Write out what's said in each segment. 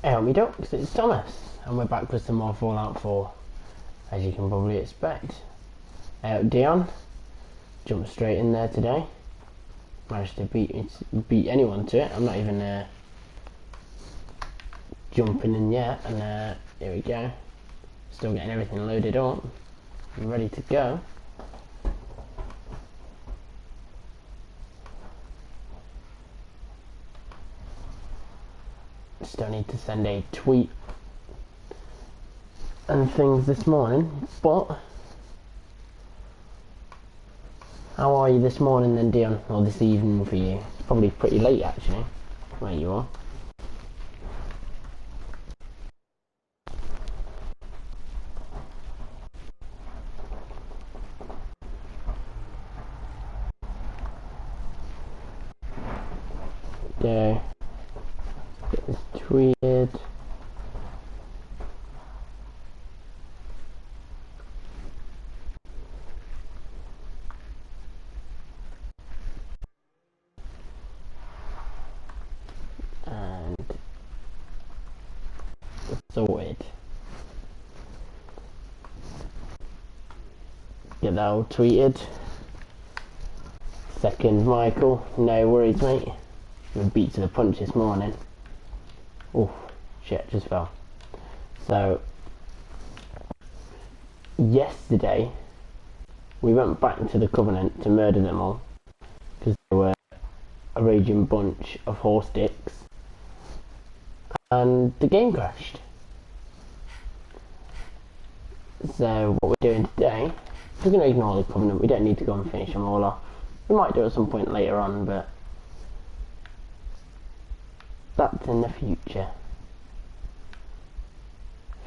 Hey me ducks, it's Thomas, and we're back with some more Fallout 4, as you can probably expect. Dion jumped straight in there today, managed to beat anyone to it. I'm not even jumping in yet, and here we go. Still getting everything loaded up, ready to go. Still need to send a tweet and things this morning, but how are you this morning then, Dion? Or this evening for you? It's probably pretty late actually, where you are. Go. Get this tweeted. And sorted. Get that all tweeted. Second, Michael. No worries, mate. Been beat to the punch this morning. Oh, shit, just fell. So, yesterday, we went back to the Covenant to murder them all. Because they were a raging bunch of horse dicks. And the game crashed. So, what we're doing today, we're going to ignore the Covenant. We don't need to go and finish them all off. We might do it at some point later on, but that's in the future.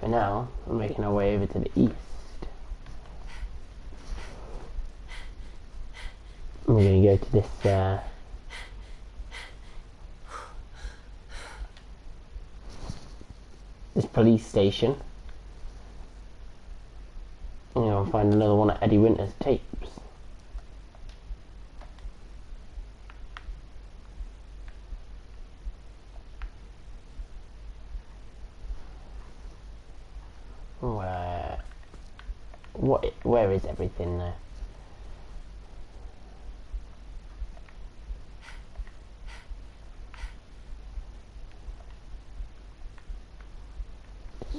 For now, we're making our way over to the east. We're going to go to this this police station. And I'll find another one of Eddie Winter's tapes. Where is everything there?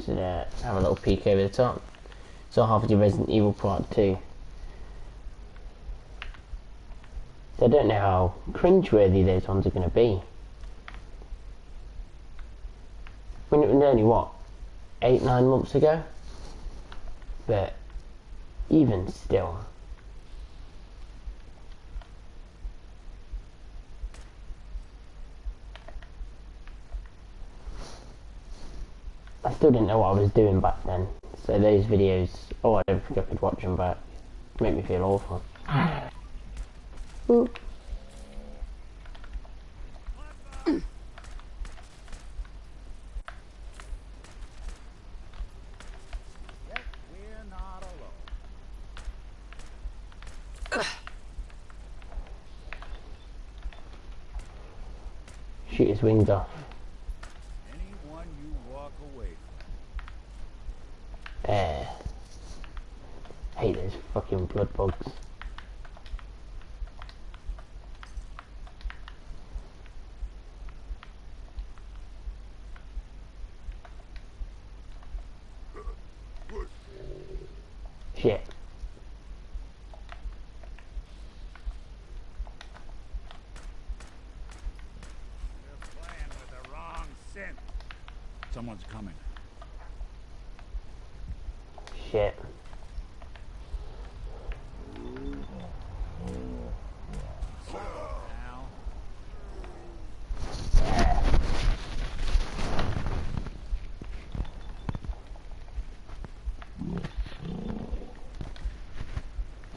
Should have a little peek over the top. So half of the Resident Evil Part 2. So I don't know how cringeworthy those ones are going to be. I mean, it was only what, 8-9 months ago? But even still, I still didn't know what I was doing back then. So those videos, oh, I don't think I could watch them back. Make me feel awful. Ooh. Shoot his wings off. Anyone you walk away from. Hate those fucking blood bugs. Shit. Someone's coming. Shit.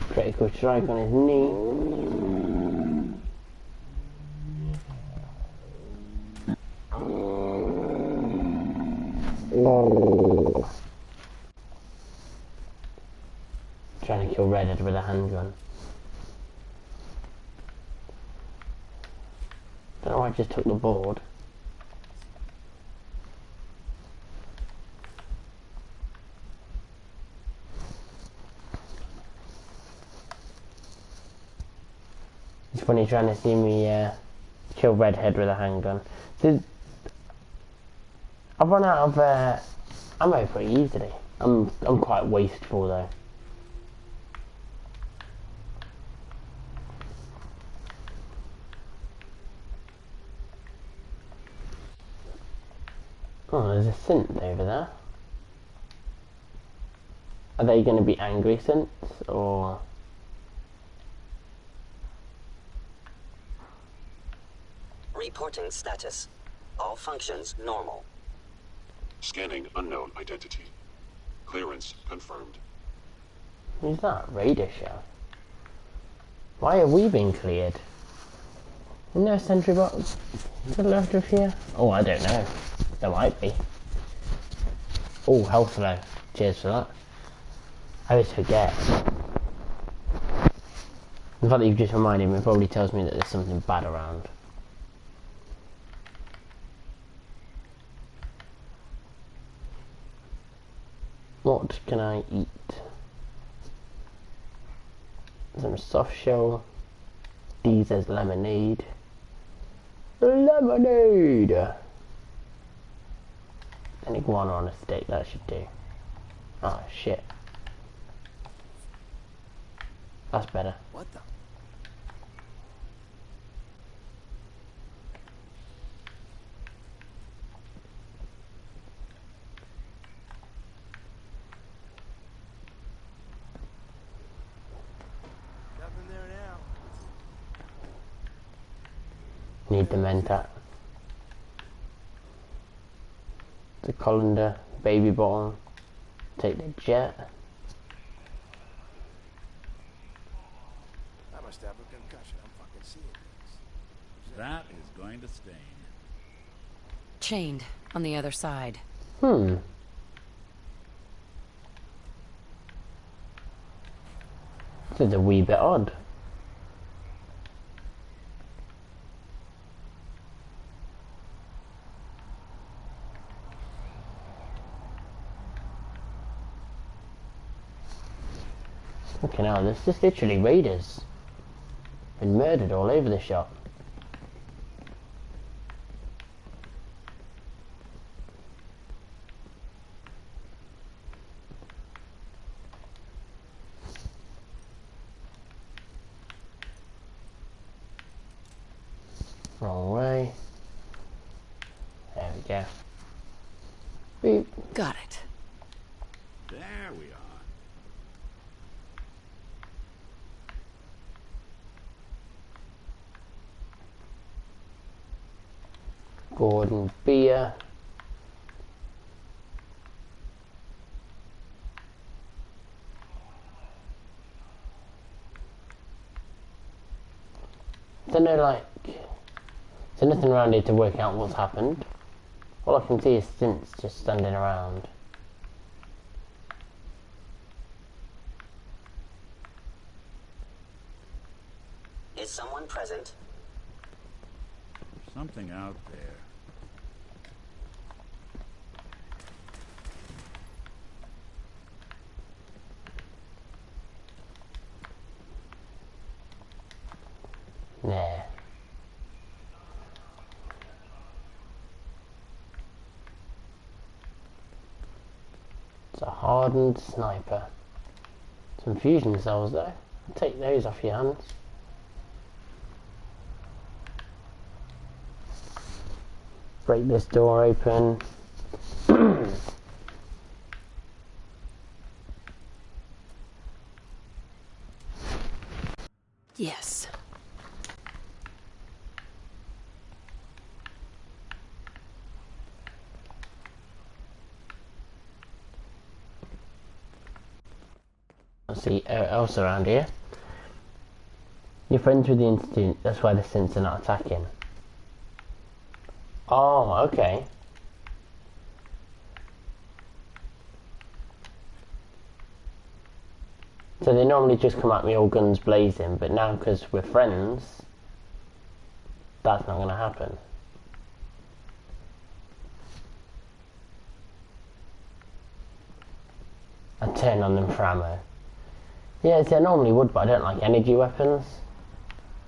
Critical strike on his knee. Trying to kill Redhead with a handgun. Don't know why I just took the board. It's funny trying to see me kill redhead with a handgun. I've run out of ammo pretty easily. I'm quite wasteful though. Oh, there's a synth over there. Are they going to be angry synths or? Reporting status. All functions normal. Scanning unknown identity. Clearance confirmed. Who's that? Raider show. Why are we being cleared? Isn't there a sentry box to the left of here? Oh, I don't know. There might be. Oh, health low. Cheers for that. I always forget. The fact that you've just reminded me probably tells me that there's something bad around. What can I eat? Some soft shell. These as lemonade. Lemonade! An iguana on a stick, that should do. Oh shit. That's better. What the? Nothing there now. Need the mentat. The colander, baby bottle. Take the jet. I must have a concussion. I'm fucking seeing things. That is going to stain. Chained on the other side. This is a wee bit odd. Fucking hell, there's just literally raiders. Been murdered all over the shop. Wrong way. There we go. Beep. Got it. There we are. Gordon beer. Don't know, like, there's nothing around here to work out what's happened. All I can see is stints just standing around. Is someone present? Something out there. Nah. It's a hardened sniper. Some fusion cells though. Take those off your hands. Break this door open. Yes. Let's see else around here. You're friends with the Institute, that's why the synths are not attacking. Oh, okay. So they normally just come at me all guns blazing, but now because we're friends, that's not going to happen. I turn on them for ammo. Yeah, see, I normally would, but I don't like energy weapons.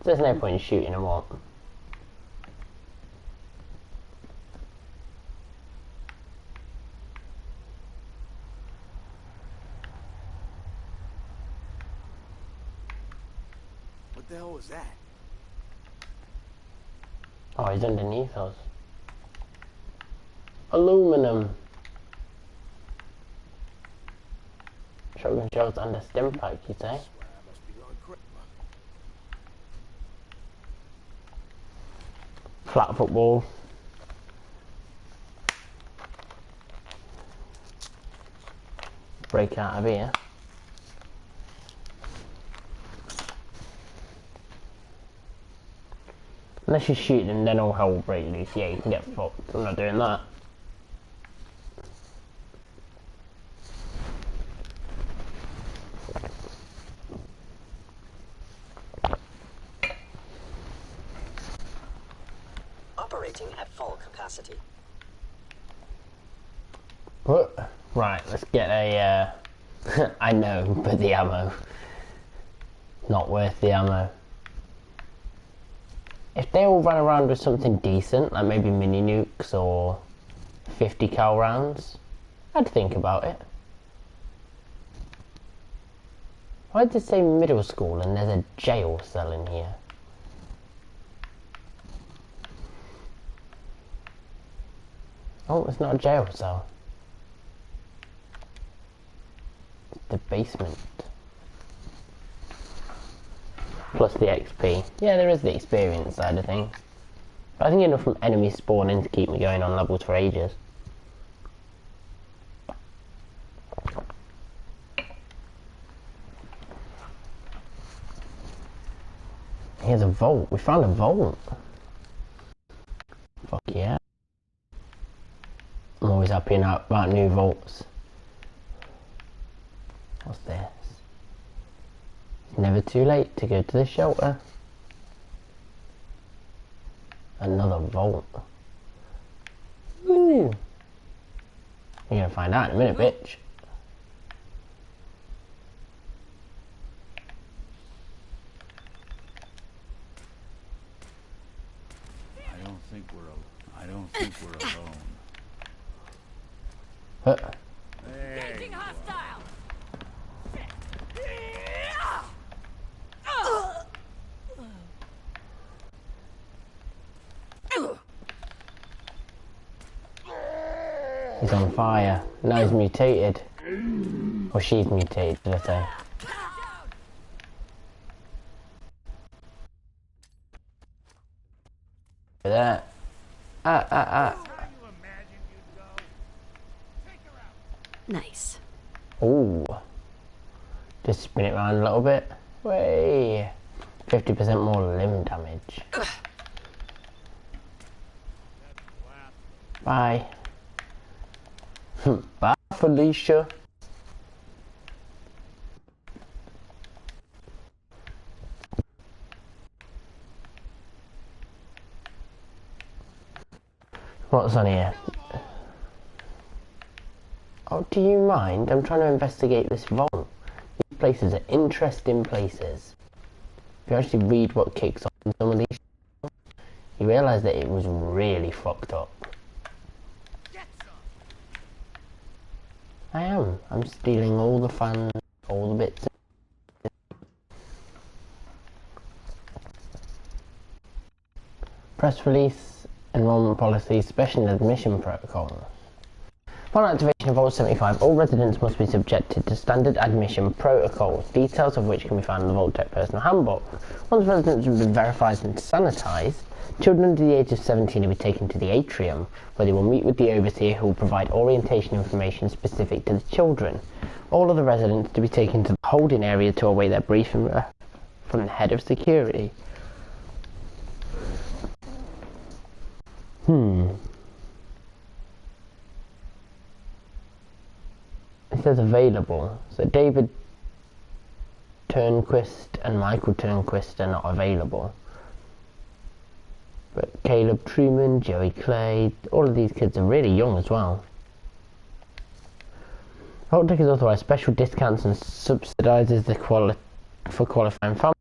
There's no point in shooting them up. What the hell was that? Oh, he's underneath us. Aluminum. Shotgun shells under stim pack, you say? I must be going crazy. Flat football. Break out of here. Unless you shoot them, then all hell will break loose. Yeah, you can get fucked. I'm not doing that. Operating at full capacity. What? Right, let's get a, I know, but the ammo. Not worth the ammo. If they all ran around with something decent, like maybe mini nukes or 50 cal rounds, I'd think about it. Why did it say middle school and there's a jail cell in here? Oh, it's not a jail cell. It's the basement. Plus the XP. Yeah, there is the experience side of things. But I think enough from enemies spawning to keep me going on levels for ages. Here's a vault. We found a vault. Fuck yeah. I'm always happy about new vaults. What's this? It's never too late to go to the shelter. Another vault. Ooh. You're gonna find out in a minute, bitch. I don't think we're alone. Huh. Hey, hostile. He's on fire. Now he's mutated. Or she's mutated, did I say? There. Nice. Ooh. Just spin it around a little bit. Way. 50% more limb damage. Bye. Bye, Felicia. What's on here? Oh, do you mind? I'm trying to investigate this vault. These places are interesting places. If you actually read what kicks off in some of these, you realise that it was really fucked up. I am. I'm stealing all the fun, all the bits. Press release, enrollment policy, special admission protocols. Upon activation of Vault 75, all residents must be subjected to standard admission protocols, details of which can be found in the Vault Tech Personal Handbook. Once residents have been verified and sanitised, children under the age of 17 will be taken to the atrium, where they will meet with the overseer who will provide orientation information specific to the children. All other residents to be taken to the holding area to await their briefing from the head of security. It says available. So David Turnquist and Michael Turnquist are not available. But Caleb Truman, Joey Clay, all of these kids are really young as well. Holotapes has authorised special discounts and subsidises the for qualifying families.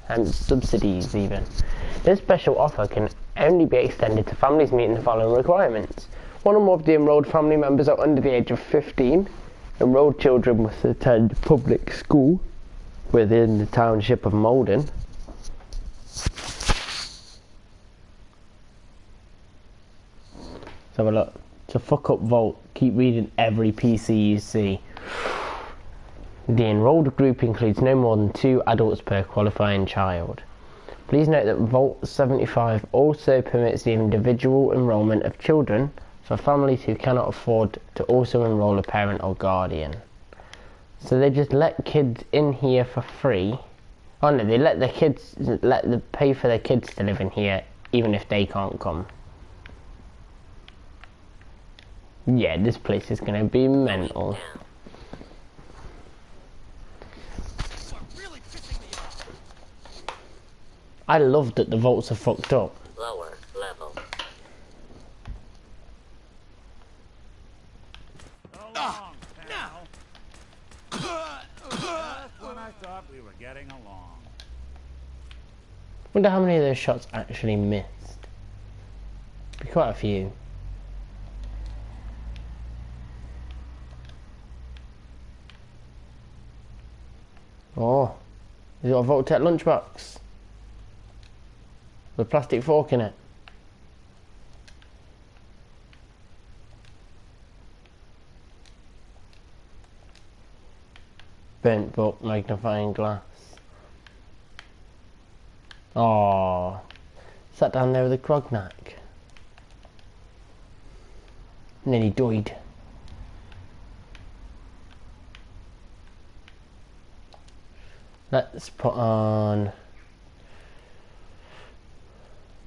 and subsidies even. This special offer can only be extended to families meeting the following requirements. One or more of the enrolled family members are under the age of 15. Enrolled children must attend public school within the township of Malden. Let's have a look. It's a fuck up vault. Keep reading every PC you see. The enrolled group includes no more than 2 adults per qualifying child. Please note that Vault 75 also permits the individual enrolment of children for families who cannot afford to also enroll a parent or guardian. So they just let kids in here for free. Oh no, they let pay for their kids to live in here even if they can't come. Yeah, this place is gonna be mental. I love that the vaults are fucked up. Lower level. Along, now. Just when I thought we were getting along. Wonder how many of those shots actually missed. Be quite a few. Oh, is it a Vault-Tec lunchbox? With a plastic fork in it. Bent book, magnifying glass. Oh, sat down there with a Crognac. And then he died. Let's put on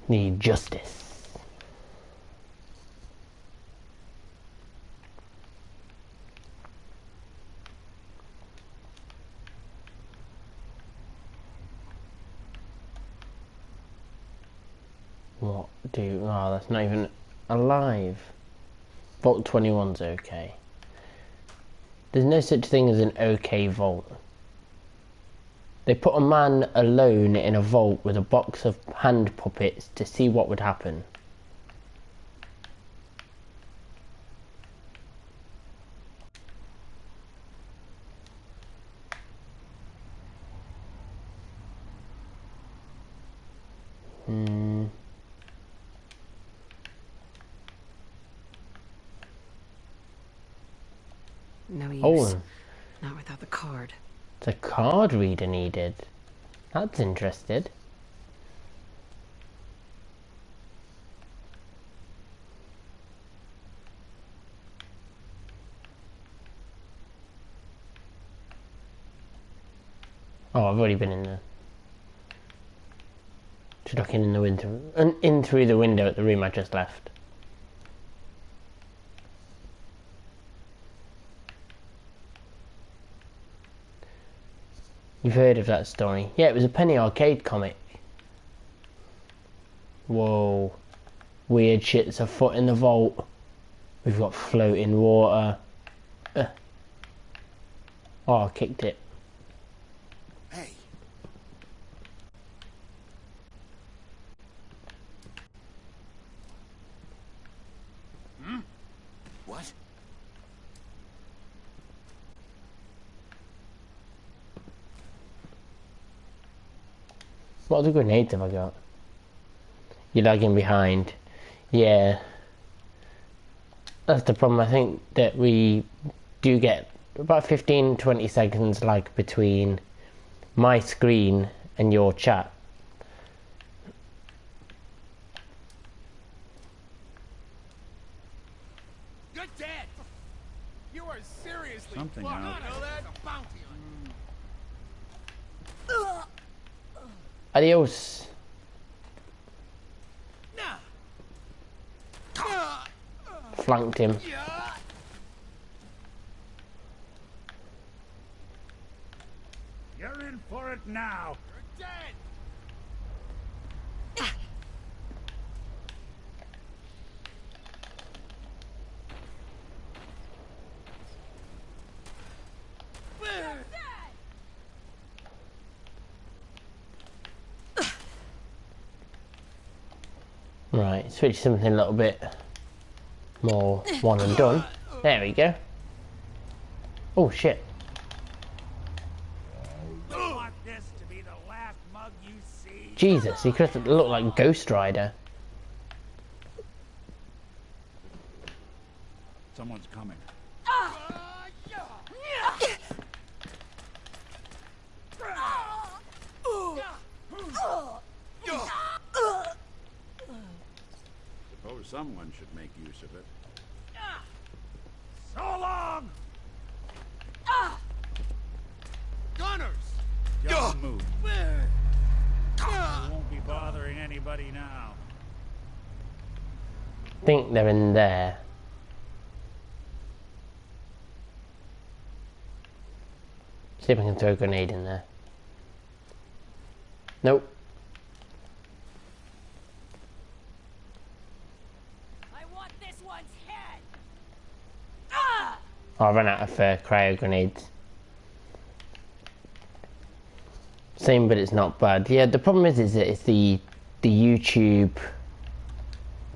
Need Justice. What do... Oh, that's not even alive. Vault 21's okay. There's no such thing as an okay vault. They put a man alone in a vault with a box of hand puppets to see what would happen. No use. Oh, Not without the card. it's a card reader needed. That's interesting. Oh, I've already been in there. Just looking in the window, in through the window at the room I just left. You've heard of that story? Yeah, it was a penny arcade comic. Whoa. Weird shit's afoot in the vault. We've got floating water. Oh, I kicked it. Hey. What? What other grenades have I got? You're lagging behind. Yeah. That's the problem. I think that we do get about 15-20 seconds lag between my screen and your chat. You're dead. You are seriously Something fucked. out. You know that? A bounty on you. Adios. Flanked him. You're in for it now. You're dead. Right, switch something a little bit more one and done. There we go. Oh shit. You want this to be the last mug you see? Jesus, he could have looked like Ghost Rider. Someone's coming. Suppose someone should make use of it. So long! Gunners! Don't move. We won't be bothering anybody now. I think they're in there. See if I can throw a grenade in there. Nope. I want this one's head. Oh, I ran out of cryo grenades. Same, but it's not bad. Yeah, the problem is that it's the YouTube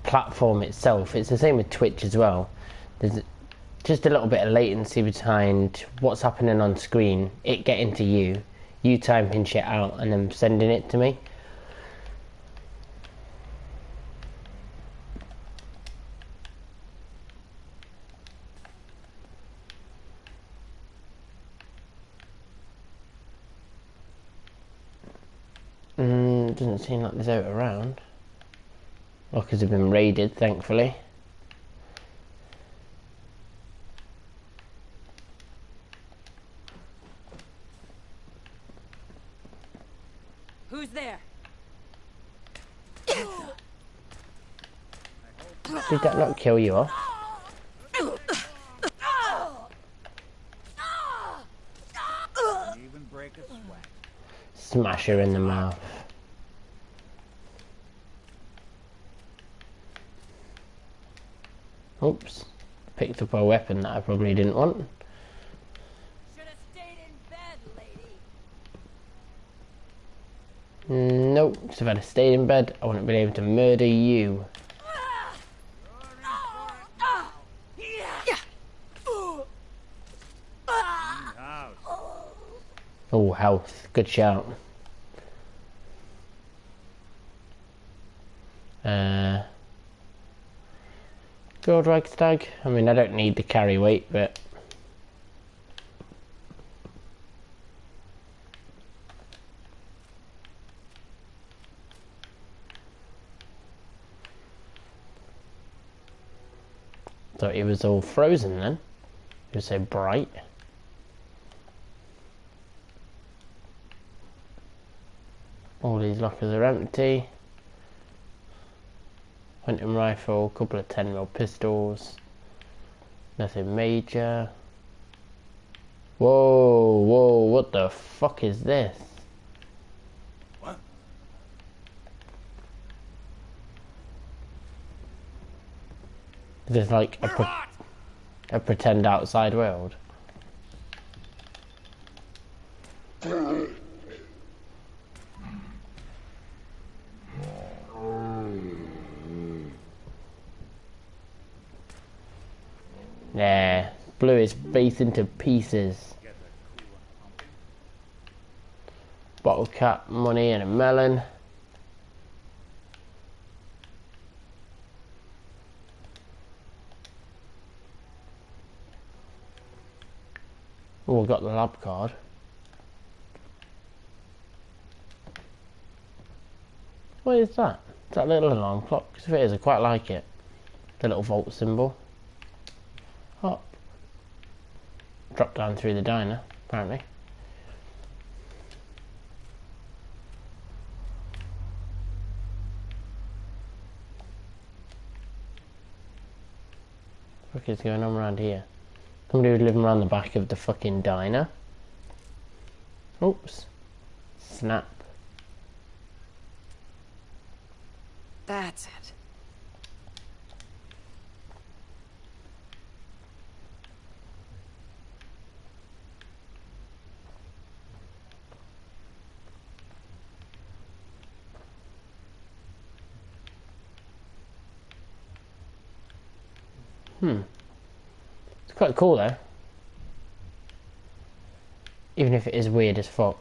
platform itself. It's the same with Twitch as well. There's just a little bit of latency behind what's happening on screen, it getting to you, you typing shit out and then sending it to me. Doesn't seem like there's out around. Well, because they've been raided, thankfully. Who's there? Did that not kill you off? Even break a sweat. Smash her in the mouth. Oops. Picked up a weapon that I probably didn't want. Should have stayed in bed, lady. Nope. So if I'd have stayed in bed, I wouldn't have been able to murder you. House. Oh, health. Good shout. Gold Reichstag. I mean, I don't need the carry weight, but... Thought it was all frozen then. It was so bright. All these lockers are empty. Hunting rifle, couple of 10mm pistols. Nothing major. Whoa, whoa, what the fuck is this? What? Is this like We're hot! a pretend outside world? Yeah, blew his face into pieces. Bottle cap, money and a melon. Oh, I got the lab card. What is that? It's that little alarm clock. Because if it is, I quite like it. The little volt symbol. Hop. Drop down through the diner, apparently. What is going on around here? Somebody was living around the back of the fucking diner. Oops. Snap. That's it. It's quite cool though. Even if it is weird as fuck.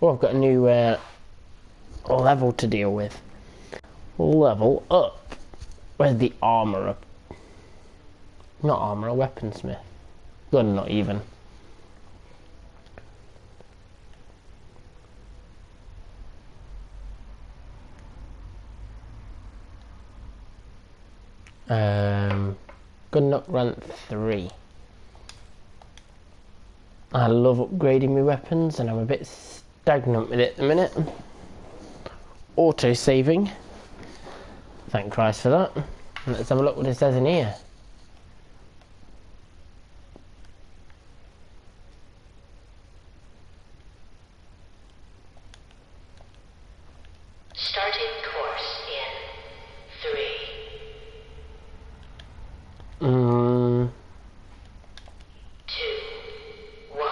Oh, I've got a new level to deal with. Level up. Where's the armourer? Not armourer, weaponsmith. Gun, not even. Gun nut rank 3. I love upgrading my weapons and I'm a bit stagnant with it at the minute. Auto saving. Thank Christ for that. Let's have a look what it says in here. Starting course in 3. 2, 1.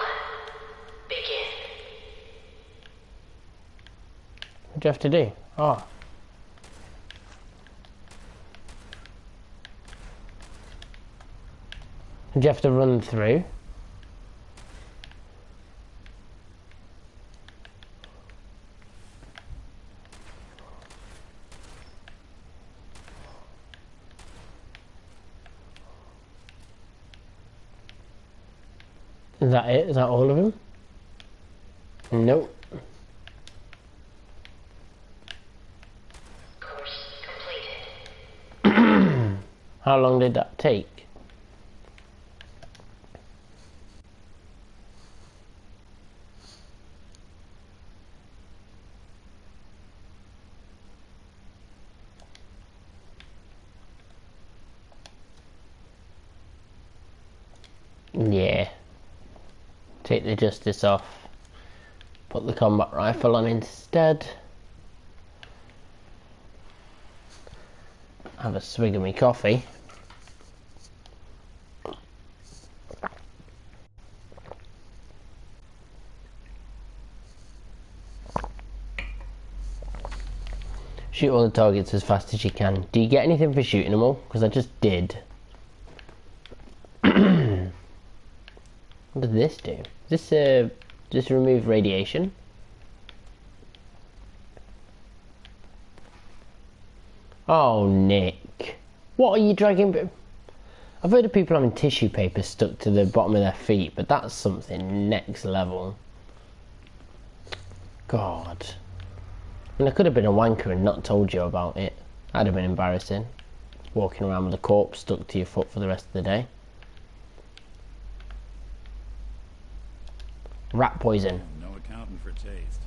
Begin. What do you have to do? Oh. Do you have to run through? Is that it? Is that all of them? Nope. Course completed. How long did that take? Yeah. Take the justice off. Put the combat rifle on instead. Have a swig of me coffee. Shoot all the targets as fast as you can. Do you get anything for shooting them all? Because I just did. What does this do? Is this just remove radiation? Oh, Nick. What are you dragging? I've heard of people having tissue paper stuck to the bottom of their feet, but that's something next level. God. I mean, I could have been a wanker and not told you about it. That'd have been embarrassing. Walking around with a corpse stuck to your foot for the rest of the day. Rat poison. No accounting for taste.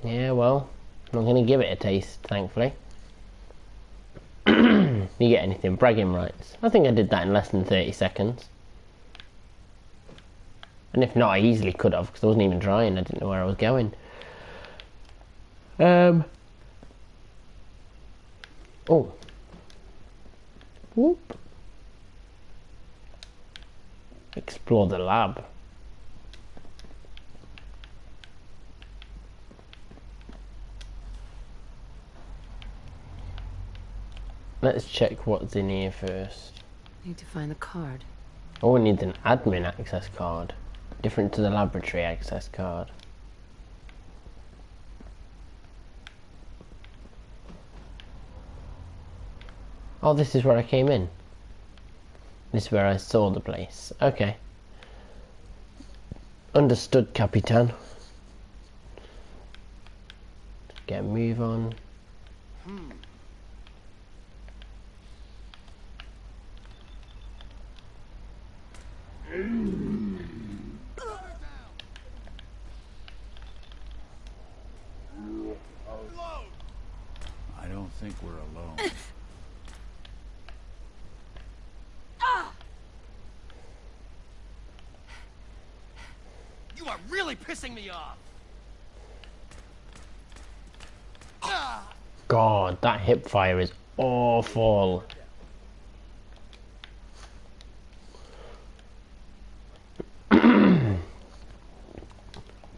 Yeah, well, I'm not going to give it a taste, thankfully. You get anything? Bragging rights. I think I did that in less than 30 seconds. And if not, I easily could have, because I wasn't even trying. I didn't know where I was going. Oh. Whoop. Explore the lab. Let's check what's in here first. Need to find the card. Oh, we need an admin access card. Different to the laboratory access card. Oh, this is where I came in. This is where I saw the place. Okay. Understood, Capitan. Get a move on. I don't think we're alone. You are really pissing me off. God, that hip fire is awful.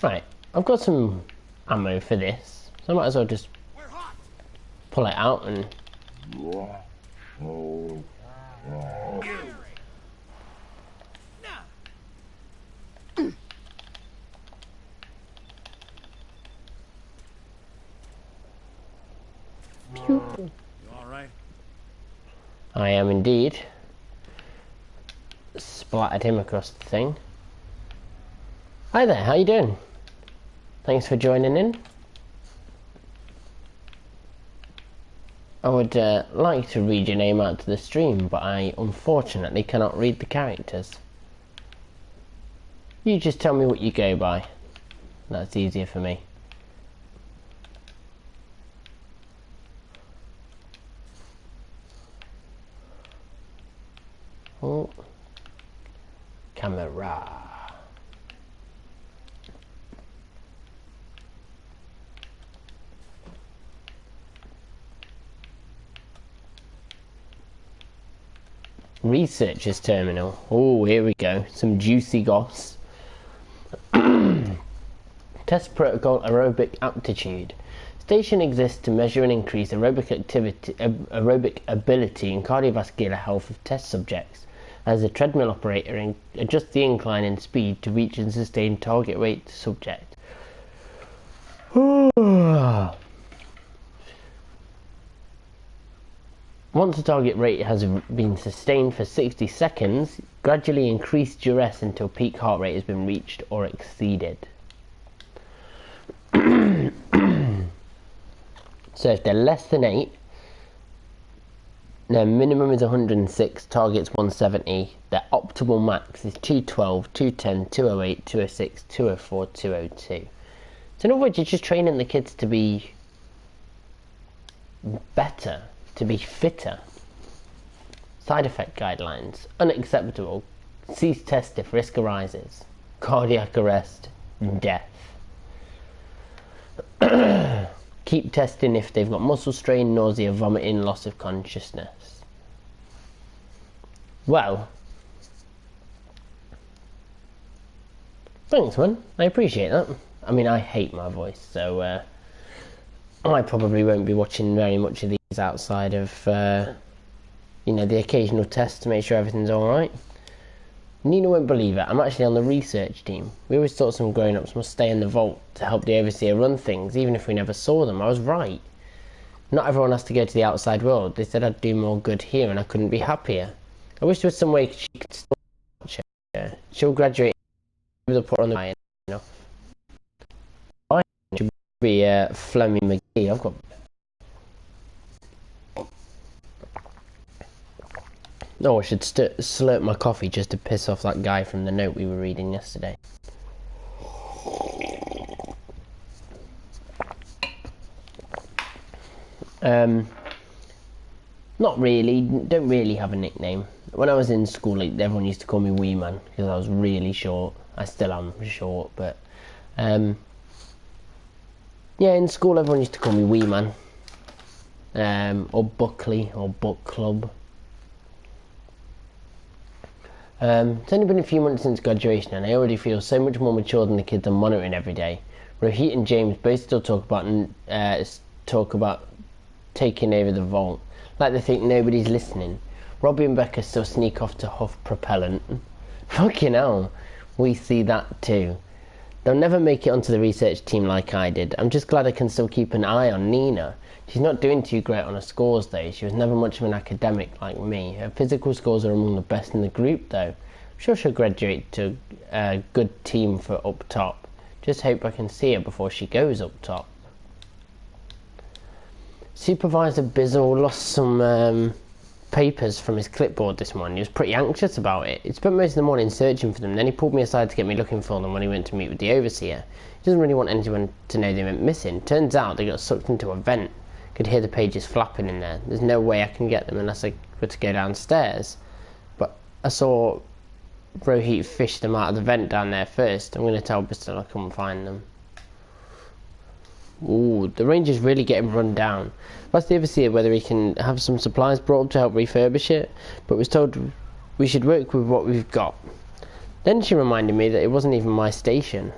Right, I've got some ammo for this, so I might as well just pull it out and You all right? I am indeed. Splattered him across the thing. Hi there, how you doing? Thanks for joining in. I would like to read your name out to the stream, but I unfortunately cannot read the characters. You just tell me what you go by. That's easier for me. Oh. Camera. Researcher's terminal. Oh, here we go. Some juicy goss. Test protocol aerobic aptitude. Station exists to measure and increase aerobic ability and cardiovascular health of test subjects. As a treadmill operator, adjusts the incline and speed to reach and sustain target rate to subject. Once the target rate has been sustained for 60 seconds, gradually increase duress until peak heart rate has been reached or exceeded. So if they're less than 8, their minimum is 106, target's 170, their optimal max is 212, 210, 208, 206, 204, 202. So in other words, you're just training the kids to be better, to be fitter. Side effect guidelines. Unacceptable. Cease test if risk arises. Cardiac arrest. Death. Keep testing if they've got muscle strain, nausea, vomiting, loss of consciousness. Well, thanks, man. I appreciate that. I mean, I hate my voice, so I probably won't be watching very much of these outside of, you know, the occasional test to make sure everything's alright. Nina won't believe it. I'm actually on the research team. We always thought some grown-ups must stay in the vault to help the overseer run things, even if we never saw them. I was right. Not everyone has to go to the outside world. They said I'd do more good here, and I couldn't be happier. I wish there was some way she could still watch her. She'll graduate. They'll put her on the line enough. I should be Flemmy McGee. I've got. Oh, I should slurp my coffee just to piss off that guy from the note we were reading yesterday. Not really, don't really have a nickname. When I was in school, like, everyone used to call me Wee Man because I was really short. I still am short, but yeah, in school everyone used to call me Wee Man, or Buckley, or Book Club. It's only been a few months since graduation, and I already feel so much more mature than the kids I'm monitoring every day. Rohit and James both still talk about taking over the vault, like they think nobody's listening. Robbie and Becca still sneak off to huff propellant. Fucking hell, we see that too. They'll never make it onto the research team like I did. I'm just glad I can still keep an eye on Nina. She's not doing too great on her scores though. She was never much of an academic like me. Her physical scores are among the best in the group though. I'm sure she'll graduate to a good team for up top. Just hope I can see her before she goes up top. Supervisor Bizzle lost some papers from his clipboard this morning. He was pretty anxious about it. He spent most of the morning searching for them, then he pulled me aside to get me looking for them when he went to meet with the overseer. He doesn't really want anyone to know they went missing. Turns out they got sucked into a vent. Could hear the pages flapping in there. There's no way I can get them unless I were to go downstairs. But I saw Rohit fish them out of the vent down there first. I'm going to tell Bristol I'll come find them. Ooh, the ranger's really getting run down. Asked the overseer whether he can have some supplies brought up to help refurbish it, but was told we should work with what we've got. Then she reminded me that it wasn't even my station.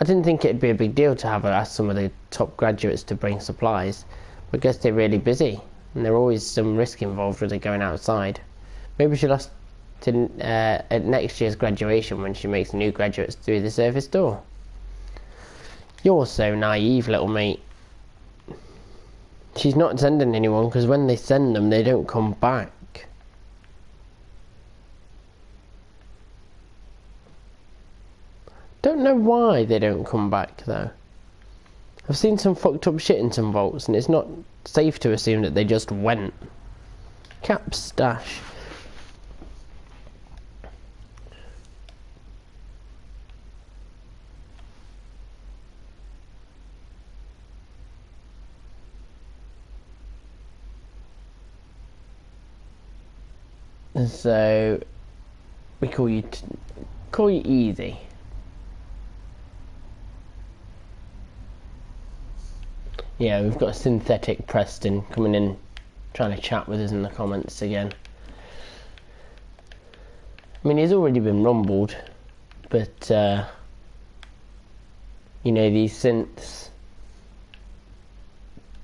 I didn't think it'd be a big deal to have her ask some of the top graduates to bring supplies, I guess they're really busy, and there's always some risk involved with it going outside. Maybe she'll ask to, at next year's graduation when she makes new graduates through the service door. You're so naive, little mate. She's not sending anyone, because when they send them, they don't come back. Don't know why they don't come back, though. I've seen some fucked up shit in some vaults, and it's not safe to assume that they just went. Cap stash. So we call you easy. Yeah, we've got a synthetic Preston coming in, trying to chat with us in the comments again. I mean, he's already been rumbled, but you know, these synths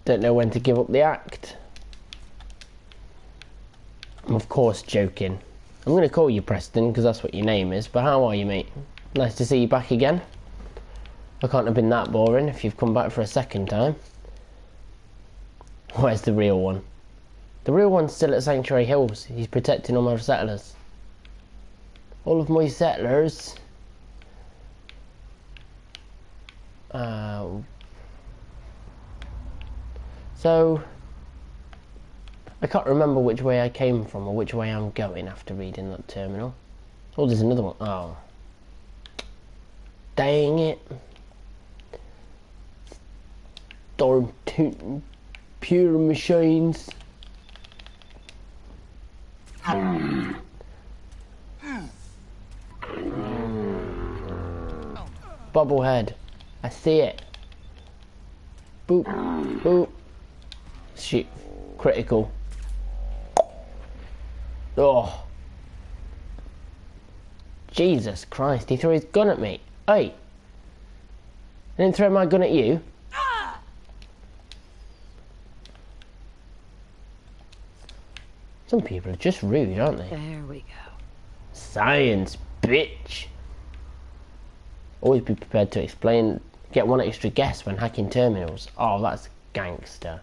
don't know when to give up the act. I'm of course joking. I'm going to call you Preston because that's what your name is, but how are you, mate? Nice to see you back again. I can't have been that boring if you've come back for a second time. Where's the real one? The real one's still at Sanctuary Hills. He's protecting all my settlers. All of my settlers. So I can't remember which way I came from or which way I'm going after reading that terminal. Oh, there's another one. Oh. Dang it. Darn pure machines. Bobblehead. I see it. Boop. Boop. Shoot. Critical. Oh. Jesus Christ, he threw his gun at me. Hey. I didn't throw my gun at you. Some people are just rude, aren't they? There we go. Science, bitch. Always be prepared to explain. Get one extra guess when hacking terminals. Oh, that's gangster.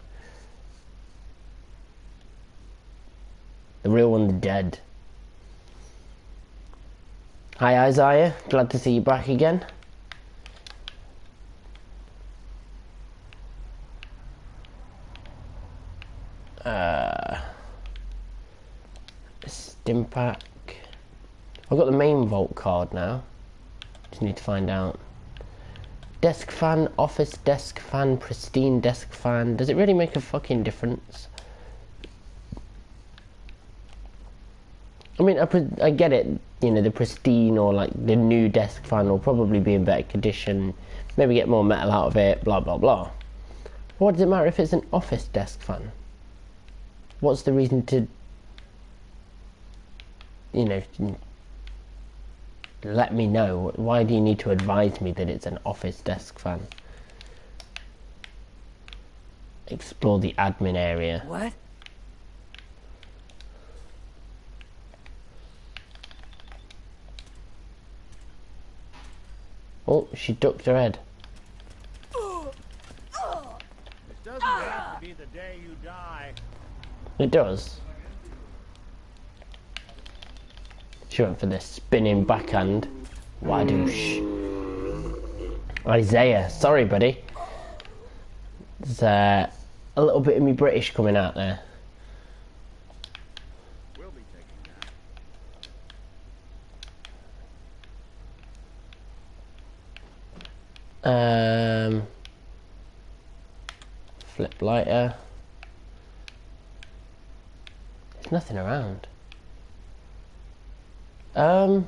The real one's dead. Hi Isaiah, glad to see you back again. Stimpack. I've got the main vault card now. Just need to find out. Desk fan, office desk fan, pristine desk fan. Does it really make a fucking difference? I mean, I get it, you know, the pristine or like the new desk fan will probably be in better condition, maybe get more metal out of it, blah blah blah. What does it matter if it's an office desk fan? What's the reason to, you know, let me know? Why do you need to advise me that it's an office desk fan? Explore the admin area. What? Oh, she ducked her head. It doesn't have to be the day you die. It does. She went for the spinning backhand. Wadoosh. Isaiah, sorry buddy. There's a little bit of me British coming out there. We'll be taking that. Flip lighter. There's nothing around. I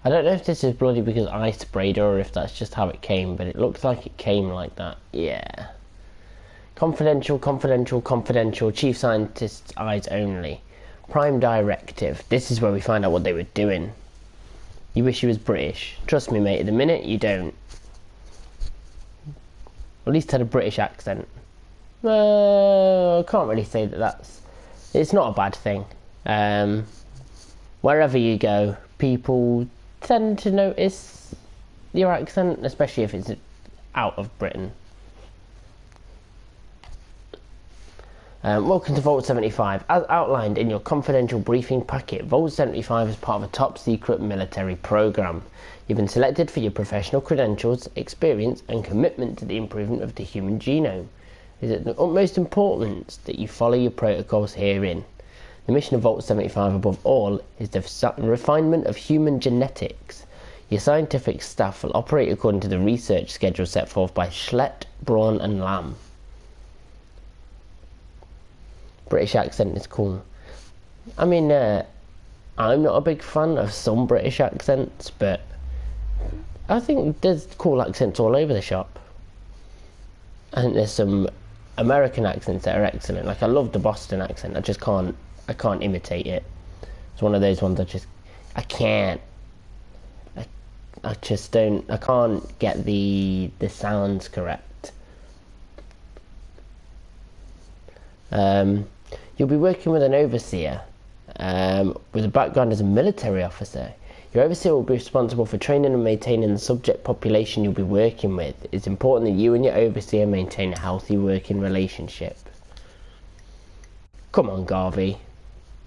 don't know if this is bloody because I sprayed her or if that's just how it came, but it looks like it came like that. Yeah. Confidential, confidential, confidential. Chief Scientist's eyes only. Prime directive. This is where we find out what they were doing. You wish you was British. Trust me, mate, at the minute, you don't. At least had a British accent. I can't really say that it's not a bad thing. Wherever you go, people tend to notice your accent, especially if it's out of Britain. Welcome to Vault 75. As outlined in your confidential briefing packet, Vault 75 is part of a top-secret military program. You've been selected for your professional credentials, experience, and commitment to the improvement of the human genome. It is of the utmost importance that you follow your protocols herein. The mission of Vault 75, above all, is the refinement of human genetics. Your scientific staff will operate according to the research schedule set forth by Schlett, Braun, and Lamb. British accent is cool. I mean, I'm not a big fan of some British accents, but I think there's cool accents all over the shop. I think there's some American accents that are excellent. Like, I love the Boston accent. I can't imitate it. It's one of those ones I can't. I can't get the sounds correct. You'll be working with an overseer with a background as a military officer. Your overseer will be responsible for training and maintaining the subject population you'll be working with. It's important that you and your overseer maintain a healthy working relationship. Come on, Garvey.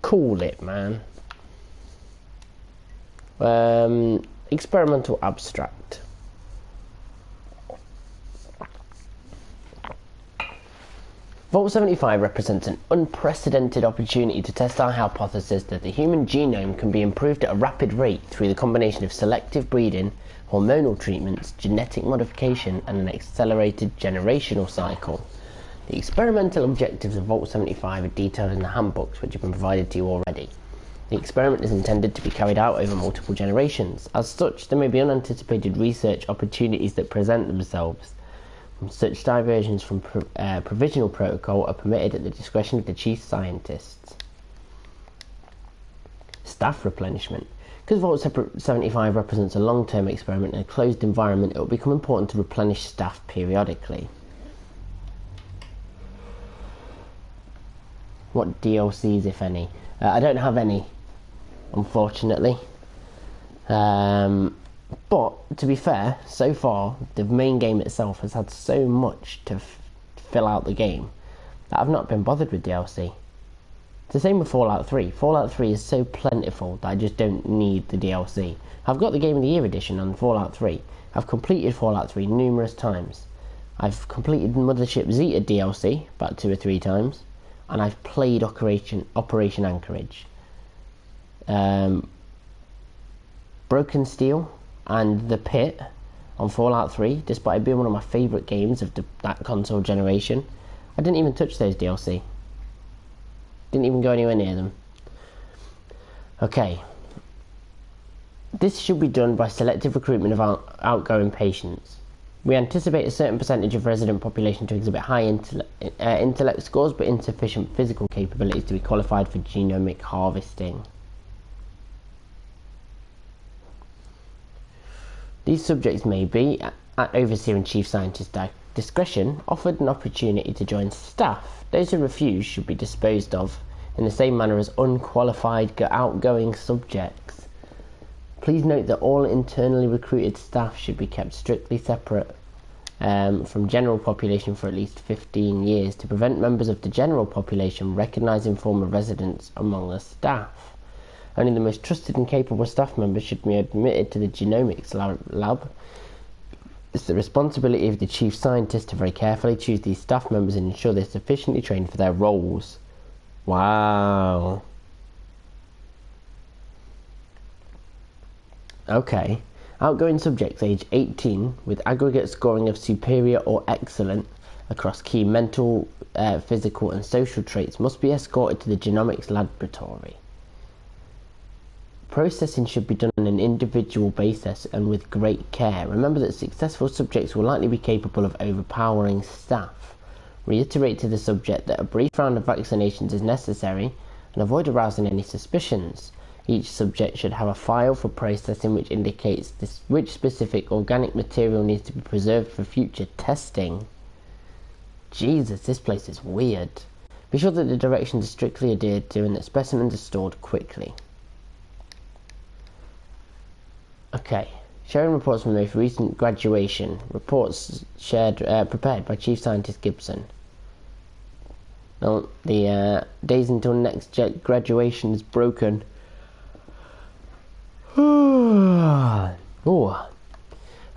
Cool it, man. Experimental abstract. Vault 75 represents an unprecedented opportunity to test our hypothesis that the human genome can be improved at a rapid rate through the combination of selective breeding, hormonal treatments, genetic modification, and an accelerated generational cycle. The experimental objectives of Vault 75 are detailed in the handbooks which have been provided to you already. The experiment is intended to be carried out over multiple generations. As such, there may be unanticipated research opportunities that present themselves. Such diversions from provisional protocol are permitted at the discretion of the chief scientists. Staff replenishment. Because Vault 75 represents a long-term experiment in a closed environment, it will become important to replenish staff periodically. What DLCs, if any? I don't have any, unfortunately. But, to be fair, so far, the main game itself has had so much to fill out the game that I've not been bothered with DLC. It's the same with Fallout 3. Fallout 3 is so plentiful that I just don't need the DLC. I've got the Game of the Year edition on Fallout 3. I've completed Fallout 3 numerous times. I've completed Mothership Zeta DLC about 2 or 3 times. And I've played Operation Anchorage. Broken Steel and The Pit on Fallout 3, despite it being one of my favourite games of that console generation, I didn't even touch those DLC. Didn't even go anywhere near them. Okay. This should be done by selective recruitment of outgoing patients. We anticipate a certain percentage of resident population to exhibit high intellect scores but insufficient physical capabilities to be qualified for genomic harvesting. These subjects may be, at Overseer and Chief Scientist discretion, offered an opportunity to join staff. Those who refuse should be disposed of in the same manner as unqualified outgoing subjects. Please note that all internally recruited staff should be kept strictly separate from general population for at least 15 years to prevent members of the general population recognising former residents among the staff. Only the most trusted and capable staff members should be admitted to the genomics lab. It's the responsibility of the chief scientist to very carefully choose these staff members and ensure they're sufficiently trained for their roles. Wow. Okay. Outgoing subjects aged 18 with aggregate scoring of superior or excellent across key mental, physical and social traits must be escorted to the genomics laboratory. Processing should be done on an individual basis and with great care. Remember that successful subjects will likely be capable of overpowering staff. Reiterate to the subject that a brief round of vaccinations is necessary and avoid arousing any suspicions. Each subject should have a file for processing which indicates which specific organic material needs to be preserved for future testing. Jesus, this place is weird. Be sure that the directions are strictly adhered to and that specimens are stored quickly. Okay. Sharing reports from the most recent graduation. Reports prepared by Chief Scientist Gibson. Now, the days until next graduation is broken. Ooh.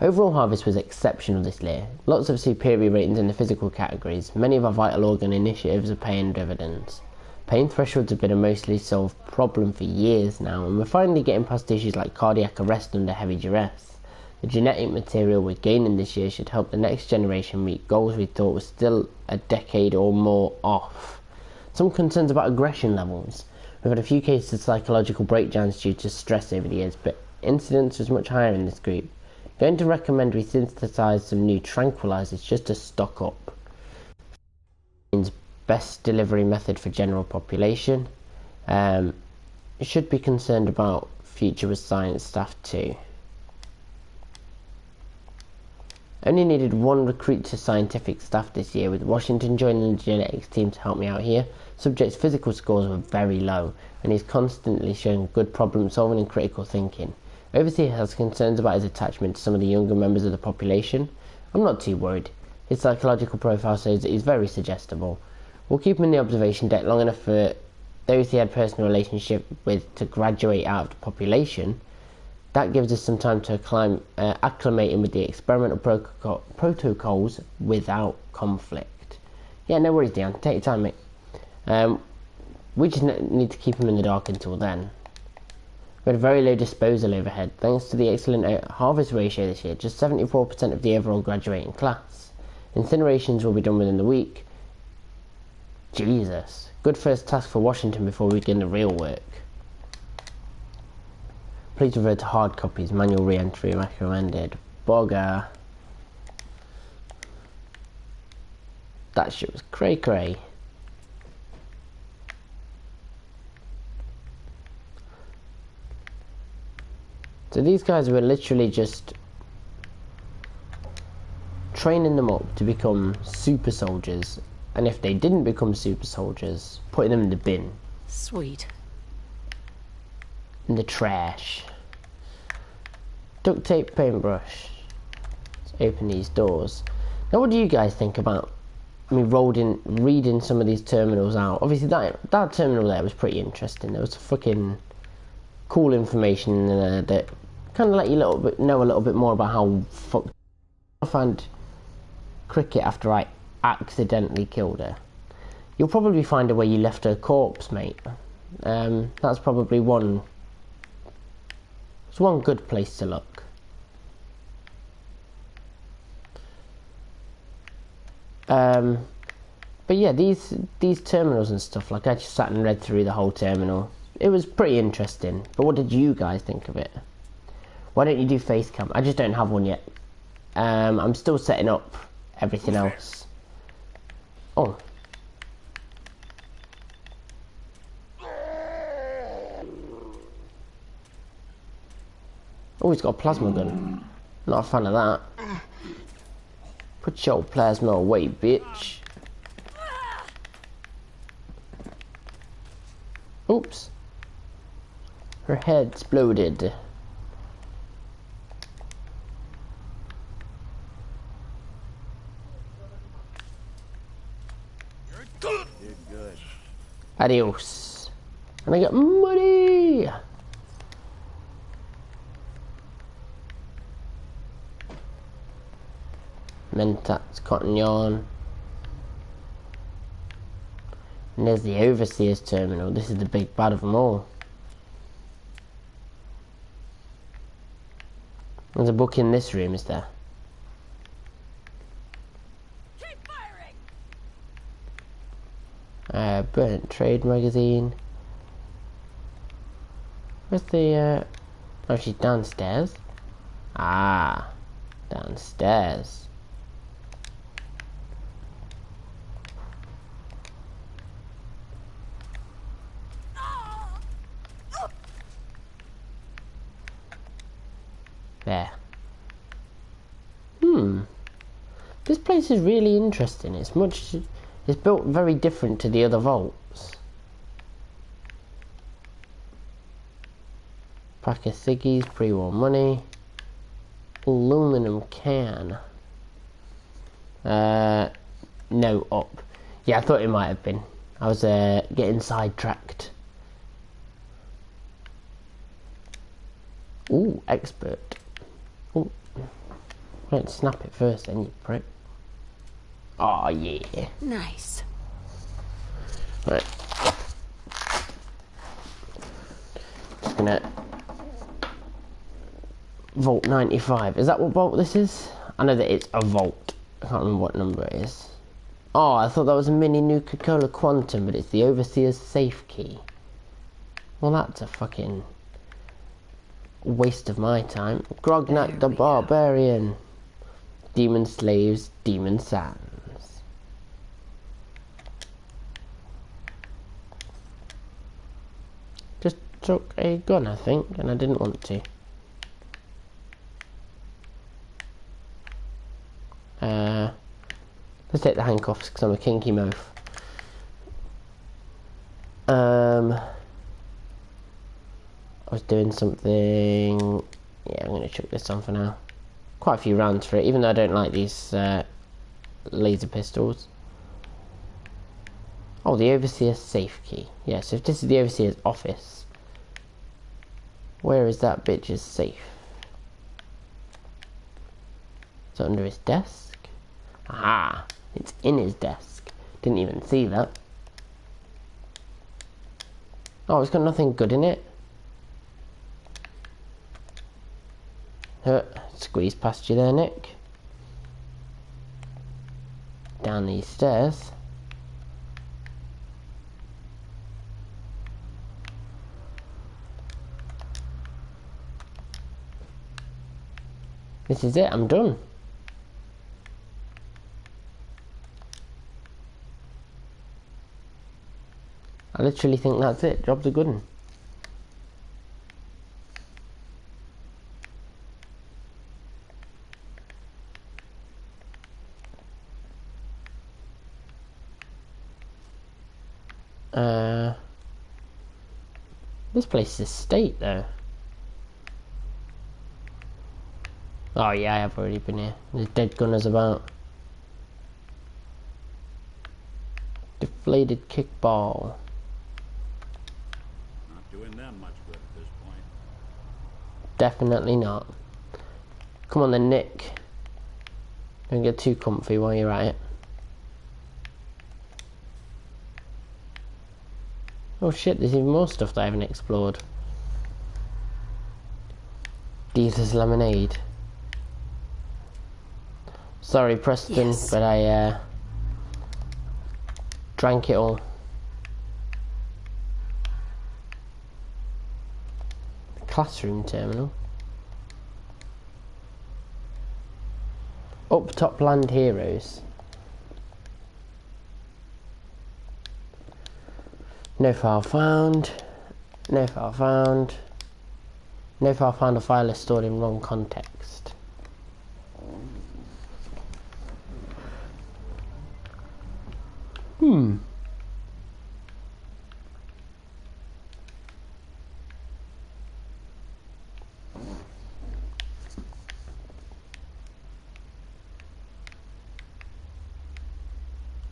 Overall harvest was exceptional this year. Lots of superior ratings in the physical categories. Many of our vital organ initiatives are paying dividends. Pain thresholds have been a mostly solved problem for years now, and we're finally getting past issues like cardiac arrest under heavy duress. The genetic material we're gaining this year should help the next generation meet goals we thought were still a decade or more off. Some concerns about aggression levels. We've had a few cases of psychological breakdowns due to stress over the years, but incidence was much higher in this group. Going to recommend we synthesize some new tranquilizers just to stock up. Best delivery method for general population. Should be concerned about future with science staff too. Only needed one recruit to scientific staff this year, with Washington joining the genetics team to help me out here. Subject's physical scores were very low, and he's constantly showing good problem solving and critical thinking. Overseer has concerns about his attachment to some of the younger members of the population. I'm not too worried. His psychological profile shows that he's very suggestible. We'll keep him in the observation deck long enough for those he had personal relationship with to graduate out of the population. That gives us some time to acclimate him with the experimental protocols without conflict. Yeah, no worries, Dion. Take your time, mate. We just need to keep him in the dark until then. We had a very low disposal overhead, thanks to the excellent harvest ratio this year, just 74% of the overall graduating class. Incinerations will be done within the week. Jesus. Good first task for Washington before we begin the real work. Please refer to hard copies, manual re-entry recommended. Bugger. That shit was cray cray. So these guys were literally just training them up to become super soldiers, and if they didn't become super soldiers, putting them in the bin. Sweet. In the trash. Duct tape, paintbrush. Let's open these doors. Now what do you guys think about me reading some of these terminals out? Obviously that terminal there was pretty interesting. There was fucking cool information in there that kind of let you know a little bit more about how fucked I found Cricket after I accidentally killed her. You'll probably find her where you left her corpse, mate. That's probably one good place to look. But yeah, these terminals and stuff, like I just sat and read through the whole terminal. It was pretty interesting, but what did you guys think of it? Why don't you do face cam? I just don't have one yet. I'm still setting up everything else. Oh. Oh, he's got a plasma gun. Not a fan of that. Put your plasma away, bitch. Oops. Her head exploded. Did good. Adios. And I got money. Mentats, cotton yarn. And there's the Overseer's terminal. This is the big bad of them all. There's a book in this room, is there? Keep firing! Burnt Trade magazine. Where's the, oh, she's downstairs? Ah, downstairs. There. This place is really interesting. It's built very different to the other vaults. Pack of ciggies, pre-war money, aluminum can. No, up. Yeah, I thought it might have been. I was getting sidetracked. Ooh, expert. Ooh. Don't snap it first then, you prick. Oh yeah. Nice. Right. Just gonna Vault 95. Is that what vault this is? I know that it's a vault. I can't remember what number it is. Oh, I thought that was a mini Nuka-Cola Quantum, but it's the Overseer's safe key. Well, that's a fucking waste of my time. Grognak the Barbarian. Demon Slaves, Demon Sands. Just took a gun, I think, and I didn't want to. Let's take the handcuffs because I'm a kinky moth. I was doing something. Yeah, I'm going to chuck this on for now. Quite a few rounds for it, even though I don't like these laser pistols. Oh, the Overseer's safe key. Yeah, so if this is the Overseer's office, where is that bitch's safe? Is it under his desk? Aha! It's in his desk. Didn't even see that. Oh, it's got nothing good in it. Squeeze past you there, Nick. Down these stairs. This is it, I'm done. I literally think that's it. Job's a good one. This place is state though. Oh yeah, I have already been here. There's dead gunners about. Deflated kickball. Not doing them much good at this point. Definitely not. Come on then, Nick. Don't get too comfy while you're at it. Oh shit, there's even more stuff that I haven't explored. Deezer's lemonade. Sorry, Preston, Yes. but I drank it all. Classroom terminal. Up top land heroes. No file found. No file found. No file found. A file is stored in wrong context.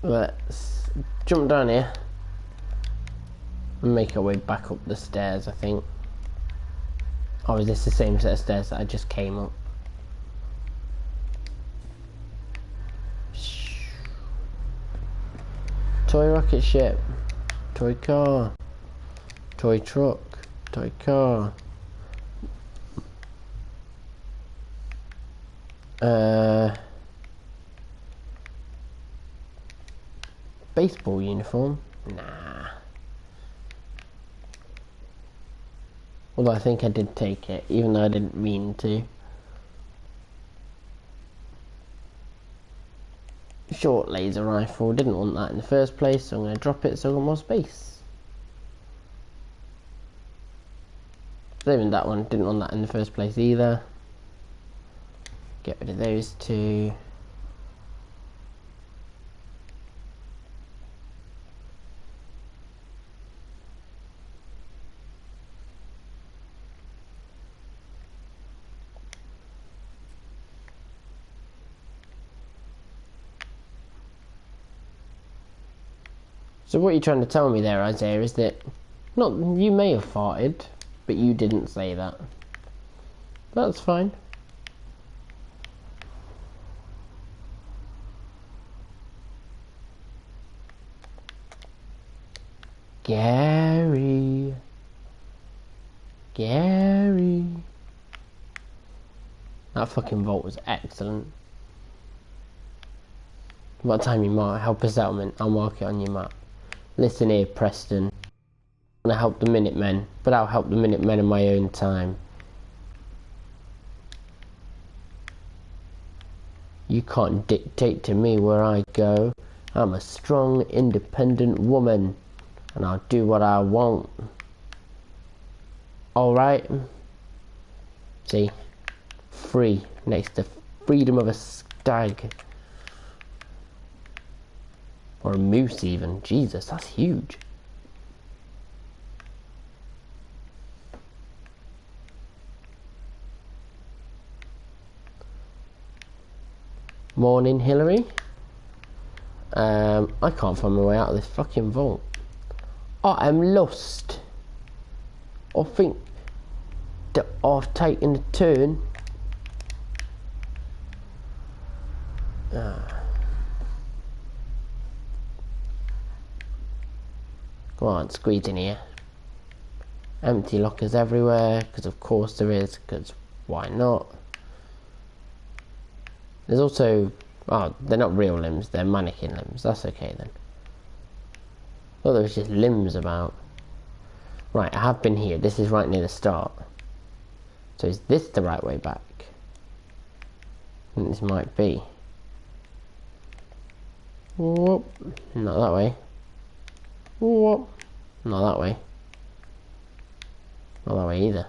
Let's jump down here and make our way back up the stairs, I think. Or is this the same set of stairs that I just came up? Toy rocket ship, toy car, toy truck, toy car. Baseball uniform? Nah. Although I think I did take it, even though I didn't mean to. Short laser rifle, didn't want that in the first place, so I'm going to drop it so I've got more space. Even that one, didn't want that in the first place either. Get rid of those two. So what you're trying to tell me there, Isaiah, is that not you may have farted, but you didn't say that. That's fine. Gary. Gary. That fucking vault was excellent. By the time you might help a settlement, I'll mark it on your map. Listen here, Preston. I'm gonna help the Minutemen, but I'll help the Minutemen in my own time. You can't dictate to me where I go. I'm a strong, independent woman, and I'll do what I want. Alright? See? Free, next to freedom of a stag. Or a moose even. Jesus, that's huge. Morning, Hillary. I can't find my way out of this fucking vault. I am lost. I think that I've taken a turn. Come on, squeeze in here. Empty lockers everywhere, because of course there is, because why not? There's also, oh, they're not real limbs, they're mannequin limbs. That's okay then. Oh, there was just limbs about. Right, I have been here. This is right near the start. So is this the right way back? I think this might be. Whoop. Not that way. Whoop. Not that way. Not that way either.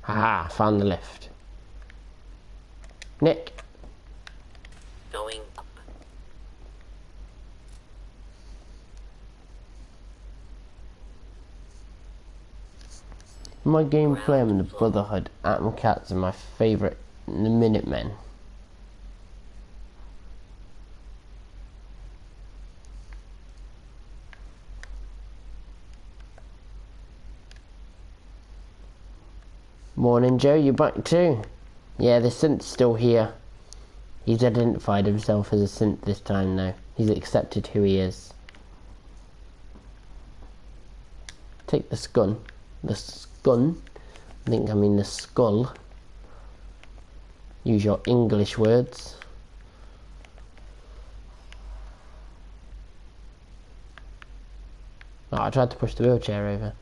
Haha, found the lift. Nick. Going up. My gameplay, I'm in the Brotherhood. Atom Cats are my favourite. The Minutemen. Morning, Joe. You back too? Yeah, the synth's still here. He's identified himself as a synth this time now. He's accepted who he is. Take the scun. The scun. I think I mean the skull. Use your English words. Oh, I tried to push the wheelchair over.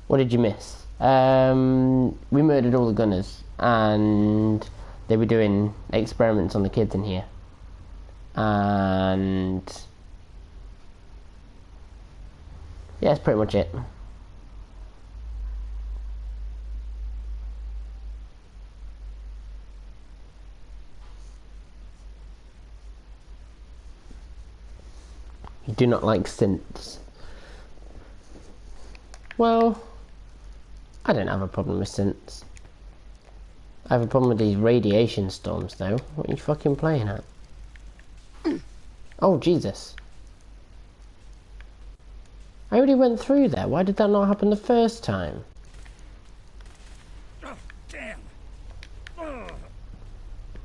What did you miss? We murdered all the gunners, and they were doing experiments on the kids in here. And yeah, that's pretty much it. You do not like synths. Well, I don't have a problem with synths. I have a problem with these radiation storms though. What are you fucking playing at? Oh, Jesus. I already went through there. Why did that not happen the first time? Oh, damn.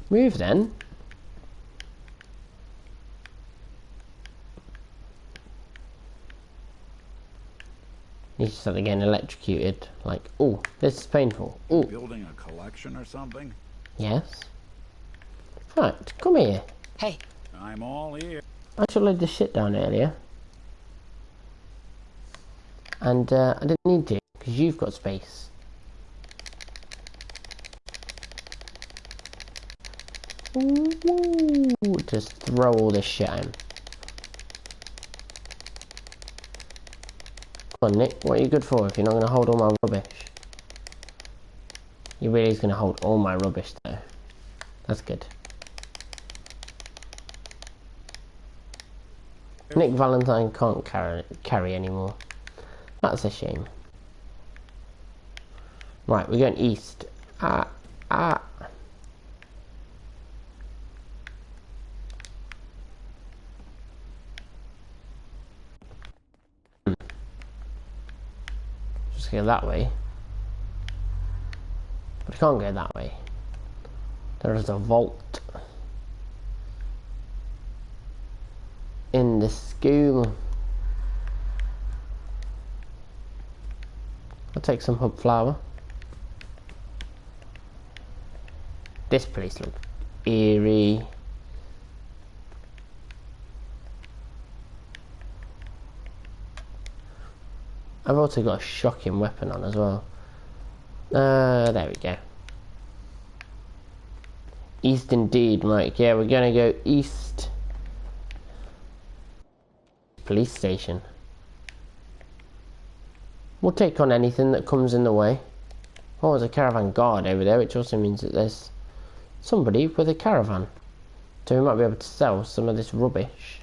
Move then. He's just like getting electrocuted. Like, oh, this is painful. Oh. Building a collection or something? Yes. Right, come here. Hey. I'm all ears. I should laid this shit down earlier. And I didn't need to, because you've got space. Ooh, just throw all this shit at him. Come on, Nick, what are you good for if you're not going to hold all my rubbish? He really is going to hold all my rubbish though. That's good. Nick Valentine can't carry anymore. That's a shame. Right, we're going east. Ah. Just go that way. But I can't go that way. There is a vault in the school. I'll take some hub flour. This place looks eerie. I've also got a shocking weapon on as well. There we go. East indeed, Mike. Yeah, we're gonna go east. Police station. We'll take on anything that comes in the way. Oh, there's a caravan guard over there, which also means that there's somebody with a caravan. So we might be able to sell some of this rubbish.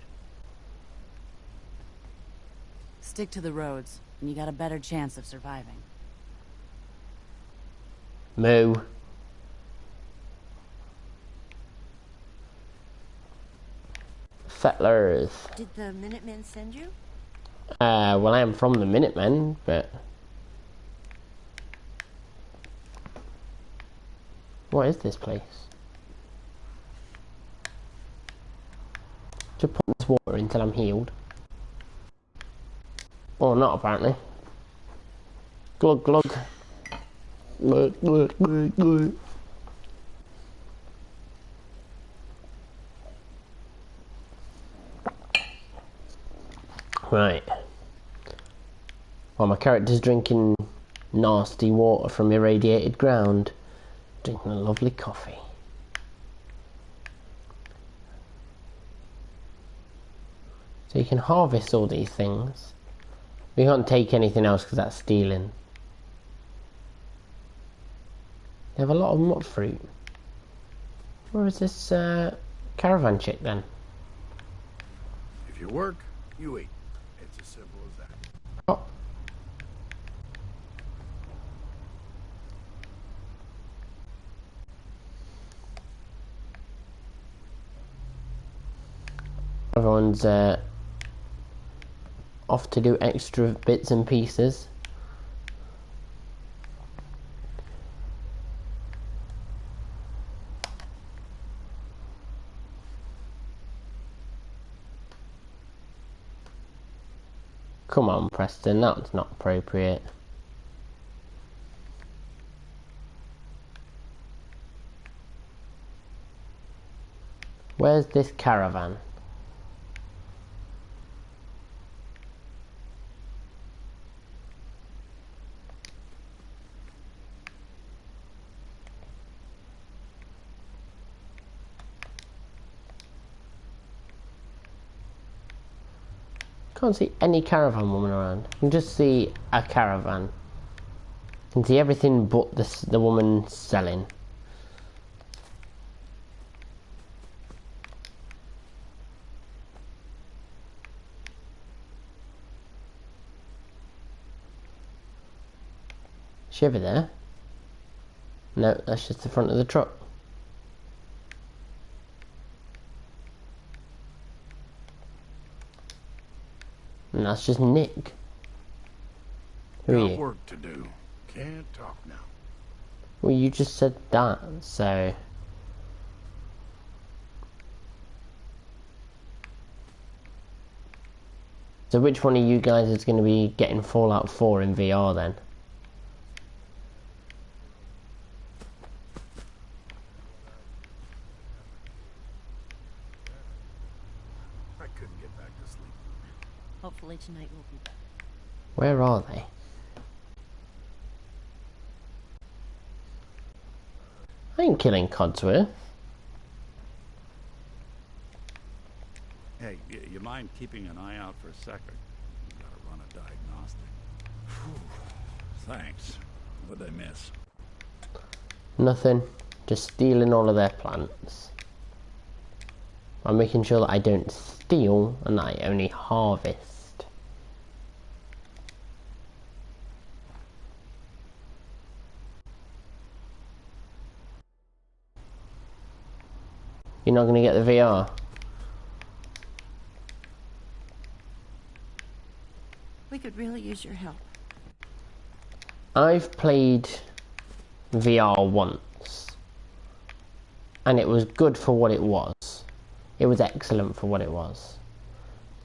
Stick to the roads, and you got a better chance of surviving. Moo. Settlers. Did the Minutemen send you? Well, I am from the Minutemen, but... What is this place? Just put this water until I'm healed. Or not, apparently. Glug glug. Glug glug glug glug. Right. While my character's drinking nasty water from irradiated ground, drinking a lovely coffee. So you can harvest all these things. We can't take anything else because that's stealing. They have a lot of nut fruit. Where is this caravan chick then? If you work, you eat. It's as simple as that. Oh. Everyone's off to do extra bits and pieces. Come on, Preston, that's not appropriate. Where's this caravan? Can't see any caravan woman around. I can just see a caravan. I can see everything but the woman selling. Is she over there? No, that's just the front of the truck. And that's just Nick. Who are Got you? work to do. Can't talk now. Well, you just said that, so... So which one of you guys is going to be getting Fallout 4 in VR then? I couldn't get back to sleep. Hopefully tonight will be better. Where are they? I ain't killing Codsworth. Hey, you mind keeping an eye out for a second? Gotta run a diagnostic. Whew. Thanks. What'd I miss? Nothing. Just stealing all of their plants. I'm making sure that I don't steal and that I only harvest. You're not going to get the VR? We could really use your help. I've played VR once, and it was good for what it was. It was excellent for what it was.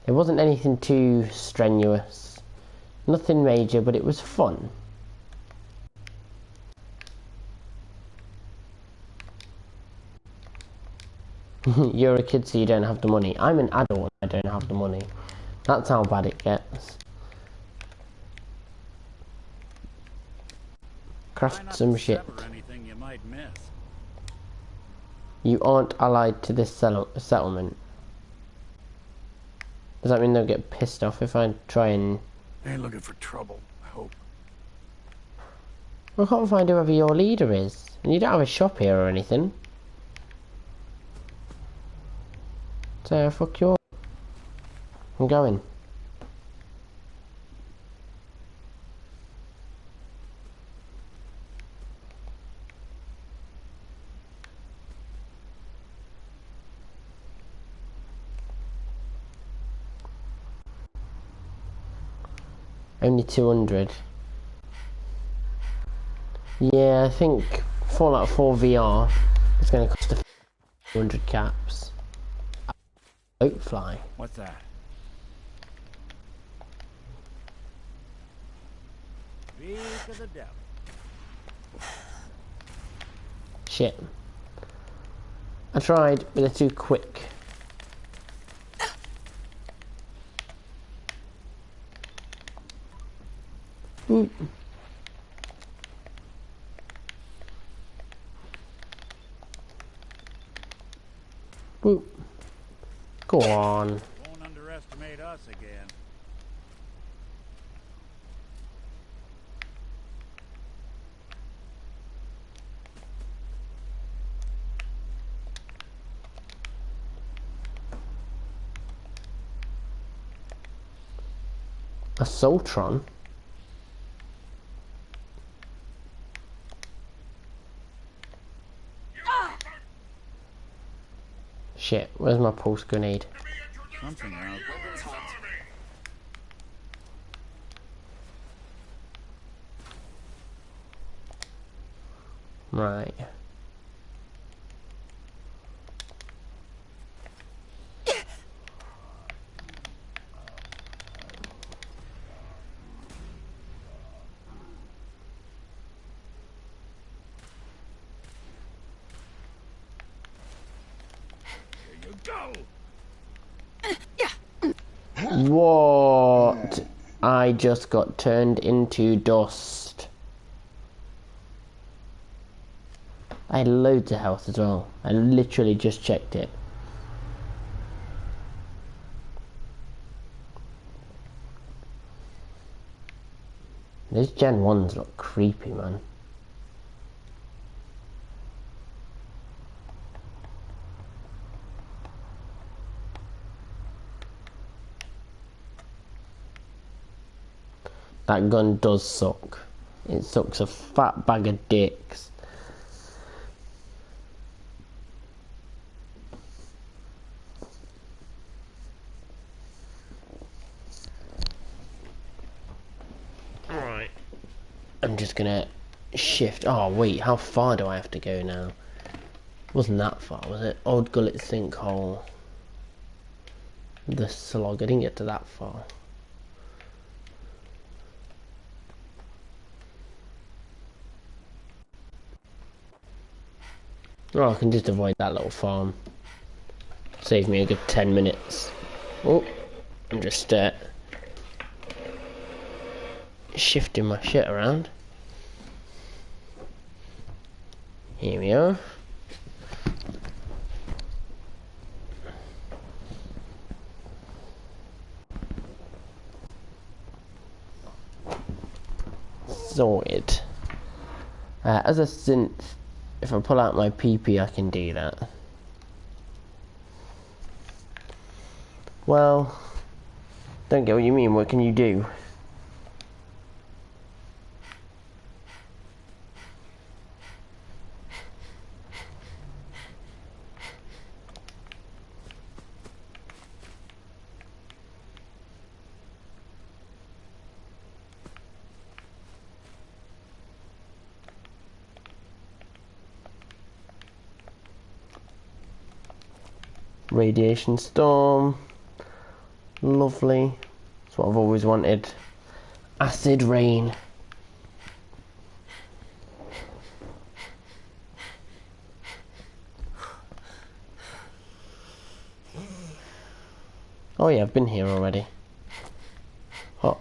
It wasn't anything too strenuous, nothing major, but it was fun. You're a kid, so you don't have the money. I'm an adult, I don't have the money. That's how bad it gets. Craft some shit. Anything you might miss. You aren't allied to this settlement. Does that mean they'll get pissed off if I try and... Ain't looking for trouble, I hope. I can't find whoever your leader is. And you don't have a shop here or anything. So, fuck you all. I'm going. Only 200. Yeah, I think Fallout 4 VR is going to cost 100 caps. Oak fly. What's that? Beak of the devil. Shit. I tried, but they're too quick. Boop. Boop. Go on. Won't underestimate us again. A Soltron? Shit, where's my pulse grenade? Something out. Right. What? I just got turned into dust. I had loads of health as well. I literally just checked it. Those Gen 1s look creepy, man. That gun does suck. It sucks a fat bag of dicks. Alright. I'm just gonna shift. Oh wait, how far do I have to go now? Wasn't that far, was it? Old Gullet Sinkhole. The Slog. I didn't get to that far. Oh, I can just avoid that little farm. Save me a good 10 minutes. Oh, I'm just shifting my shit around. Here we are. Sorted. As a synth, if I pull out my PP, I can do that. Well, don't get what you mean. What can you do? Radiation storm. Lovely. That's what I've always wanted. Acid rain. Oh yeah, I've been here already. Hop.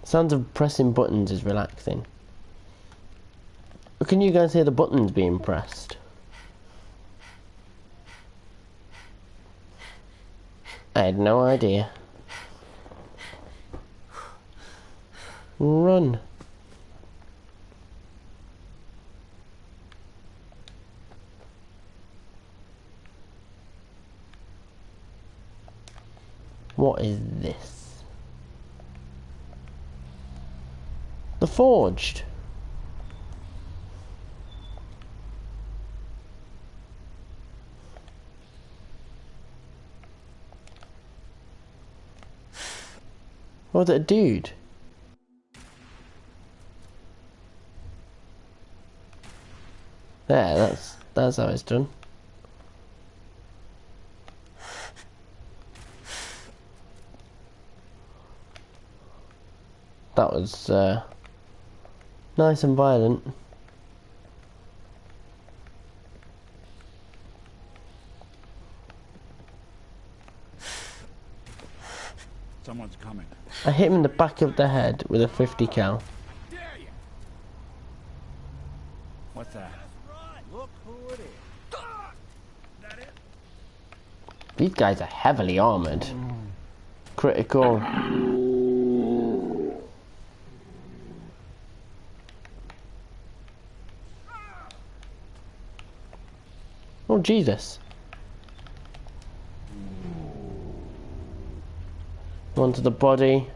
Sounds of pressing buttons is relaxing. Can you guys hear the buttons being pressed? I had no idea. Run. What is this? The Forged. Or was it a dude? There, that's how it's done. That was nice and violent. Someone's coming. I hit him in the back of the head with a 50 cal. Dare you? What's that? Look who it is. That it? These guys are heavily armoured. Critical. Oh Jesus. One to the body.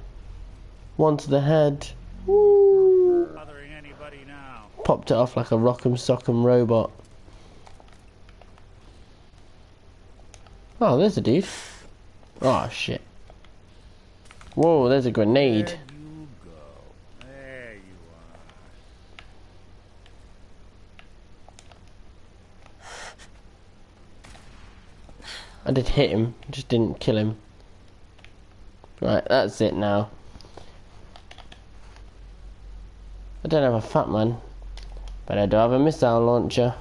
One to the head. Woo. Bothering anybody now? Popped it off like a rock'em sock'em robot. Oh, there's a dude. Oh shit. Whoa, there's a grenade. There you go. There you are. I did hit him, just didn't kill him. Right, that's it now. I don't have a fat man, but I do have a missile launcher.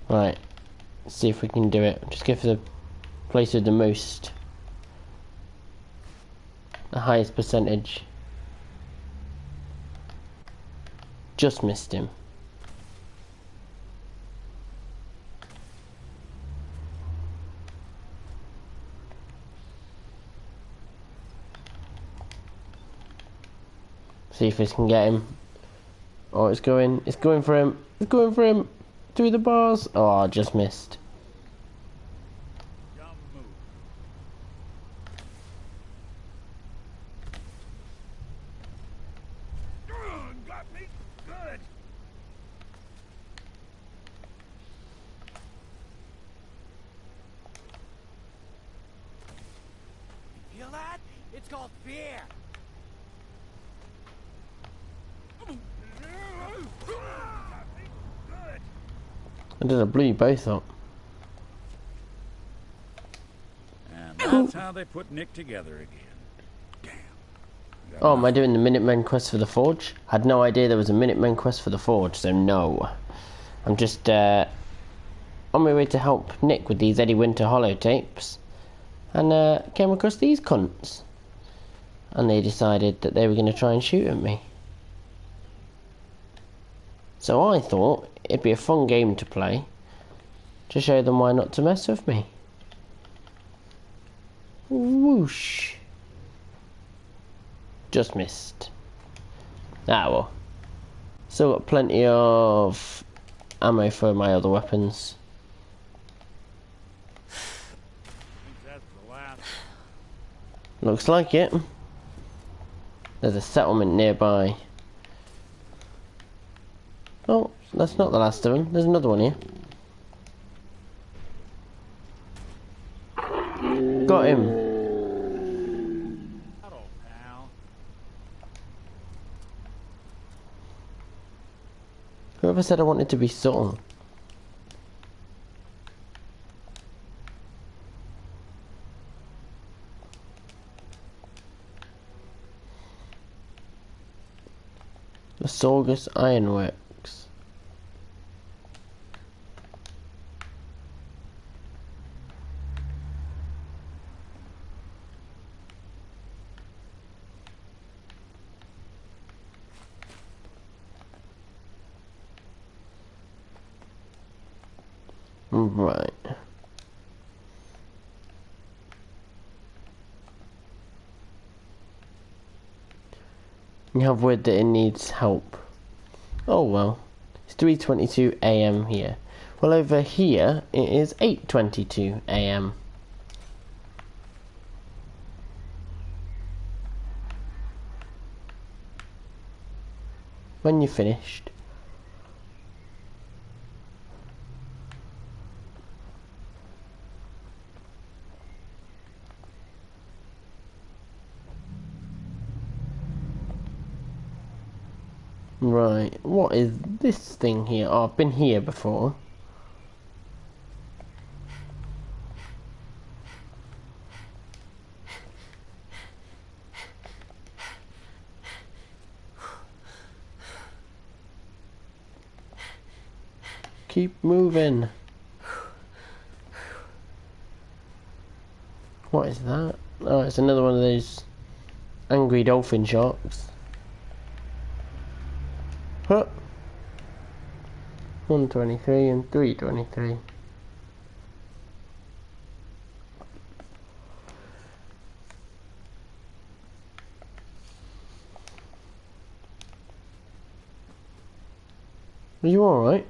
Right, let's see if we can do it. Just go for the place with the most. The highest percentage. Just missed him. See if this can get him. Oh, it's going for him. It's going for him. Through the bars. Oh, just missed. Dumb move. Got me. Good. Feel that? It's called fear. I did a blew you both up. And that's how they put Nick together again. Damn. Oh, am I doing the Minutemen quest for the Forge? Had no idea there was a Minutemen quest for the Forge, so no. I'm just on my way to help Nick with these Eddie Winter holotapes, and came across these cunts. And they decided that they were going to try and shoot at me. So I thought it'd be a fun game to play, to show them why not to mess with me. Whoosh. Just missed. Ah well. Still got plenty of ammo for my other weapons. I think that's the last. Looks like it. There's a settlement nearby. Oh, that's not the last of them. There's another one here. Got him. Hello, pal. Whoever said I wanted to be subtle? The Sorgus Ironworks. Right. You have word that it needs help. Oh well. It's 3:22 AM here. Well, over here it is 8:22 AM. When you finished. Right, what is this thing here? Oh, I've been here before. Keep moving. What is that? Oh, it's another one of those angry dolphin sharks. Huh. 123 and 323. Are you alright?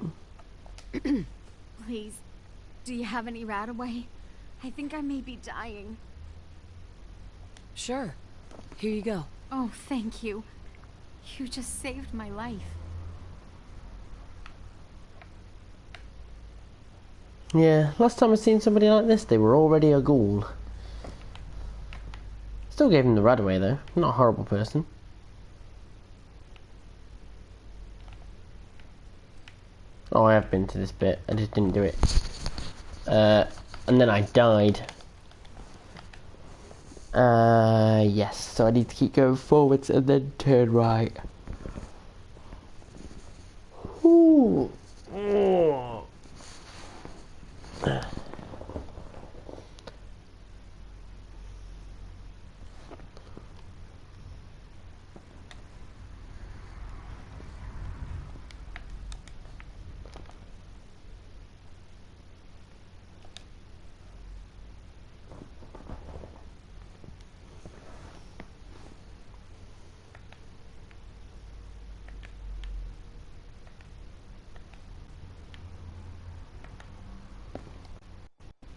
Please, do you have any Radaway? I think I may be dying. Sure. Here you go. Oh, thank you. You just saved my life. Yeah, last time I seen somebody like this, they were already a ghoul. Still gave him the Radaway though. Not a horrible person. Oh, I have been to this bit. I just didn't do it. And then I died. Yes. So I need to keep going forwards and then turn right. Ooh. Oh.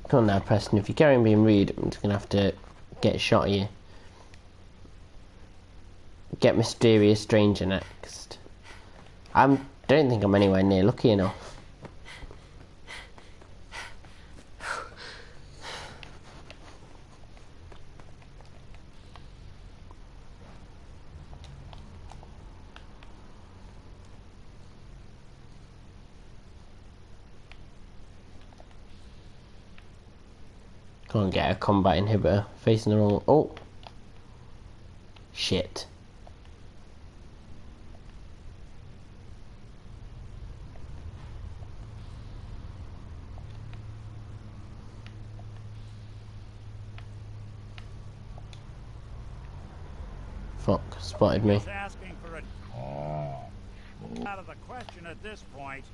Come on now, Preston, if you carry on being rude, I'm just going to have to get shot of you. Get Mysterious Stranger next. I don't think I'm anywhere near lucky enough. Can't get a combat inhibitor facing the wrong. Oh, shit. Fuck, spotted me. Just asking for a... Out of the question at this point.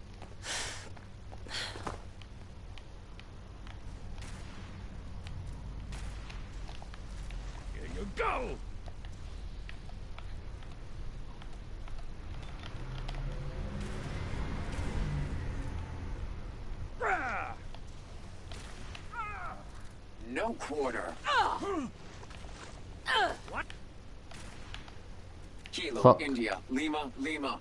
Here you go! No quarter. What? Kilo, Fuck. India, Lima, Lima.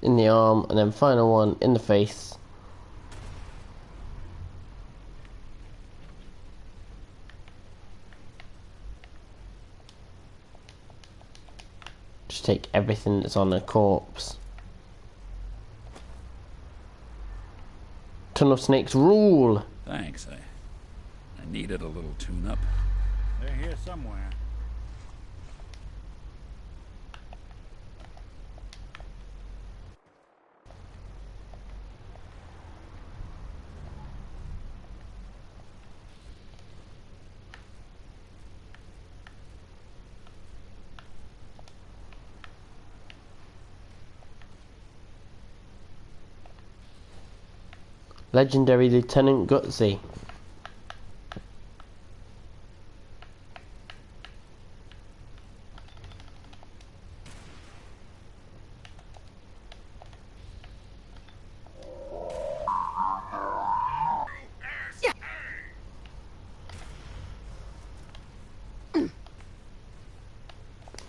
in the arm, and then final one in the face. Just take everything that's on a corpse. Ton of snakes rule! Thanks, I needed a little tune-up. They're here somewhere. Legendary Lieutenant Gutsy.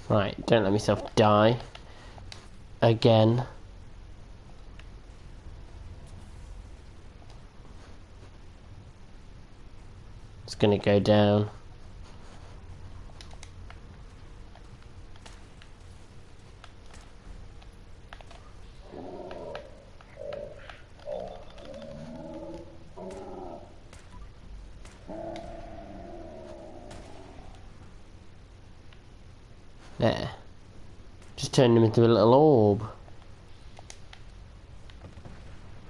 Right, don't let myself die. Again. It's gonna go down. There. Just turned him into a little orb.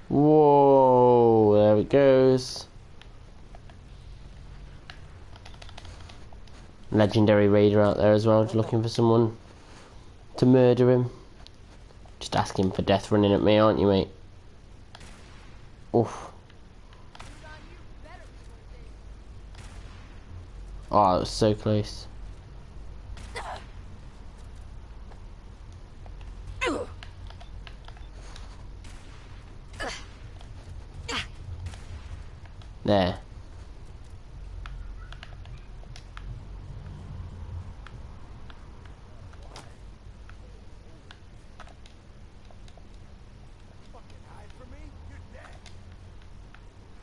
Whoa, there it goes. Legendary raider out there as well, just looking for someone to murder him. Just asking for death running at me, aren't you, mate? Oof. Oh, that was so close. There.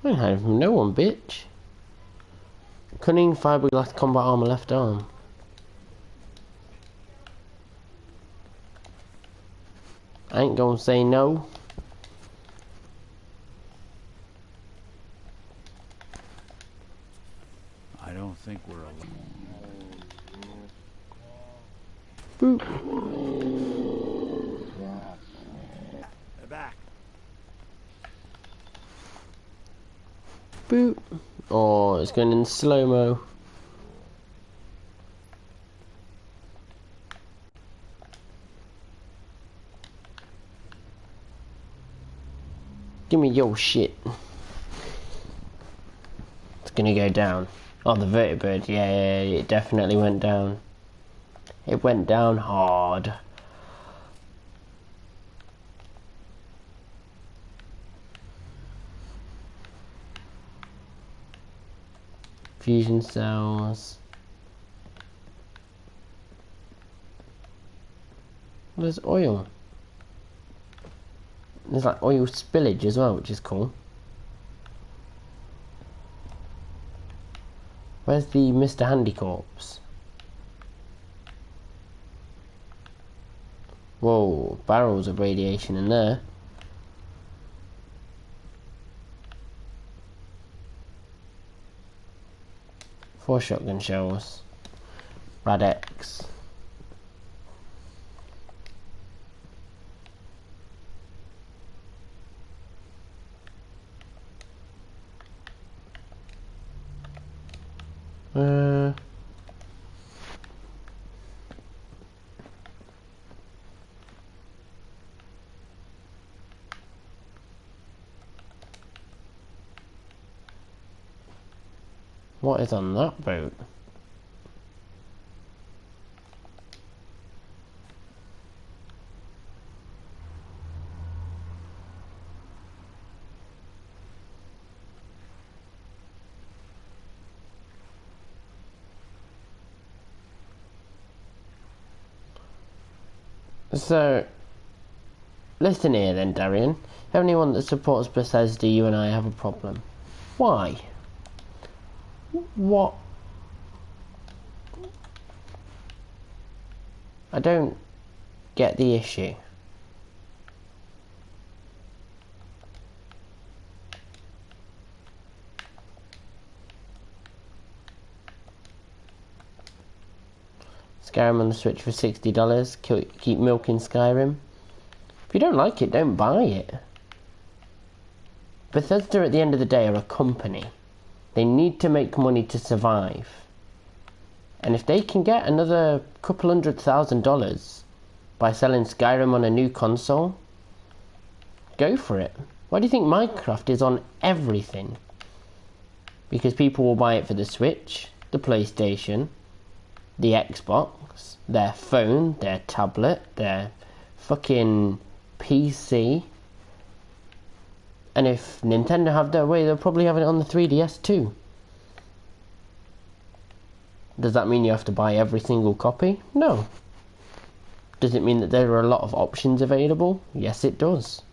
I ain't hiding from no one, bitch. Cunning fiberglass combat armor left arm. I ain't gonna say no. I don't think we're alone. Boop. They're back. Boop. Oh, it's going in slow-mo. Give me your shit. It's gonna go down. Oh, the vertibird. Yeah, it definitely went down. It went down hard. Fusion cells. There's oil. There's like oil spillage as well, which is cool. Where's the Mr. Handy corpse? Whoa, barrels of radiation in there. Four shotgun shells. Rad-X. What is on that boat? So, Listen here then, Darian. Anyone that supports Bethesda, you and I have a problem. Why? What? I don't get the issue. Skyrim on the Switch for $60. Keep milking Skyrim. If you don't like it, don't buy it. Bethesda at the end of the day are a company. They need to make money to survive. And if they can get another couple $100,000 by selling Skyrim on a new console, go for it. Why do you think Minecraft is on everything? Because people will buy it for the Switch, the PlayStation, the Xbox, their phone, their tablet, their fucking PC. And if Nintendo have their way, they'll probably have it on the 3DS too. Does that mean you have to buy every single copy? No. Does it mean that there are a lot of options available? Yes, it does.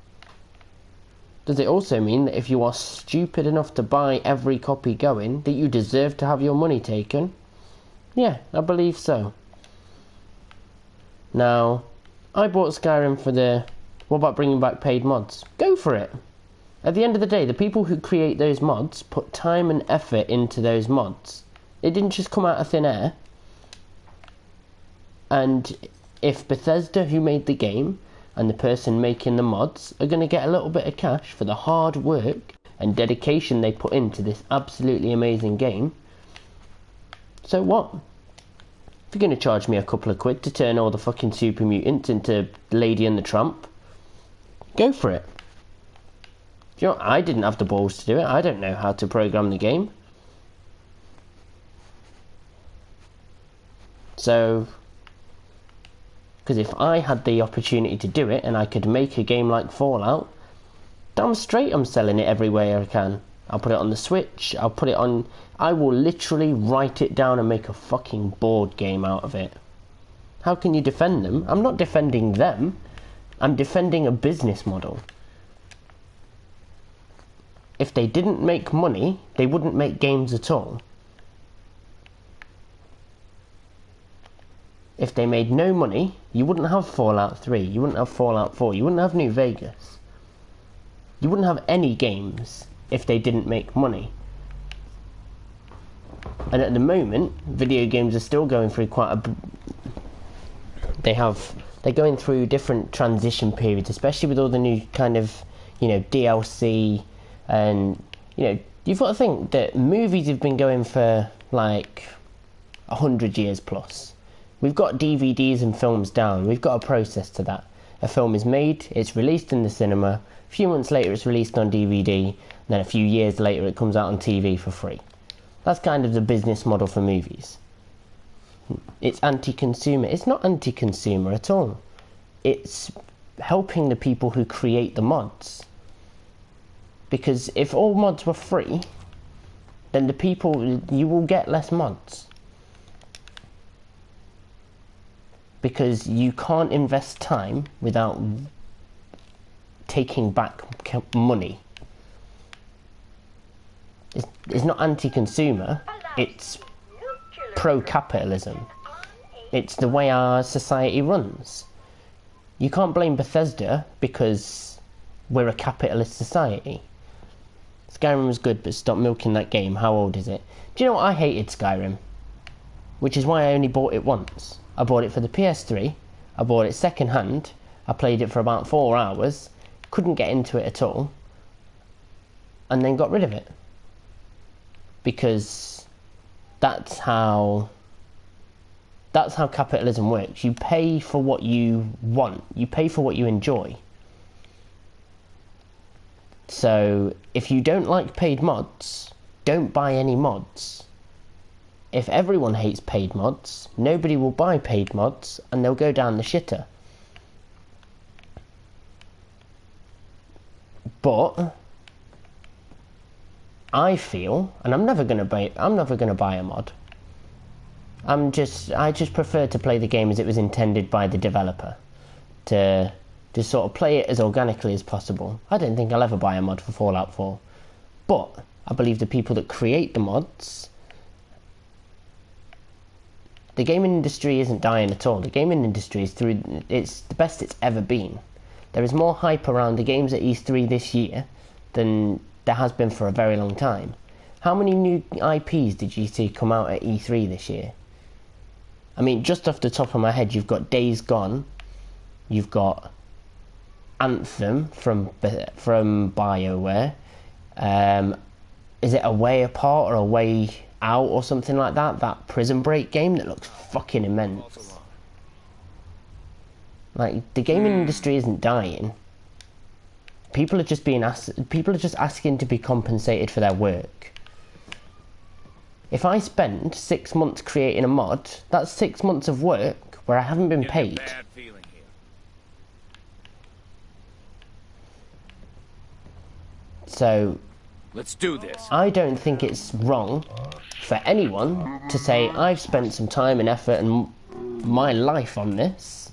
Does it also mean that if you are stupid enough to buy every copy going, that you deserve to have your money taken? Yeah, I believe so. Now, I bought Skyrim for the... What about bringing back paid mods? Go for it. At the end of the day, the people who create those mods put time and effort into those mods. It didn't just come out of thin air. And if Bethesda, who made the game, and the person making the mods are going to get a little bit of cash for the hard work and dedication they put into this absolutely amazing game, so what? If you're going to charge me a couple of quid to turn all the fucking super mutants into Lady and the Tramp, go for it. You know, I didn't have the balls to do it. I don't know how to program the game. So, because if I had the opportunity to do it and I could make a game like Fallout, damn straight I'm selling it everywhere I can. I'll put it on the Switch, I'll put it on... I will literally write it down and make a fucking board game out of it. How can you defend them? I'm not defending them. I'm defending a business model. If they didn't make money, they wouldn't make games at all. If they made no money, you wouldn't have Fallout 3, you wouldn't have Fallout 4, you wouldn't have New Vegas. You wouldn't have any games if they didn't make money. And at the moment, video games are still going through quite a... They're going through different transition periods, especially with all the new kind of, you know, DLC, and, you know, you've got to think that movies have been going for, like, 100 years plus. We've got DVDs and films down. We've got a process to that. A film is made, it's released in the cinema, a few months later it's released on DVD, and then a few years later it comes out on TV for free. That's kind of the business model for movies. It's anti-consumer. It's not anti-consumer at all. It's helping the people who create the mods. Because if all mods were free, then the people, you will get less mods. Because you can't invest time without taking back money. It's not anti-consumer, it's pro-capitalism. It's the way our society runs. You can't blame Bethesda because we're a capitalist society. Skyrim was good, but stop milking that game. How old is it? Do you know what? I hated Skyrim, which is why I only bought it once. I bought it for the PS3, I bought it second hand, I played it for about 4 hours, couldn't get into it at all, and then got rid of it. Because that's how capitalism works. You pay for what you want, you pay for what you enjoy. So if you don't like paid mods, don't buy any mods. If everyone hates paid mods, nobody will buy paid mods and they'll go down the shitter. But I feel, and I'm never gonna buy a mod. I just prefer to play the game as it was intended by the developer, to Just sort of play it as organically as possible. I don't think I'll ever buy a mod for Fallout 4. But I believe the people that create the mods... The gaming industry isn't dying at all. The gaming industry is it's the best it's ever been. There is more hype around the games at E3 this year than there has been for a very long time. How many new IPs did you see come out at E3 this year? I mean, just off the top of my head, you've got Days Gone, you've got Anthem from BioWare. Is it A Way Apart or A Way Out or something like that? That Prison Break game that looks fucking immense. Like, the gaming industry isn't dying. People are just asking to be compensated for their work. If I spend 6 months creating a mod, that's 6 months of work where I haven't been paid. So, let's do this. I don't think it's wrong for anyone to say, I've spent some time and effort and my life on this.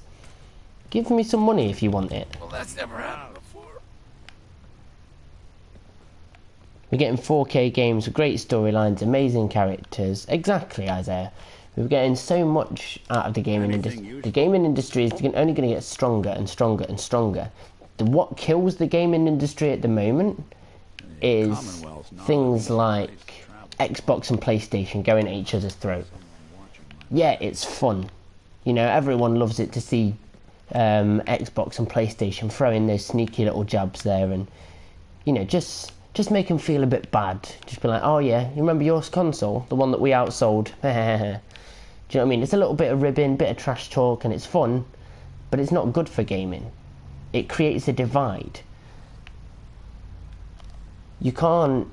Give me some money if you want it. Well, that's never happened before. We're getting 4K games with great storylines, amazing characters. Exactly, Isaiah. We're getting so much out of the gaming industry. The gaming industry is only going to get stronger and stronger and stronger. What kills the gaming industry at the moment is things like Xbox and PlayStation going at each other's throat. Yeah, it's fun. You know, everyone loves it to see Xbox and PlayStation throwing those sneaky little jabs there, and you know, just make them feel a bit bad. Just be like, oh yeah, you remember your console, the one that we outsold? Do you know what I mean? It's a little bit of ribbing, bit of trash talk, and it's fun, but it's not good for gaming. It creates a divide. You can't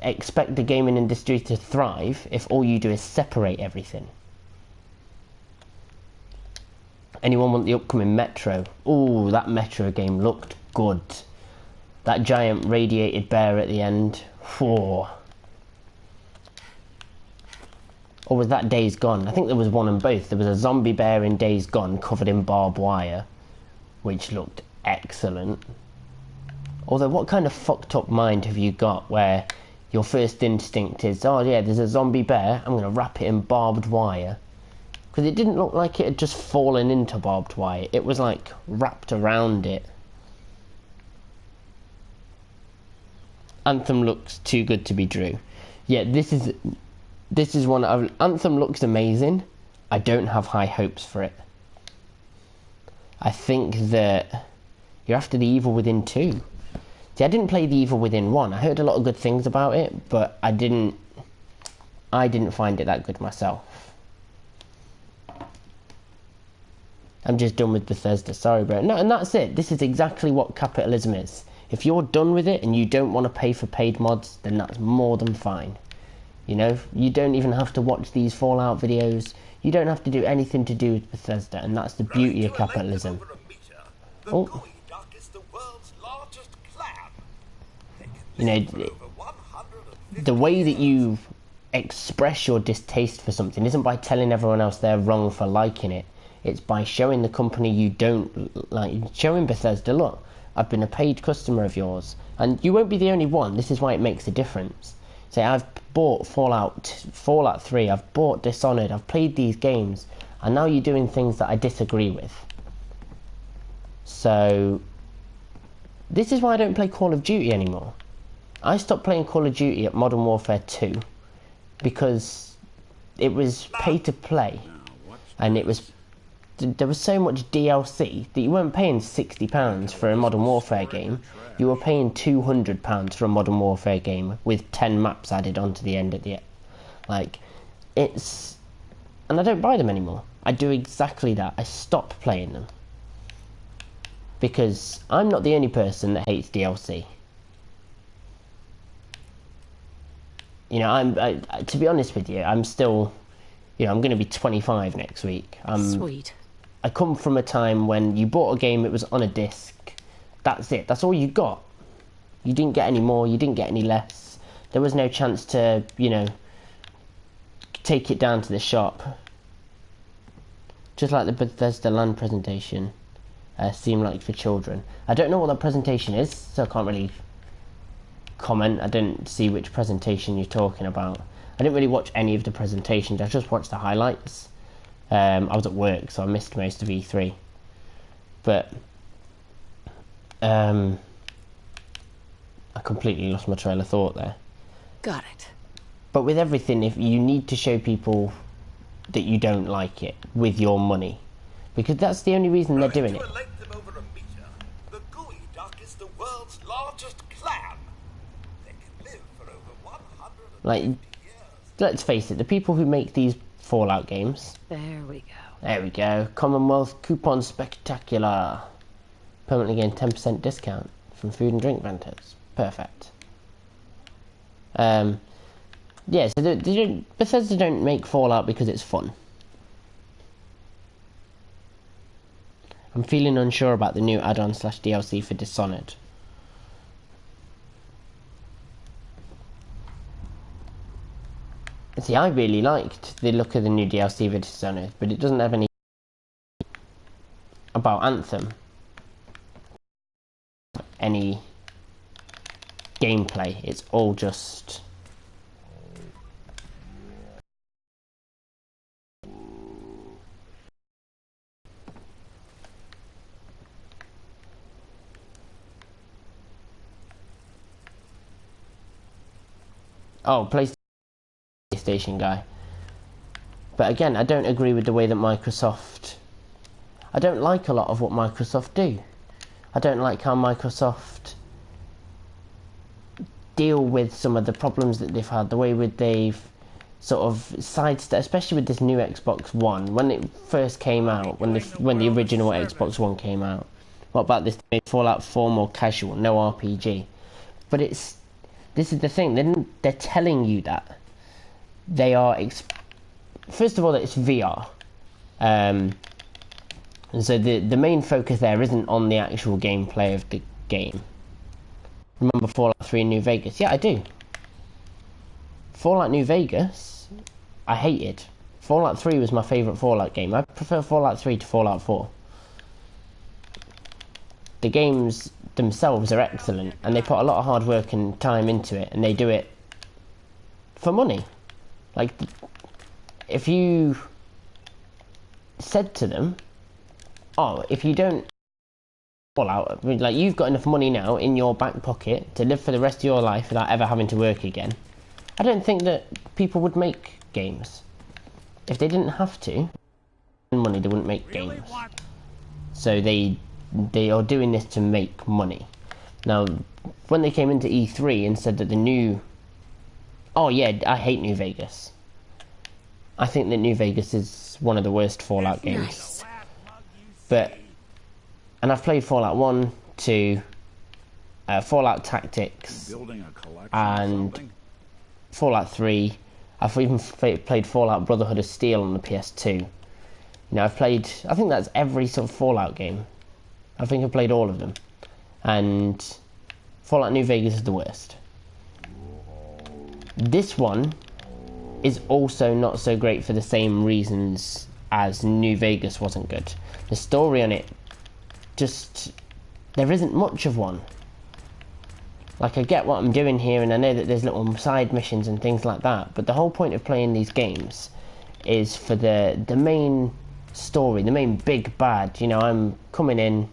expect the gaming industry to thrive if all you do is separate everything. Anyone want the upcoming Metro? Ooh, that Metro game looked good. That giant radiated bear at the end. Whoa. Or was that Days Gone? I think there was one in both. There was a zombie bear in Days Gone covered in barbed wire, which looked excellent. Although, what kind of fucked up mind have you got where your first instinct is, oh yeah, there's a zombie bear, I'm going to wrap it in barbed wire? Because it didn't look like it had just fallen into barbed wire. It was like wrapped around it. Anthem looks too good to be true. Yeah, this is one of... Anthem looks amazing. I don't have high hopes for it. I think that you're after the Evil Within 2. See, I didn't play the Evil Within 1. I heard a lot of good things about it, but I didn't find it that good myself. I'm just done with Bethesda, sorry bro. No, and that's it. This is exactly what capitalism is. If you're done with it and you don't want to pay for paid mods, then that's more than fine. You know, you don't even have to watch these Fallout videos. You don't have to do anything to do with Bethesda, and that's the beauty of capitalism. Oh. You know, the way that you express your distaste for something isn't by telling everyone else they're wrong for liking it. It's by showing the company you don't like, showing Bethesda, look, I've been a paid customer of yours, and you won't be the only one. This is why it makes a difference. Say, I've bought Fallout 3, I've bought Dishonored, I've played these games, and now you're doing things that I disagree with. So, this is why I don't play Call of Duty anymore. I stopped playing Call of Duty at Modern Warfare 2 because it was pay to play, and there was so much DLC that you weren't paying £60 for a Modern Warfare game. You were paying £200 for a Modern Warfare game with 10 maps added onto the end of the... Like, it's... And I don't buy them anymore. I do exactly that. I stop playing them. Because I'm not the only person that hates DLC. You know, to be honest with you, I'm still... You know, I'm going to be 25 next week. Sweet. I come from a time when you bought a game, it was on a disc. That's it. That's all you got. You didn't get any more. You didn't get any less. There was no chance to, you know, take it down to the shop. Just like the Bethesda land presentation. seem like for children. I don't know what that presentation is, so I can't really comment. I didn't see which presentation you're talking about. I didn't really watch any of the presentations. I just watched the highlights. I was at work, so I missed most of E3. But I completely lost my trail of thought there. Got it. But with everything, if you need to show people that you don't like it with your money, because that's the only reason they're doing it. The gooey duck is the world's largest clam. They can live for over 150 Like, let's face it, the people who make these Fallout games. There we go. There we go. Commonwealth Coupon Spectacular. Permanently gain 10% discount from food and drink vendors. Perfect. Yeah, so Bethesda don't make Fallout because it's fun. I'm feeling unsure about the new add-on / DLC for Dishonored. See, I really liked the look of the new DLC for Dishonored, but it doesn't have any about Anthem. Any gameplay. It's all just PlayStation guy. But again, I don't agree with the way that Microsoft... I don't like a lot of what Microsoft do. I don't like how Microsoft deal with some of the problems that they've had, the way they've sort of sidestepped, especially with this new Xbox One. When it first came out, when the original Xbox One came out, what about this Fallout 4 more casual, no RPG? But this is the thing, they're telling you that. They are, first of all, that it's VR. And so the main focus there isn't on the actual gameplay of the game. Remember Fallout 3 New Vegas? Yeah, I do. Fallout New Vegas, I hated. Fallout 3 was my favourite Fallout game. I prefer Fallout 3 to Fallout 4. The games themselves are excellent, and they put a lot of hard work and time into it, and they do it for money. Like, if you said to them, oh, if you don't Fallout, like, you've got enough money now in your back pocket to live for the rest of your life without ever having to work again, I don't think that people would make games. If they didn't have to money, they wouldn't make games. So they are doing this to make money. Now, when they came into E3 and said that the new... Oh yeah, I hate New Vegas. I think that New Vegas is one of the worst Fallout games. Nice. But... And I've played Fallout 1, 2, Fallout Tactics, and Fallout 3. I've even played Fallout Brotherhood of Steel on the PS2. You know, I've played... I think that's every sort of Fallout game. I think I've played all of them. And Fallout New Vegas is the worst. This one is also not so great for the same reasons as New Vegas wasn't good. The story on it, just... there isn't much of one. Like, I get what I'm doing here, and I know that there's little side missions and things like that, but the whole point of playing these games is for the main story, the main big bad. You know, I'm coming in...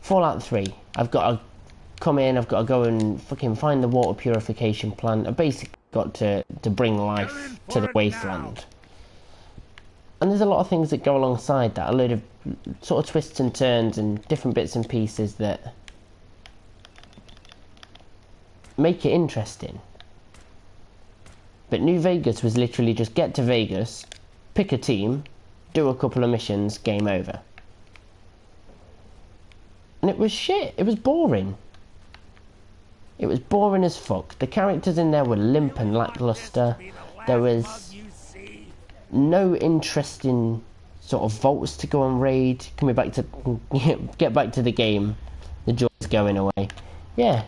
Fallout 3, I've got to come in, I've got to go and fucking find the water purification plant. I've basically got to bring life to the wasteland. And there's a lot of things that go alongside that, a load of sort of twists and turns and different bits and pieces that make it interesting. But New Vegas was literally just get to Vegas, pick a team, do a couple of missions, game over. And it was shit. It was boring. It was boring as fuck. The characters in there were limp and lackluster. There was no interesting sort of vaults to go and raid. Coming back to... get back to the game. The joy's going away. Yeah.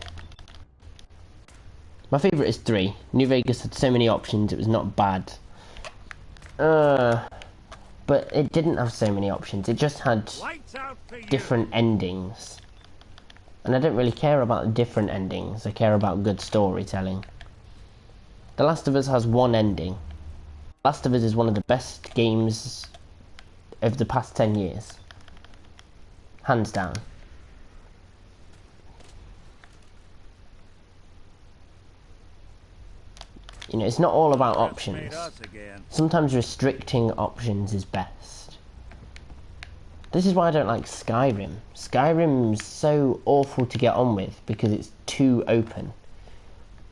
My favourite is 3. New Vegas had so many options, it was not bad. but it didn't have so many options. It just had Lights out for you. different endings. And I don't really care about the different endings. I care about good storytelling. The Last of Us has one ending. Last of Us is one of the best games of the past 10 years. Hands down. You know, it's not all about options. Sometimes restricting options is best. This is why I don't like Skyrim. Skyrim's so awful to get on with because it's too open.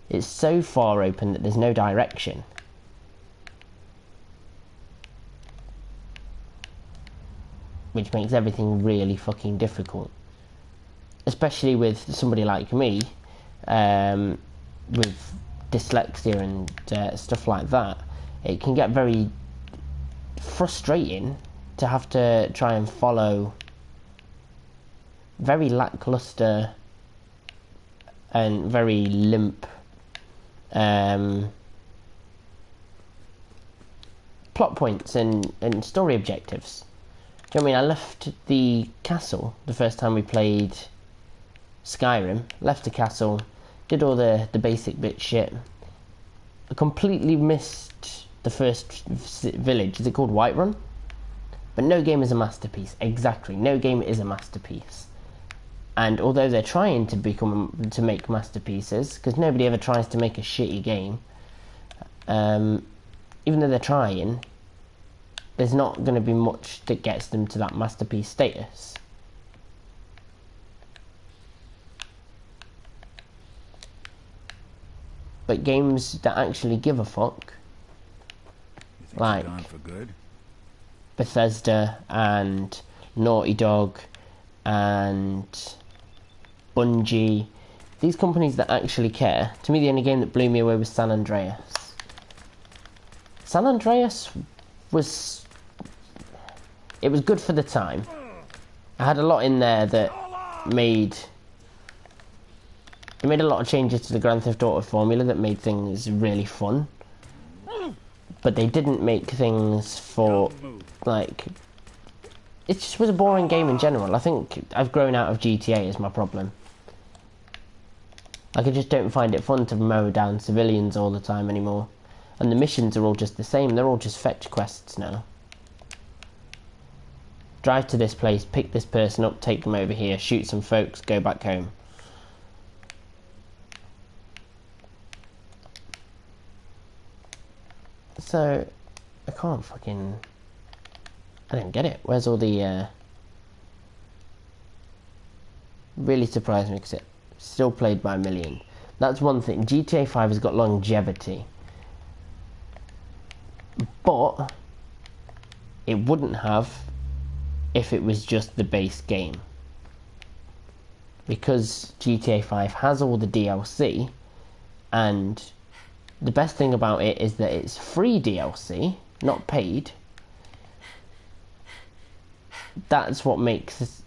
It's so far open that there's no direction. Which makes everything really fucking difficult. Especially with somebody like me, with dyslexia and stuff like that. It can get very frustrating to have to try and follow very lackluster and very limp plot points and story objectives. Do you know what I mean? I left the castle the first time we played Skyrim. Left the castle, did all the basic bit shit. I completely missed the first village. Is it called Whiterun? But no game is a masterpiece. Exactly, no game is a masterpiece. And although they're trying to make masterpieces, because nobody ever tries to make a shitty game, even though they're trying, there's not going to be much that gets them to that masterpiece status. But games that actually give a fuck, like For good? Bethesda and Naughty Dog and Bungie, these companies that actually care. To me, the only game that blew me away was San Andreas. San Andreas was... it was good for the time. I had a lot in there that made... it made a lot of changes to the Grand Theft Auto formula that made things really fun. But they didn't make things for, like... it just was a boring game in general. I think I've grown out of GTA is my problem. Like, I just don't find it fun to mow down civilians all the time anymore. And the missions are all just the same. They're all just fetch quests now. Drive to this place, pick this person up, take them over here, shoot some folks, go back home. So, I can't fucking... I don't get it. Where's all the... really surprised me because it still played by a million. That's one thing. GTA 5 has got longevity. But it wouldn't have if it was just the base game. Because GTA 5 has all the DLC, and the best thing about it is that it's free DLC, not paid. That's what makes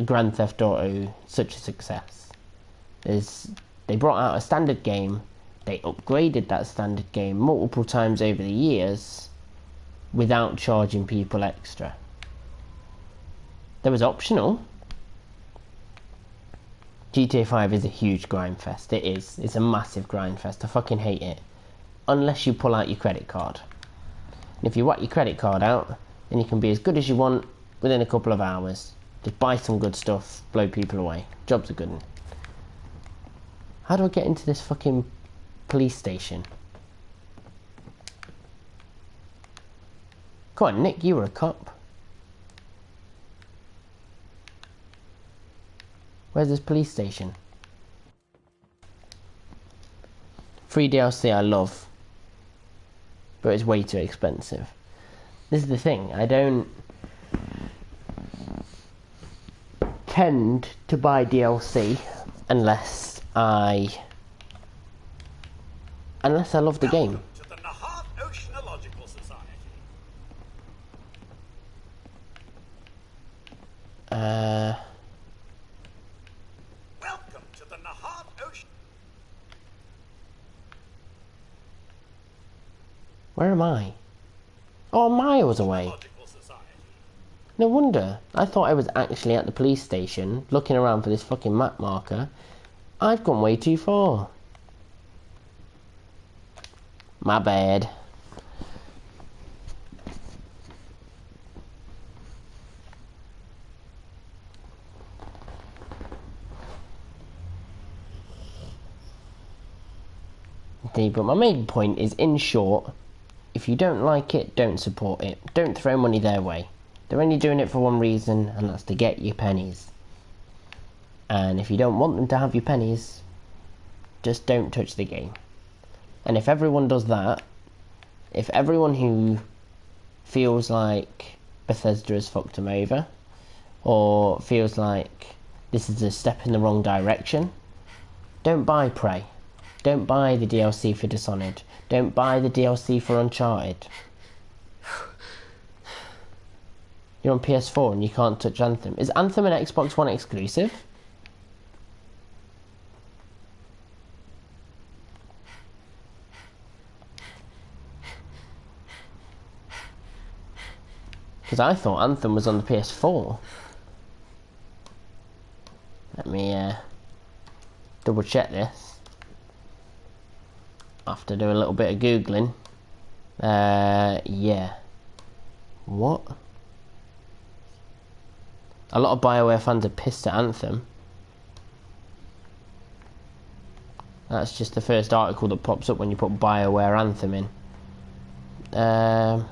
Grand Theft Auto such a success. Is they brought out a standard game, they upgraded that standard game multiple times over the years without charging people extra. There was optional. GTA 5 is a huge grind fest. It is. It's a massive grind fest. I fucking hate it. Unless you pull out your credit card. And if you whack your credit card out, then you can be as good as you want within a couple of hours. Just buy some good stuff, blow people away. Job's a good one. How do I get into this fucking police station? Come on, Nick, you were a cop. Where's this police station? Free DLC I love, but it's way too expensive. This is the thing, I don't tend to buy DLC unless I love the game. To the Nahad Oceanological Society. Welcome to the Nahad Ocean. Where am I? Oh, miles away. Logical society. No wonder. I thought I was actually at the police station, looking around for this fucking map marker. I've gone way too far. My bad. Indeed, but my main point is, in short, if you don't like it, don't support it. Don't throw money their way. They're only doing it for one reason, and that's to get your pennies. And if you don't want them to have your pennies, just don't touch the game. And if everyone does that, if everyone who feels like Bethesda has fucked them over, or feels like this is a step in the wrong direction, don't buy Prey. Don't buy the DLC for Dishonored. Don't buy the DLC for Uncharted. You're on PS4 and you can't touch Anthem. Is Anthem an Xbox One exclusive? Because I thought Anthem was on the PS4. Let me double check this. I have to do a little bit of Googling. Yeah. What? A lot of BioWare fans are pissed at Anthem. That's just the first article that pops up when you put BioWare Anthem in. For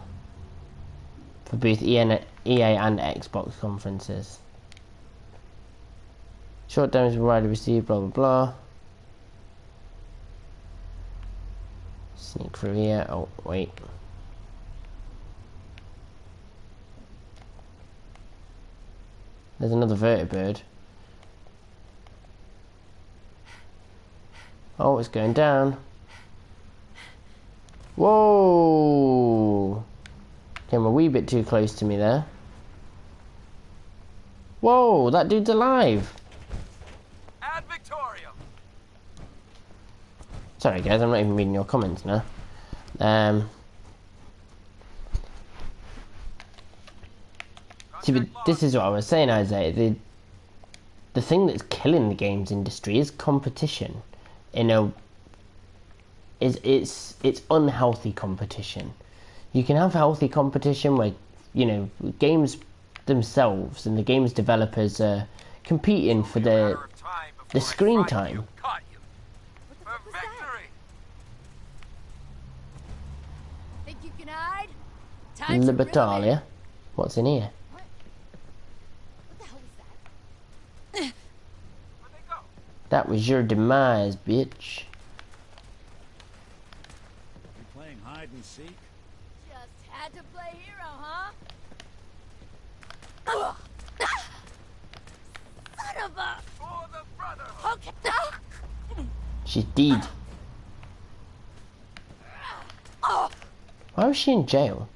both EA and Xbox conferences. Short demos were widely received, blah blah blah. Sneak through here. Oh, wait. There's another vertibird. Oh, it's going down. Whoa! Came a wee bit too close to me there. Whoa, that dude's alive! Ad Victorium. Sorry guys, I'm not even reading your comments now. See, but this is what I was saying, Isaiah. The thing that's killing the games industry is competition. It's unhealthy competition. You can have healthy competition where, you know, games themselves and the games developers are competing for the screen time. Think you can hide? Libertalia. What's in here? What the hell was that? That was your demise, bitch. You playing hide and seek? Just had to play hero, huh? Son of a... For the Brotherhood. Okay. She's dead. Why was she in jail?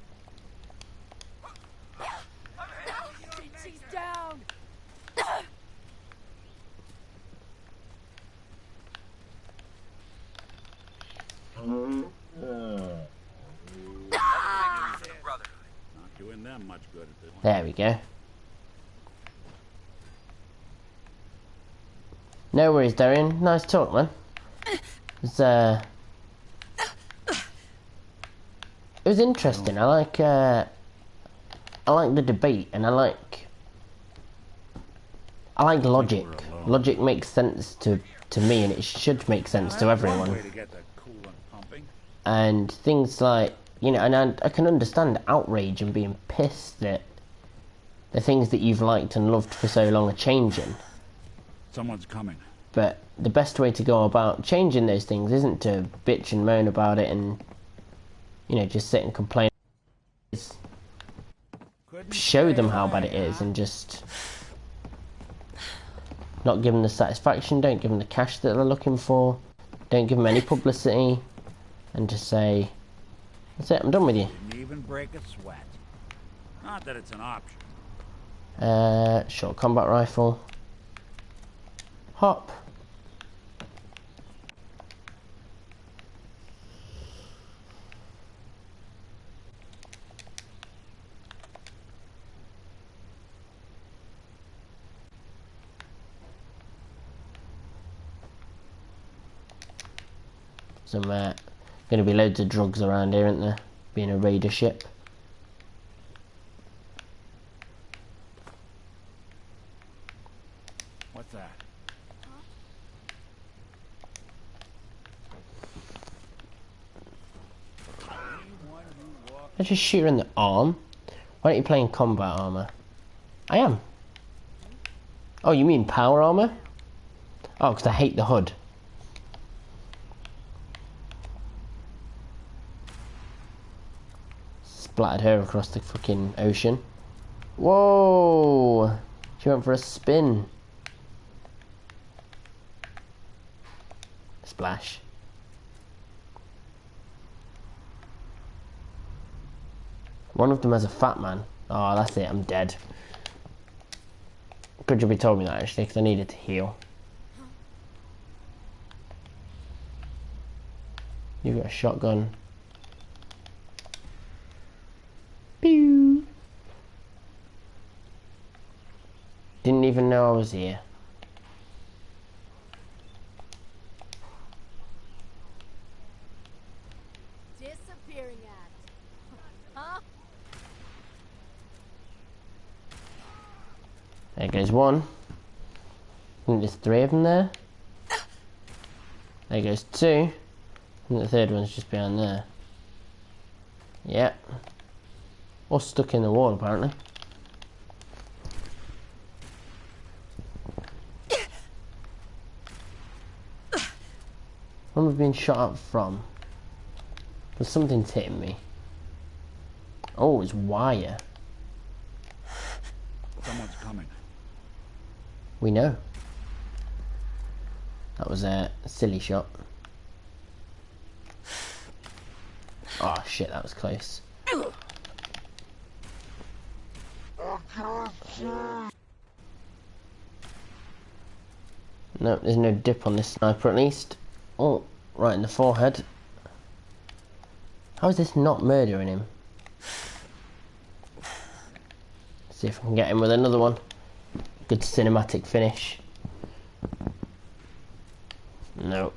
She's down. Not doing them much good at this. There we go. No worries, Darian. Nice talk, man. It was interesting. I like the debate, and I like logic. Logic makes sense to me, and it should make sense to everyone. Way to get the coolant pumping. And things like, you know, and I can understand outrage and being pissed that the things that you've liked and loved for so long are changing. Someone's coming. But the best way to go about changing those things isn't to bitch and moan about it and, you know, just sit and complain. It's show them how bad it is and just not give them the satisfaction, don't give them the cash that they're looking for, don't give them any publicity, and just say, that's it, I'm done with you. Didn't even break a sweat. Not that it's an option. Short combat rifle. Hop. Some gonna be loads of drugs around here, isn't there? Being a raider ship. What's that? I just shoot her in the arm. Why aren't you playing combat armor? I am. Oh, you mean power armor? Oh, because I hate the hood. Splattered her across the fucking ocean. Whoa! She went for a spin. Splash. One of them has a fat man. Oh, that's it, I'm dead. Good job you told me that, actually, because I needed to heal. You've got a shotgun. Pew! Didn't even know I was here. Disappearing act. Huh? There goes one. I think there's 3 of them there. There goes 2. And the third one's just behind there. Yep. Or stuck in the wall, apparently. Where am I being shot up from? There's something's hitting me. Oh, it's wire. Someone's coming. We know. That was a silly shot. Oh shit, that was close. No, there's no dip on this sniper at least. Oh, right in the forehead. How is this not murdering him? See if I can get him with another one. Good cinematic finish. No.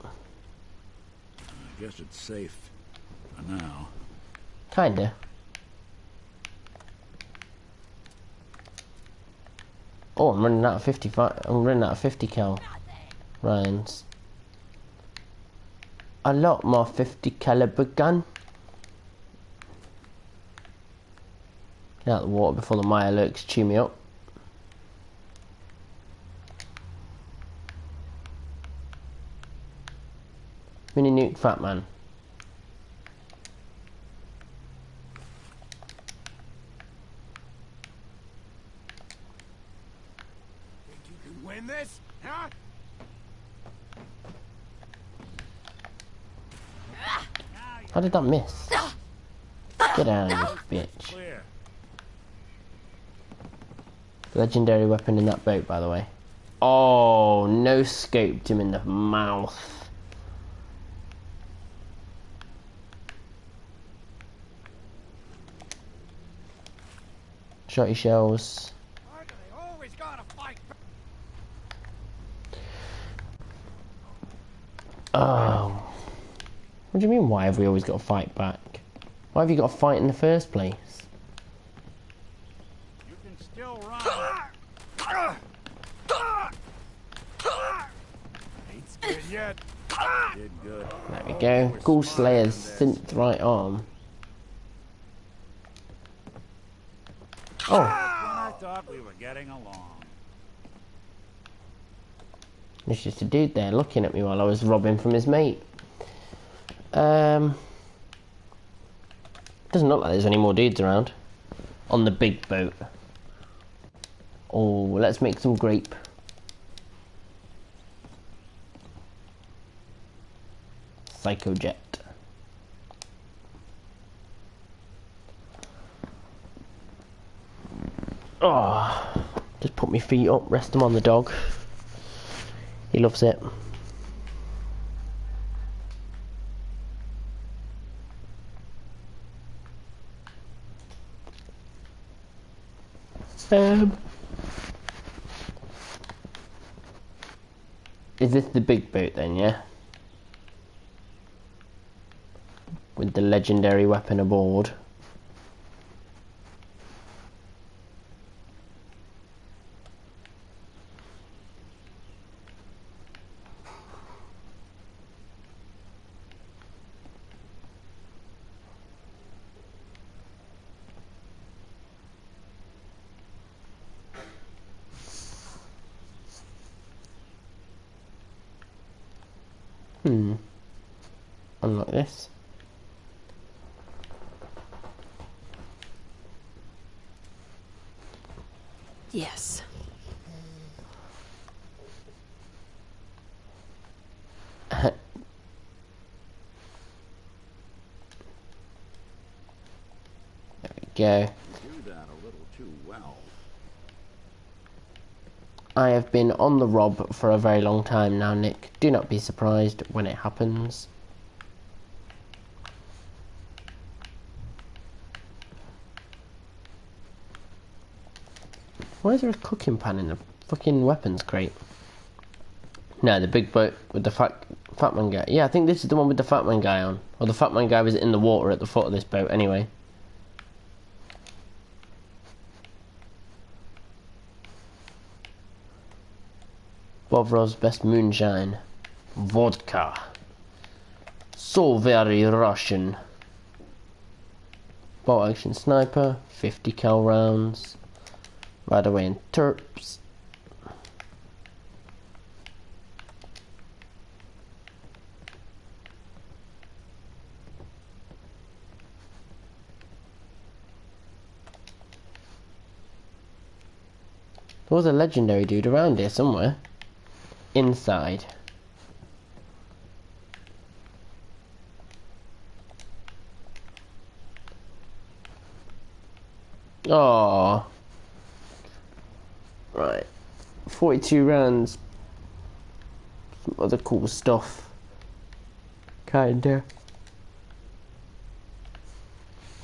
I guess it's safe for now. Kinda. Oh, I'm running out of 55. I'm running out of 50 cal rounds. A lot more 50 caliber gun. Get out of the water before the Maya lurks chew me up. Mini nuke fat man. Think you can win this? Huh? How did that miss? Get out of here, bitch. Clear. Legendary weapon in that boat, by the way. Oh, no scoped him in the mouth. Shotty shells. Why do they always gotta fight? Oh. What do you mean, why have we always got to fight back? Why have you got to fight in the first place? You can still run. Ain't scared yet. Did good. There we go. Ghoul Slayer's synth right arm. Oh. I thought we were getting along. There's just a dude there looking at me while I was robbing from his mate. Doesn't look like there's any more dudes around. On the big boat. Oh, let's make some grape. Psycho jet. Oh, just put my feet up, rest them on the dog. He loves it. Is this the big boat then, yeah? with the legendary weapon aboard. Unlock this. Yes. There we go. Do that a little too well. I have been on the rob for a very long time now, Nick. Do not be surprised when it happens. Why is there a cooking pan in the fucking weapons crate? No, the big boat with the fat man guy. Yeah, I think this is the one with the fat man guy on. Or the fat man guy was in the water at the foot of this boat anyway. Bovrov's best moonshine. Vodka. So very Russian. Bolt action sniper. 50 cal rounds. Right away in terps. There was a legendary dude around here somewhere. Inside. Oh. Right. 42 rounds. Some other cool stuff. Kinda.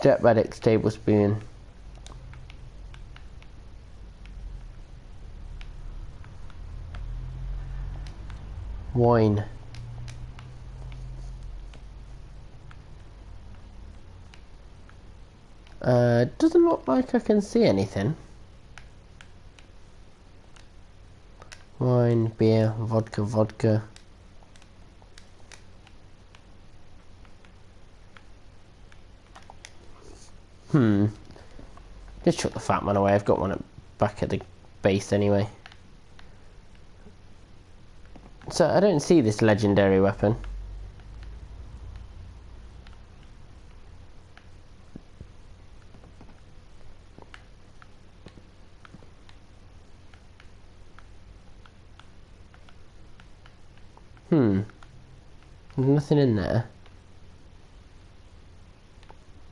Jet Radix tablespoon. Wine. Doesn't look like I can see anything. Wine, beer, vodka. Just chuck the fat man away. I've got one back at the base anyway. So I don't see this legendary weapon. There's nothing in there.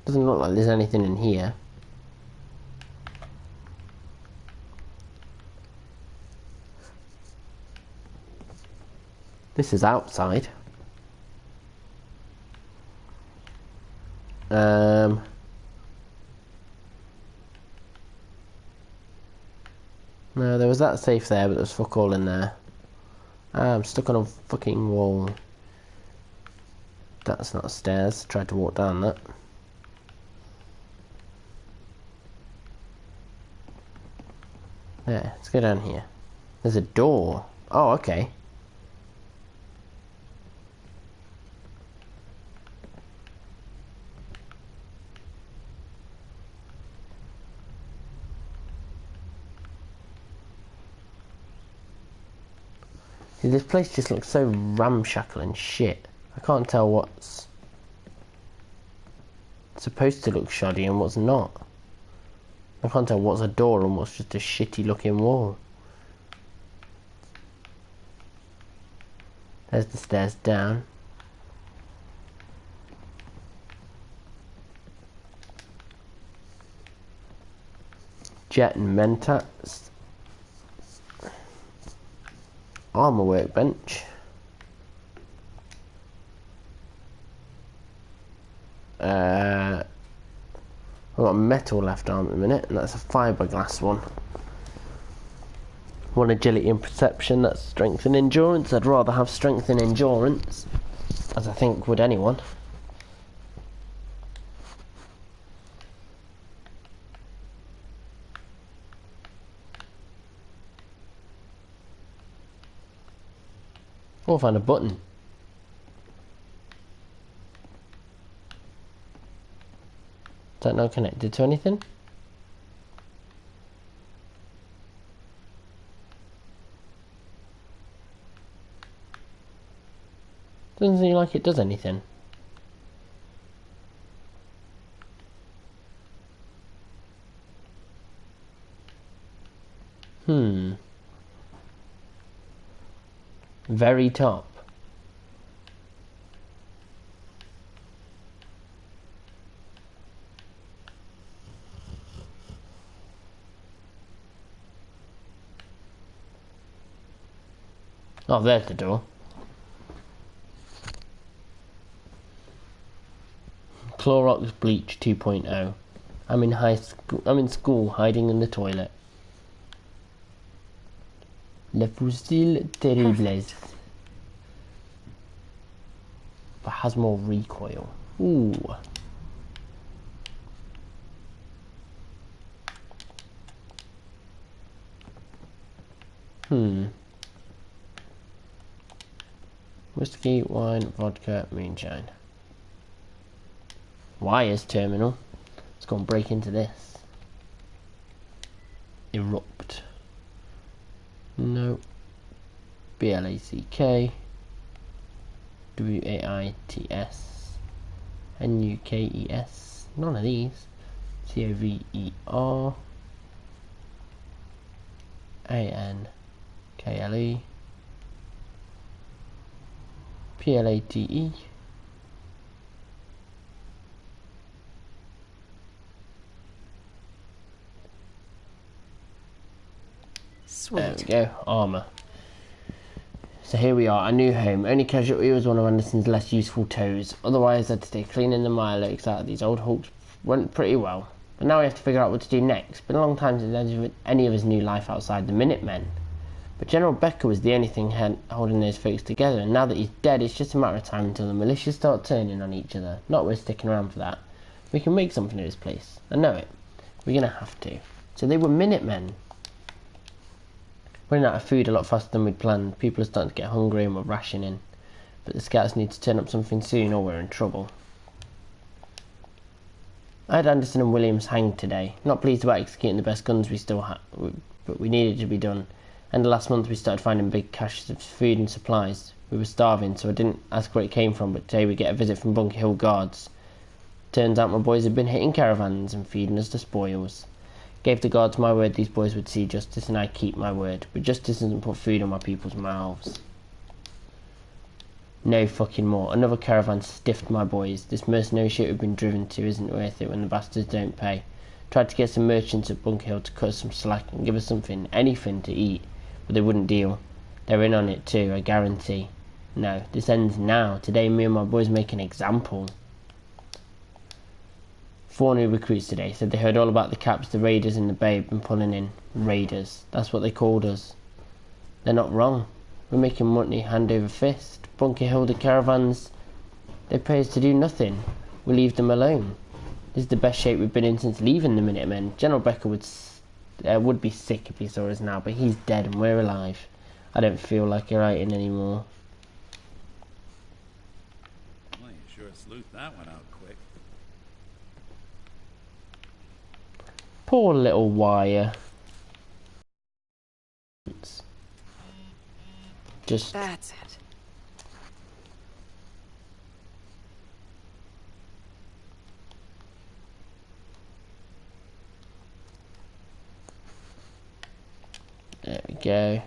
Doesn't look like there's anything in here. This is outside. No, there was that safe there, but there's fuck all in there. I'm stuck on a fucking wall. That's not stairs. Tried to walk down that. There, let's go down here. There's a door. Oh, okay. See, this place just looks so ramshackle and shit. I can't tell what's supposed to look shoddy and what's not. I can't tell what's a door and what's just a shitty looking wall. There's the stairs down. Jet and Mentats. Armour workbench. I've got metal left arm at the minute, and that's a fiberglass one. One agility and perception, that's strength and endurance. I'd rather have strength and endurance, as I think would anyone. Oh, I found a button. Is that not connected to anything? Doesn't seem like it does anything. Very top. Oh, there's the door. Clorox bleach 2.0. I'm in school, hiding in the toilet. Le fusil terribles. But has more recoil. Ooh. Whiskey, wine, vodka, moonshine. Wires terminal. Let's go and break into this. Erupt. No. BLACK. WAITS. NUKES. None of these. COVER. ANKLE. PLATE. Sweet. There we go, armour. So here we are, a new home. Only casualty was one of Anderson's less useful toes. Otherwise, I'd stay cleaning the mirelurks out of these old hulks. Went pretty well. But now we have to figure out what to do next. Been a long time since any of us knew life outside the Minutemen. But General Becker was the only thing holding those folks together, and now that he's dead, it's just a matter of time until the militia start turning on each other. Not worth sticking around for that. We can make something of this place. I know it. We're gonna have to. So they were Minutemen. Running out of food a lot faster than we'd planned. People are starting to get hungry and we're rationing. But the scouts need to turn up something soon or we're in trouble. I had Anderson and Williams hanged today. Not pleased about executing the best guns we still had, but we needed to be done. And last month we started finding big caches of food and supplies. We were starving, so I didn't ask where it came from, but today we get a visit from Bunker Hill Guards. Turns out my boys had been hitting caravans and feeding us the spoils. Gave the guards my word these boys would see justice, and I keep my word. But justice doesn't put food on my people's mouths. No fucking more. Another caravan stiffed my boys. This mercenary shit we've been driven to isn't worth it when the bastards don't pay. Tried to get some merchants at Bunker Hill to cut us some slack and give us something, anything to eat. But they wouldn't deal. They're in on it too, I guarantee. No, this ends now. Today me and my boys make an example. 4 new recruits today said they heard all about the caps the raiders in the bay have been pulling in. Raiders. That's what they called us. They're not wrong. We're making money hand over fist. Bunker Hill, the caravans, they pay us to do nothing. We leave them alone. This is the best shape we've been in since leaving the Minutemen. General Becker would be sick if he saw us now, but he's dead and we're alive. I don't feel like writing anymore. Well, you sure sleuthed that one out quick. Poor little wire. Just That's it. there we go.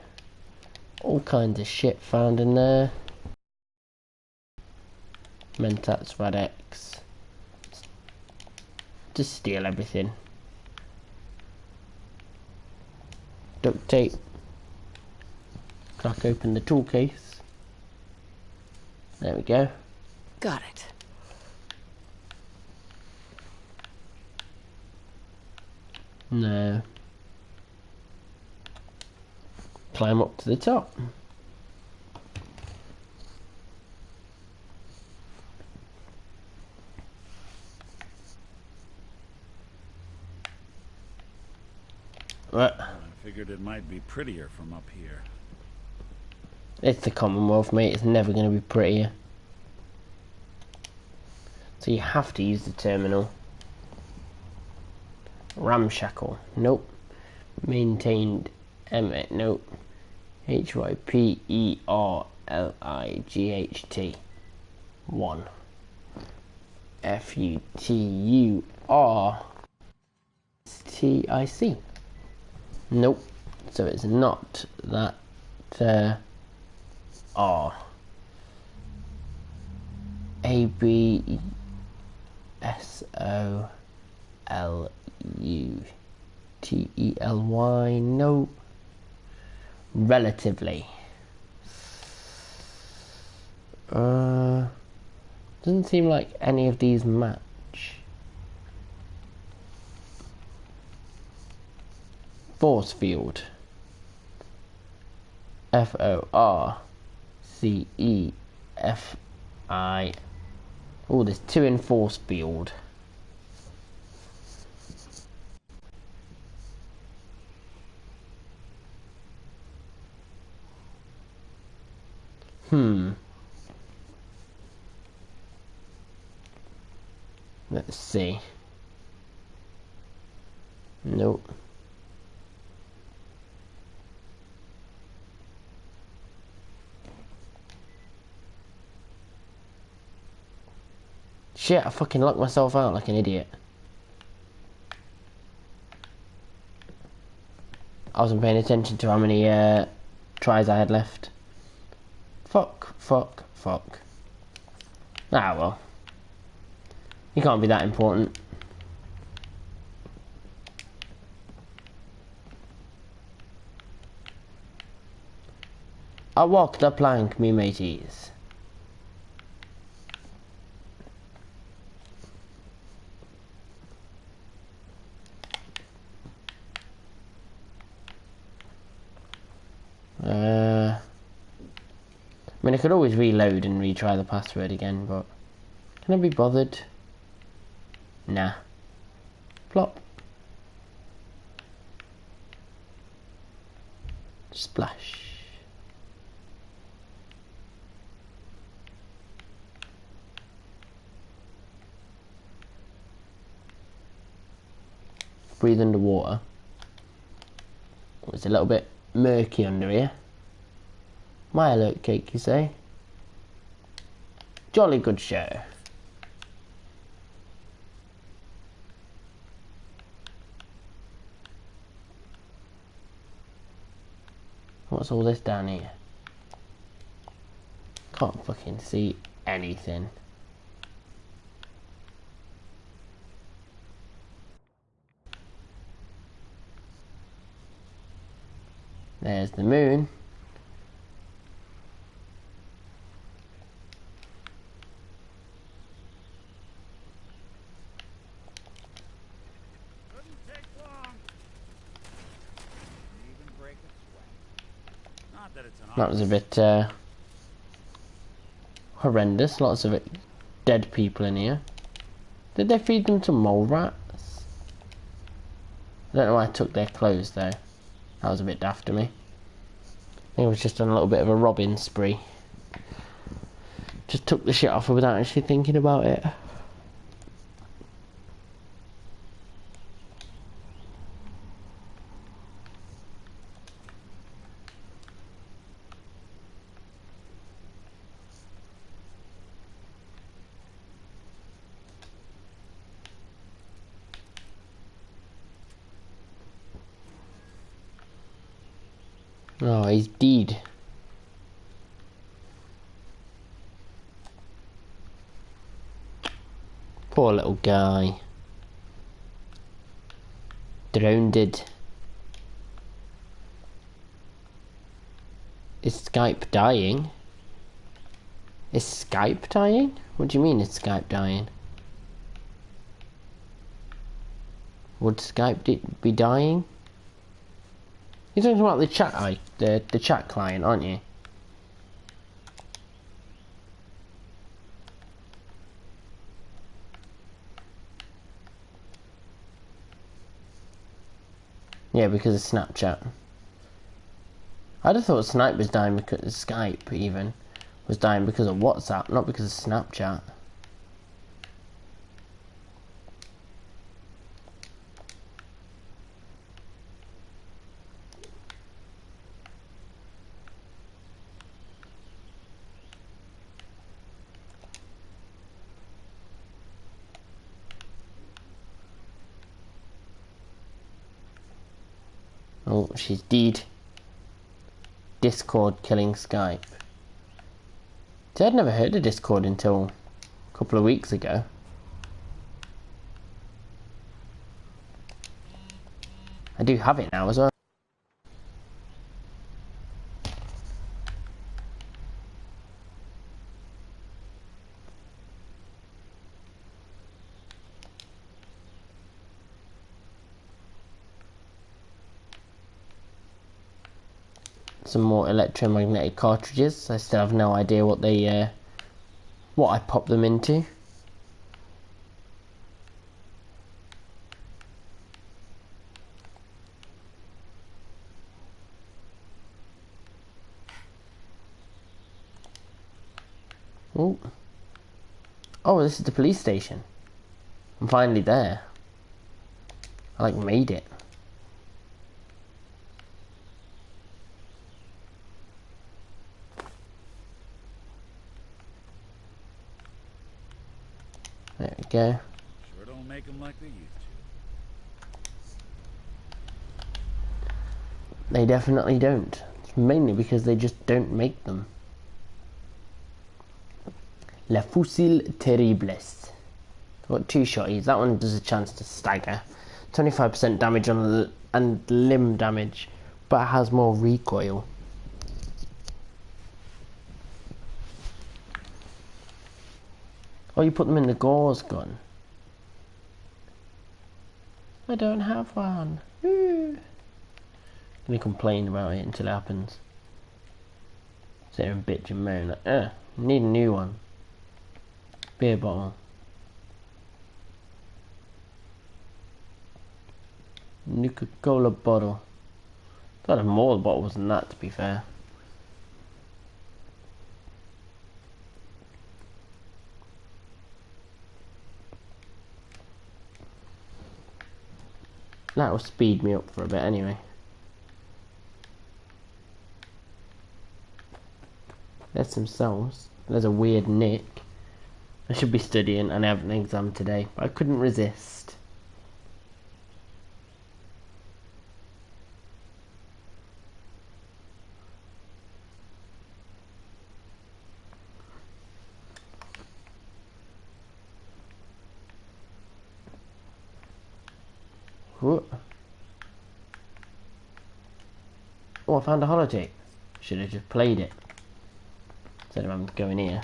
All kinds of shit found in there. Mentats, Radex. Just steal everything. Duct tape. Crack open the tool case. There we go. Got it. No. Climb up to the top. Right. I figured it might be prettier from up here. It's the Commonwealth, mate. It's never going to be prettier. So you have to use the terminal. Ramshackle. Nope. Maintained. Nope. Hyperlight. 1. Futurtic. Nope. So it's not that R. ABSOLUTELY. No. Relatively. Doesn't seem like any of these match. Force field. FORCEFI. Oh, there's 2 in force field. Let's see. Nope. Shit, I fucking locked myself out like an idiot. I wasn't paying attention to how many tries I had left. Fuck. Ah, well. You can't be that important. I walk the plank, me mateys. I mean, I could always reload and retry the password again, but can I be bothered? Nah. Plop. Splash. Breathe underwater. It's a little bit murky under here. My alert cake, you say? Jolly good show. What's all this down here? Can't fucking see anything. There's the moon. That was a bit horrendous. Lots of dead people in here. Did they feed them to mole rats? I don't know why I took their clothes though. That was a bit daft of me. I think I was just on a little bit of a robbing spree. Just took the shit off her without actually thinking about it. Oh, he's dead. Poor little guy. Drowned. Is Skype dying? Is Skype dying? What do you mean is Skype dying? Would Skype be dying? You're talking about the chat, the chat client, aren't you? Yeah, because of Snapchat. I just thought Skype was dying because Skype even was dying because of WhatsApp, not because of Snapchat. Oh, she's dead. Discord killing Skype. See, I'd never heard of Discord until a couple of weeks ago. I do have it now as well. Some more electromagnetic cartridges. I still have no idea what they, what I pop them into. Oh, oh, this is the police station. I'm finally there. I like made it. There we go. Sure don't make them like they used to. They definitely don't. It's mainly because they just don't make them. La Fusil Terribles. I've got 2 shotties. That one does a chance to stagger. 25% damage on the and limb damage, but it has more recoil. Oh, you put them in the gauze gun. I don't have one. Gonna complain about it until it happens. Sit there and bitch and moan like, need a new one. Beer bottle. Coca-Cola bottle. Thought I had more bottles than that, to be fair. That will speed me up for a bit anyway. There's some cells. There's a weird nick. I should be studying and I have an exam today, but I couldn't resist. Whoa. Oh, I found a holotape. Should have just played it. Instead of having to go in here.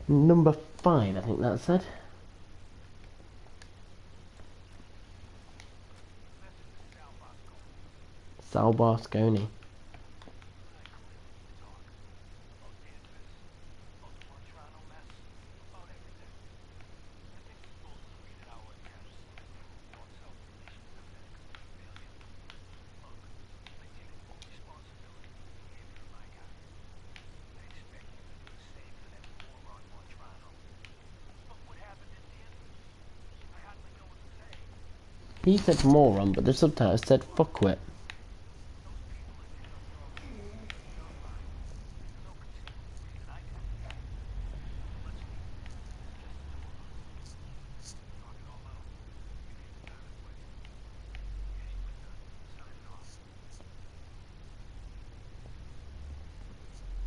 Number 5, I think that said. Sal Barsconi. He said moron, but the subtitle said fuckwit.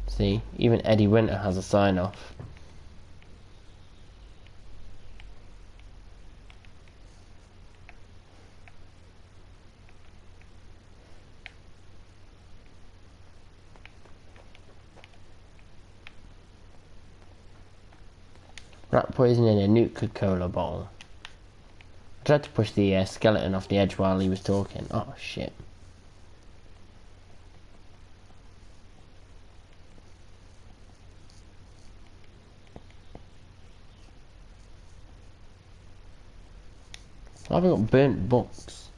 See, even Eddie Winter has a sign off. Rat poison in a Nuka-Cola bottle. I tried to push the skeleton off the edge while he was talking. Oh shit. Why have I got burnt books?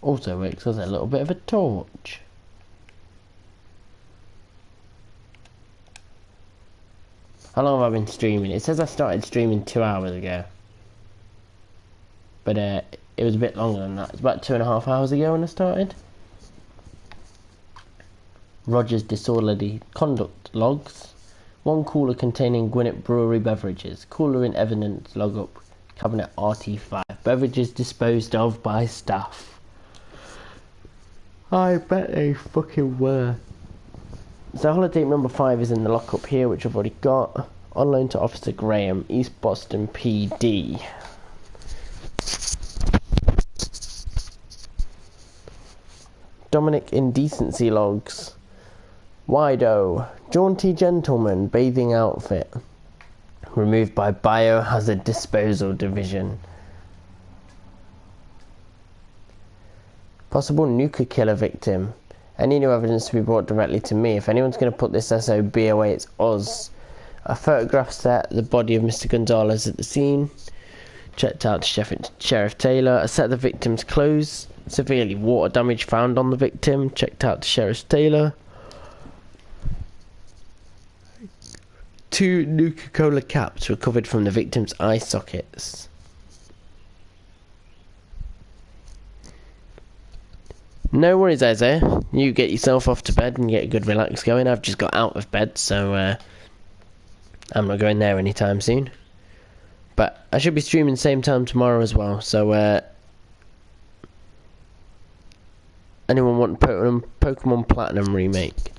Also works as a little bit of a torch. How long have I been streaming? It says I started streaming 2 hours ago. But it was a bit longer than that. It's about 2.5 hours ago when I started. Roger's disorderly conduct logs. 1 cooler containing Gwinnett Brewery beverages. Cooler in evidence log up. Cabinet RT5. Beverages disposed of by staff. I bet they fucking were. So holotape number 5 is in the lockup here, which I've already got. On loan to Officer Graham, East Boston PD. Dominic indecency logs. Wido, jaunty gentleman, bathing outfit. Removed by Biohazard Disposal Division. Possible nuka killer victim. Any new evidence to be brought directly to me. If anyone's going to put this SOB away, it's us. A photograph set the body of Mr. Gonzalez at the scene. Checked out to Sheriff Taylor. A set of the victim's clothes. Severely water damage found on the victim. Checked out to Sheriff Taylor. 2 Nuka-Cola caps recovered from the victim's eye sockets. No worries, Isaiah. You get yourself off to bed and get a good relax going. I've just got out of bed, so I'm not going there anytime soon. But I should be streaming same time tomorrow as well, so anyone want Pokemon Platinum remake?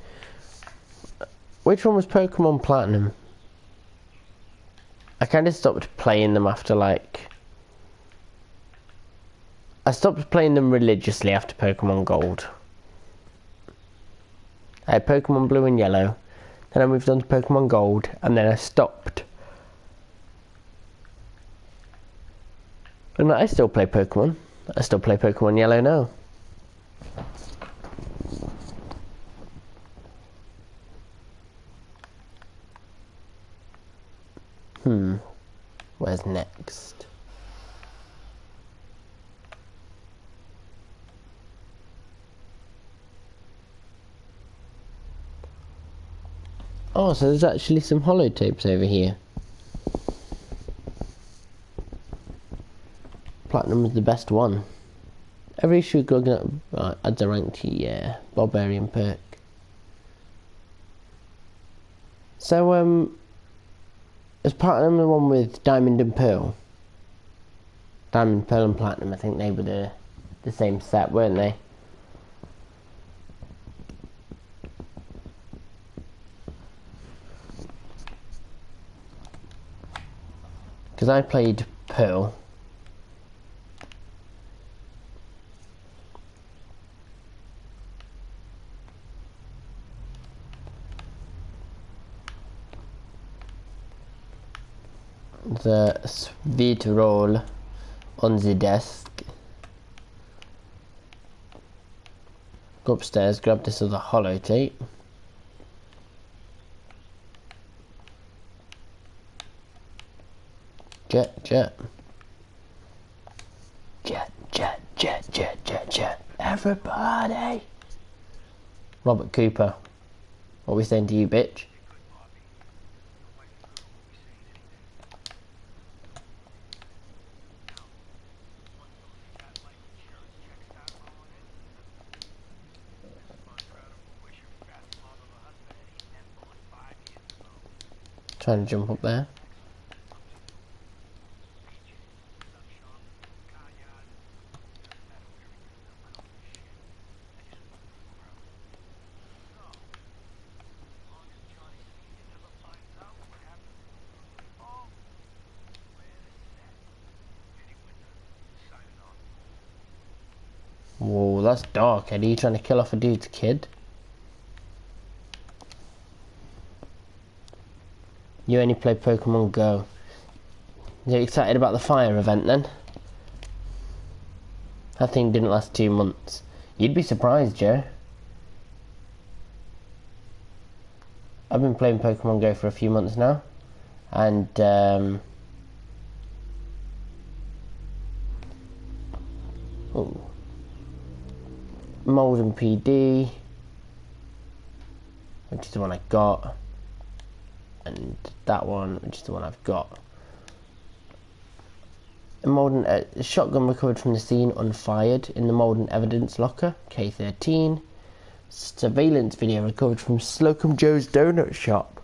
Which one was Pokemon Platinum? I kind of stopped playing them after I stopped playing them religiously after Pokemon Gold. I had Pokemon Blue and Yellow, then I moved on to Pokemon Gold, and then I stopped. And I still play Pokemon. I still play Pokemon Yellow now. Where's next? Oh, so there's actually some holotapes over here. Platinum is the best one. Every issue going up adds a rank to yeah. Barbarian perk. So is Platinum the one with Diamond and Pearl? Diamond, Pearl and Platinum, I think they were the same set, weren't they? Because I played Pearl. The sweet roll on the desk. Go upstairs, grab this other holotape. Jet. Everybody! Robert Cooper. What are we saying to you, bitch? Trying to jump up there. Whoa, that's dark, Eddie. You trying to kill off a dude's kid? You only play Pokemon Go. You excited about the fire event then? That thing didn't last 2 months. You'd be surprised, Joe. I've been playing Pokemon Go for a few months now. And oh, Malden PD, which is the one I got, and that one, which is the one I've got. Malden, a shotgun recovered from the scene unfired in the Malden evidence locker, K13. Surveillance video recovered from Slocum Joe's donut shop.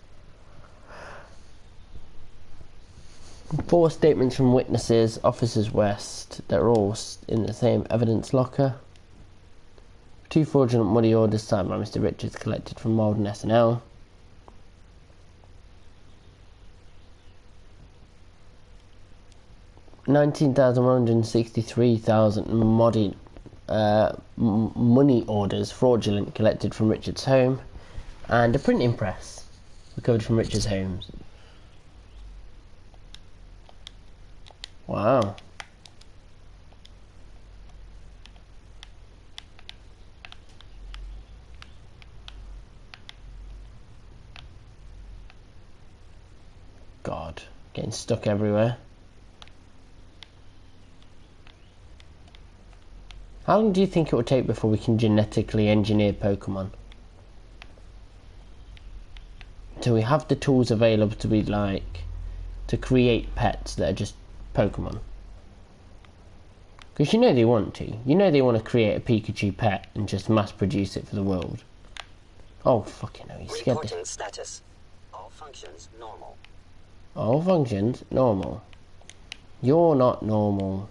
4 statements from witnesses, Officers West, that are all in the same evidence locker. 2 fraudulent money orders signed by Mr. Richards collected from Malden SNL. $19,163,000 money orders fraudulent collected from Richard's home, and a printing press recovered from Richard's homes. Wow. God, getting stuck everywhere. How long do you think it will take before we can genetically engineer Pokemon? Until we have the tools available to be like, to create pets that are just Pokemon. Because you know they want to. You know they want to create a Pikachu pet and just mass produce it for the world. Oh fucking hell, you scared Reporting status. All functions normal. All functions normal. You're not normal.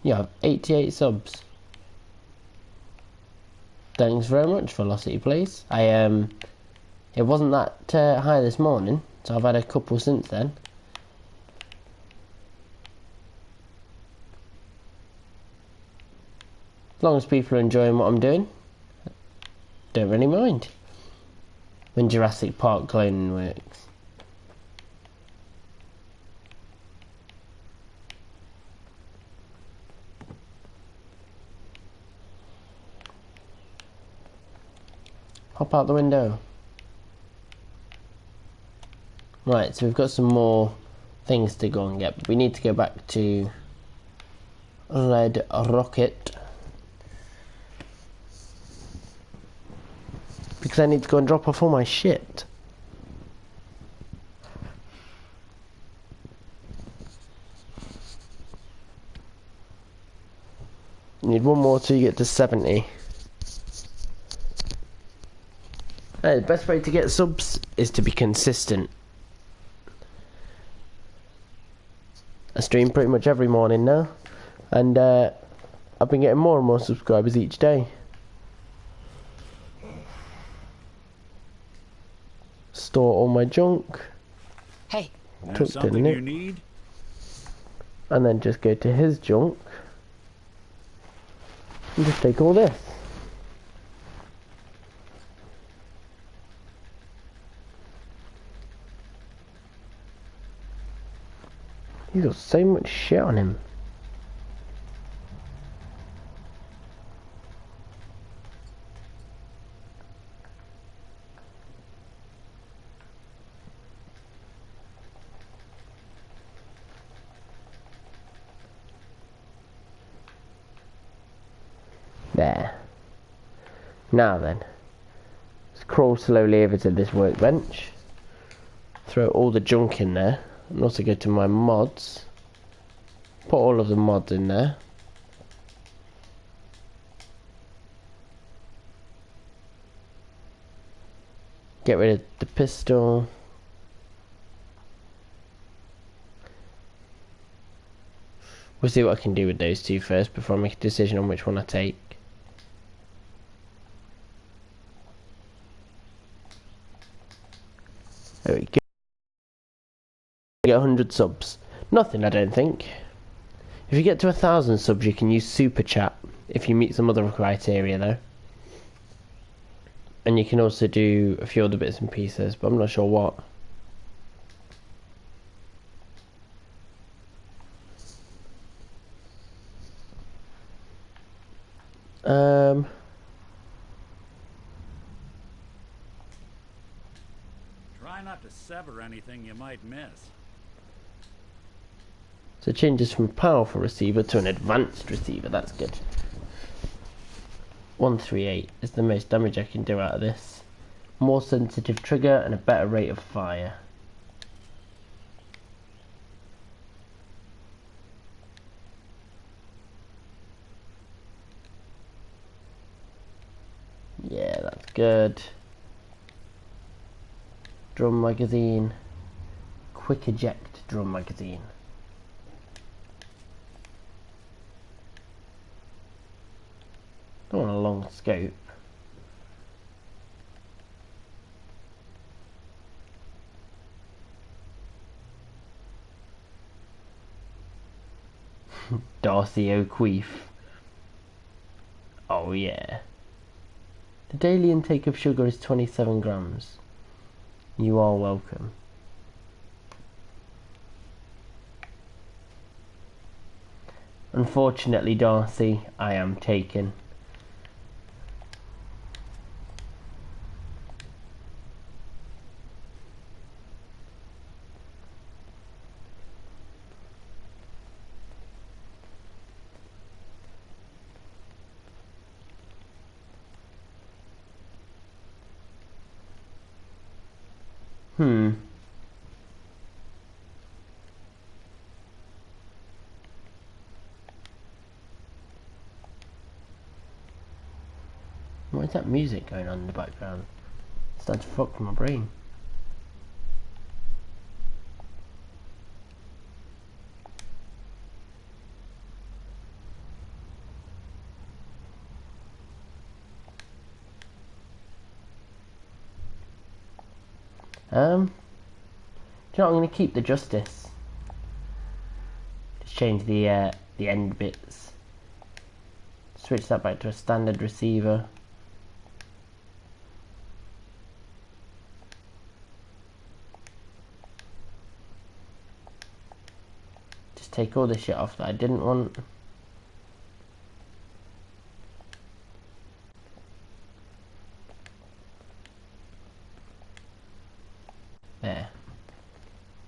You have 88 subs. Thanks very much, Velocity Please. It wasn't that high this morning, so I've had a couple since then. As long as people are enjoying what I'm doing, don't really mind. When Jurassic Park cloning works. Hop out the window. Right, so we've got some more things to go and get. We need to go back to Red Rocket. Because I need to go and drop off all my shit. Need one more till you get to 70. The best way to get subs is to be consistent. I stream pretty much every morning now, and I've been getting more and more subscribers each day. Store all my junk. Hey. There's something you need? And then just go to his junk and just take all this. He's got so much shit on him. There. Now then, let's crawl slowly over to this workbench. Throw all the junk in there. And also go to my mods. Put all of the mods in there. Get rid of the pistol. We'll see what I can do with those two first before I make a decision on which one I take. There we go. Get 100 subs. Nothing, I don't think. If you get to 1,000 subs, you can use Super Chat if you meet some other criteria, though. And you can also do a few other bits and pieces, but I'm not sure what. Try not to sever anything you might miss. So it changes from a powerful receiver to an advanced receiver. That's good. 138 is the most damage I can do out of this. More sensitive trigger and a better rate of fire. Yeah, that's good. Drum magazine. Quick eject drum magazine. Don't want a long scope. Darcy O'Queef. Oh yeah. The daily intake of sugar is 27 grams. You are welcome. Unfortunately, Darcy, I am taken. Why is that music going on in the background? It's starting to fuck with my brain. Do you know what, I'm going to keep the Justice. Just change the end bits. Switch that back to a standard receiver. Just take all the shit off that I didn't want. There.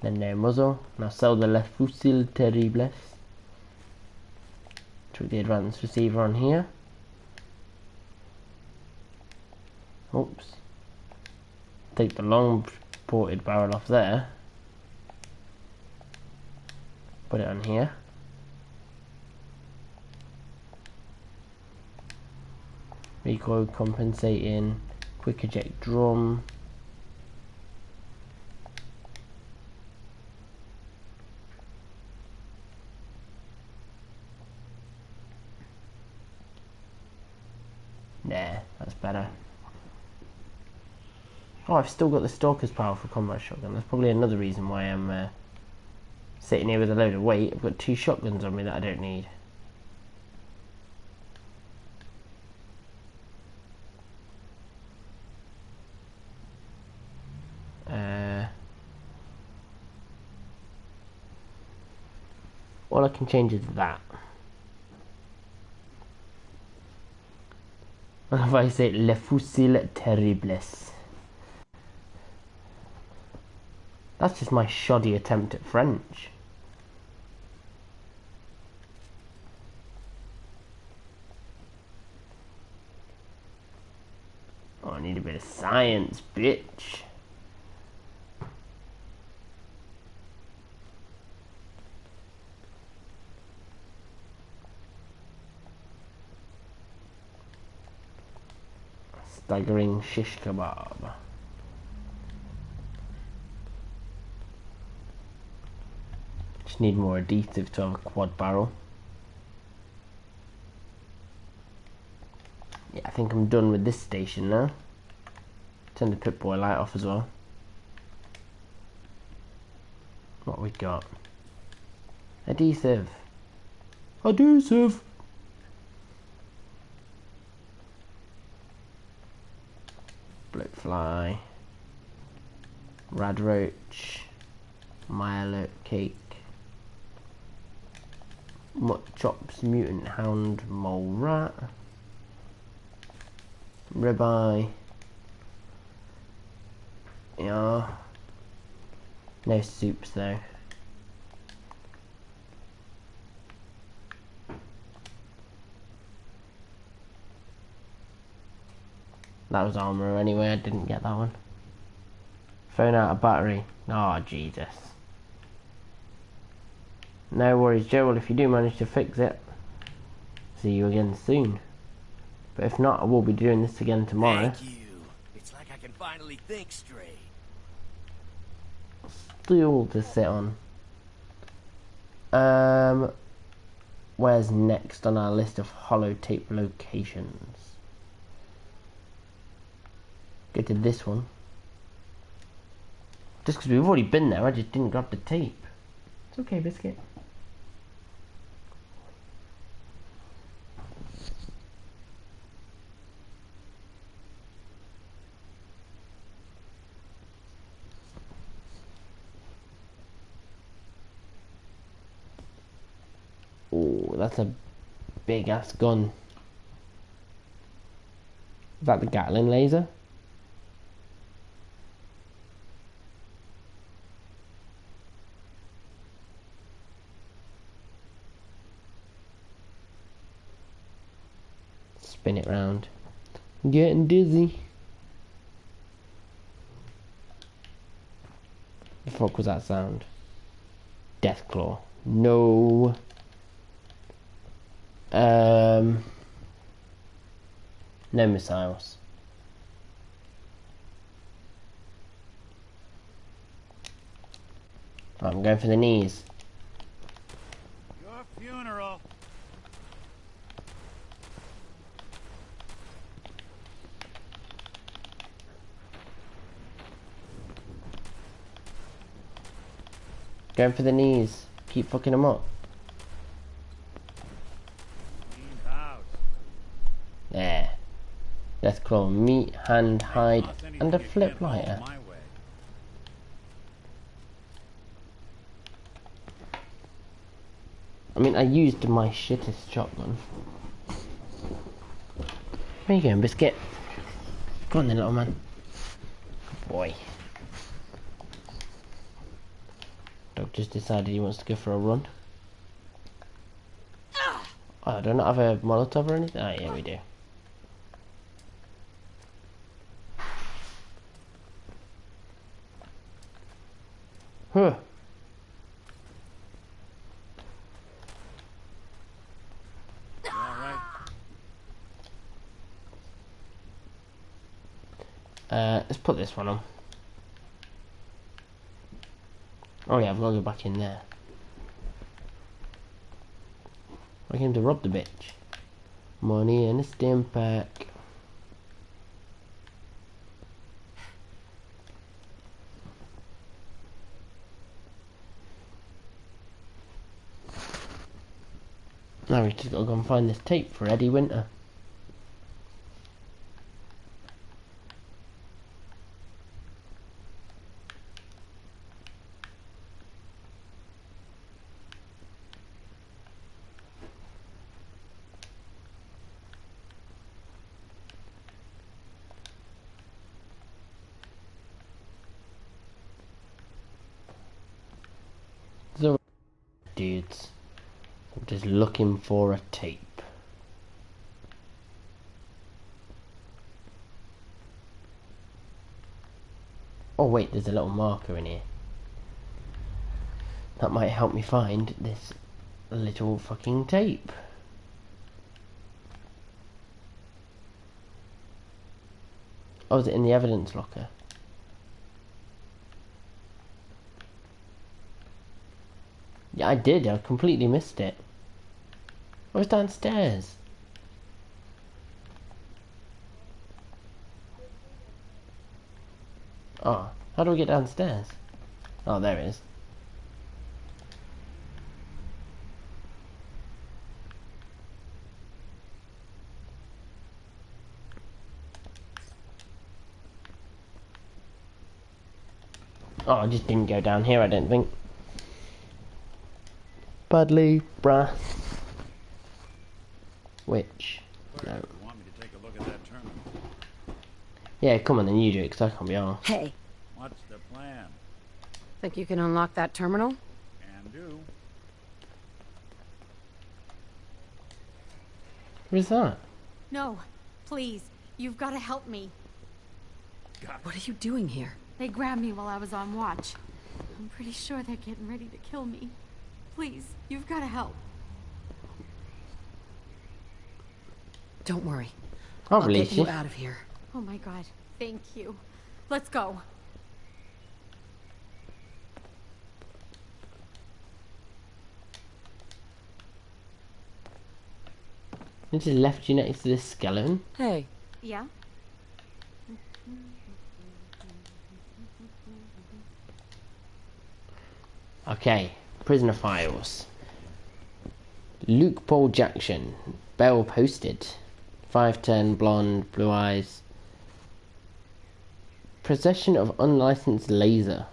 Then no muzzle. Now sell the Le Fusil Terribles. Took the advanced receiver on here. Oops. Take the long ported barrel off there. Put it on here. Recoil compensating. Quick eject drum. Nah, that's better. Oh, I've still got the Stalker's powerful combat shotgun. That's probably another reason why I'm sitting here with a load of weight. I've got 2 shotguns on me that I don't need. All I can change is that. And if I say Le Fusil Terribles. That's just my shoddy attempt at French. Oh, I need a bit of science, bitch. Staggering shish kebab. Just need more adhesive to have a quad barrel. Yeah, I think I'm done with this station now. Turn the Pip-Boy light off as well. What we got? Adhesive. Adhesive! Bloatfly. Radroach. Milo Cake. Mutt Chops Mutant Hound Mole Rat. Ribeye. Yeah. No soups though. That was armor anyway, I didn't get that one. Phone out of battery. Oh, Jesus. No worries, Joel, if you do manage to fix it, see you again soon. But if not, I will be doing this again tomorrow. Thank you. It's like I can finally think straight. Stool to sit on. Where's next on our list of holotape locations? Go to this one. Just because we've already been there, I just didn't grab the tape. It's okay, Biscuit. Oh, that's a big ass gun. Is that the Gatling laser? Spin it round. I'm getting dizzy. The fuck was that sound? Deathclaw. No. No missiles. Right, I'm going for the knees. Your funeral. Going for the knees. Keep fucking them up. Clean house. There. Deathclaw, meat, hand, hide, Lost anything and a you flip can't haul lighter. my way. I mean, I used my shittest shotgun. Where you going, Biscuit? Go on then, little man. Good boy. Dog just decided he wants to go for a run. Oh, I don't have a Molotov or anything? Oh, yeah, we do. Huh. You all right? Let's put this one on. Oh yeah, I've got to go back in there. I came to rob the bitch. Money in a stim pack. Now we just gotta go and find this tape for Eddie Winter. So, dudes, I'm just looking for a tape. Oh wait, there's a little marker in here. That might help me find this little fucking tape. Oh, is it in the evidence locker? Yeah, I did. I completely missed it. I was downstairs. Oh, how do we get downstairs? Oh, there it is. Oh, I just didn't go down here, I don't think. Badly, brass. Which? Where No. you want me to take a look at that terminal? Yeah, come on then, you do it, because I can't be arsed. Hey, What's the plan? think you can unlock that terminal? Can do. What is that? No, please. You've got to help me. What are you doing here? They grabbed me while I was on watch. I'm pretty sure they're getting ready to kill me. Please, you've got to help. Don't worry. I'll I'll release get you you. out of here. Oh my god, thank you. Let's go. I just left you next to this skeleton. Hey, Yeah? Okay, prisoner files. Luke Paul Jackson, bail posted. 5'10", blonde, blue eyes. Possession of unlicensed laser.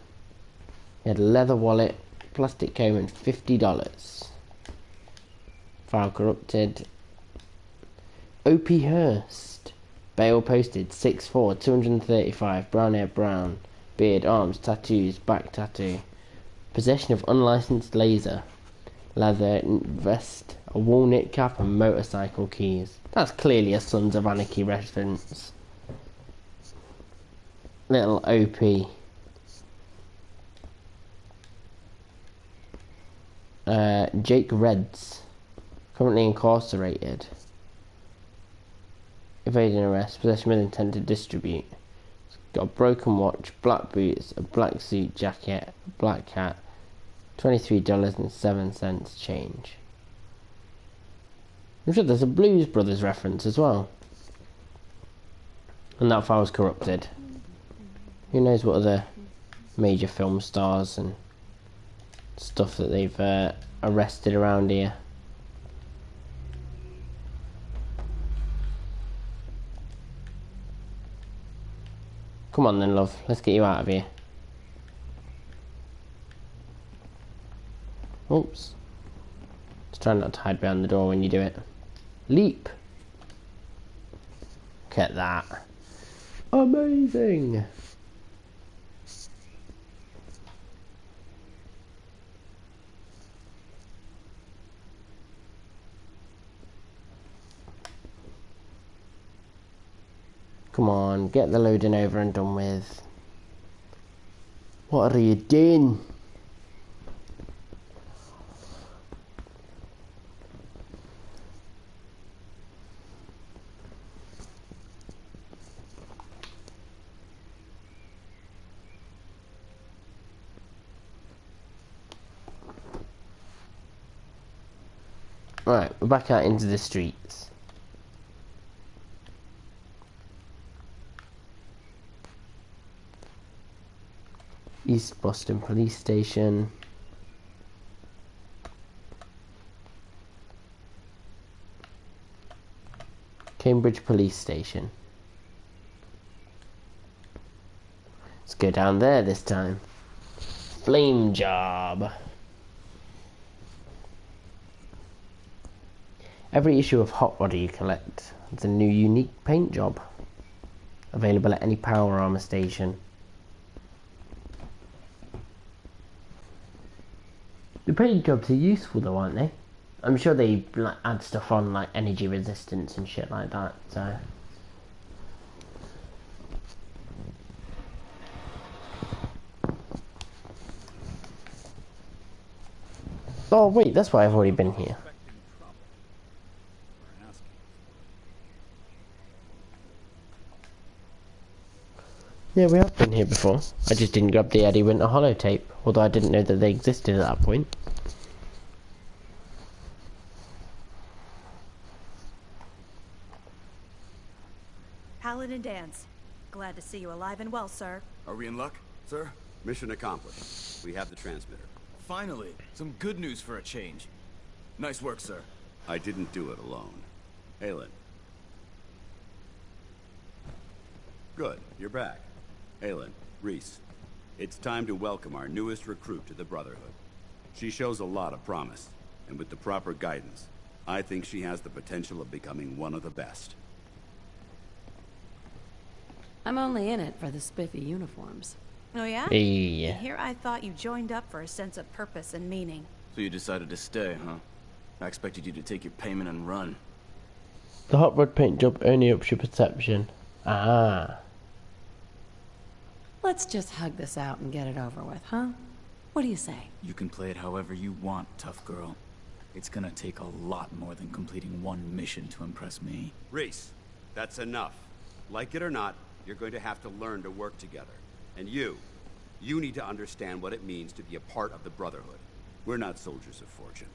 He had a leather wallet, plastic comb, and $50. File corrupted. O.P. Hurst, bail posted. 6'4", 235, brown hair, brown, beard, arms, tattoos, back tattoo. Possession of unlicensed laser, leather vest, a walnut cap, and motorcycle keys. That's clearly a Sons of Anarchy reference. Little OP. Jake Reds, currently incarcerated. Evading arrest, possession with intent to distribute. He's got a broken watch, black boots, a black suit jacket, a black hat, $23.07 change. I'm sure there's a Blues Brothers reference as well. And that file's corrupted. Who knows what other major film stars and stuff that they've arrested around here. Come on then, love. Let's get you out of here. Oops. Just try not to hide behind the door when you do it. Leap. Look at that. Amazing. Come on, get the loading over and done with. What are you doing? Right, we're back out into the streets. East Boston Police Station. Cambridge Police Station. Let's go down there this time. Flame job. Every issue of Hot Rodder you collect has a new unique paint job. Available at any power armor station. The paint jobs are useful though, aren't they? I'm sure they like add stuff on like energy resistance and shit like that, so. Oh wait, that's why I've already been here. Yeah, we have been here before. I just didn't grab the Eddie Winter holotape, although I didn't know that they existed at that point. Paladin Dance. Glad to see you alive and well, sir. Are we in luck, sir? Mission accomplished. We have the transmitter. Finally, some good news for a change. Nice work, sir. I didn't do it alone. Aelin. Good, you're back. Aelin, Reese. It's time to welcome our newest recruit to the Brotherhood. She shows a lot of promise, and with the proper guidance, I think she has the potential of becoming one of the best. I'm only in it for the spiffy uniforms. Oh yeah? Yeah. Here I thought you joined up for a sense of purpose and meaning. So you decided to stay, huh? I expected you to take your payment and run. The hot rod paint job only ups your perception. Ah. Let's just hug this out and get it over with, huh? What do you say? You can play it however you want, tough girl. It's gonna take a lot more than completing one mission to impress me. Reese, that's enough. Like it or not, you're going to have to learn to work together. And you need to understand what it means to be a part of the Brotherhood. We're not soldiers of fortune.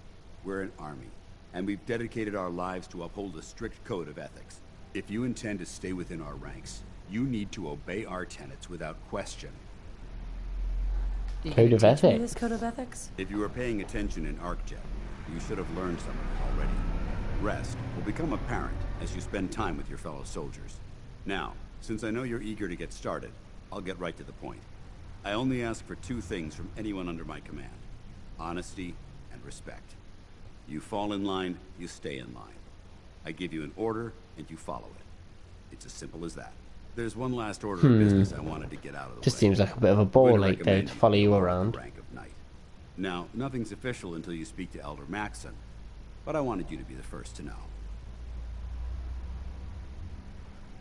We're an army. And we've dedicated our lives to uphold a strict code of ethics. If you intend to stay within our ranks, you need to obey our tenets without question. Code of ethics. This code of ethics? If you were paying attention in ArcJet, you should have learned some of it already. Rest will become apparent as you spend time with your fellow soldiers. Now, since I know you're eager to get started, I'll get right to the point. I only ask for two things from anyone under my command: honesty and respect. You fall in line, you stay in line. I give you an order, and you follow it. It's as simple as that. There's one last order of business I wanted to get out of the way. Just seems like a bit of a ball ache though to follow you around. Rank of knight. Now, nothing's official until you speak to Elder Maxson, but I wanted you to be the first to know.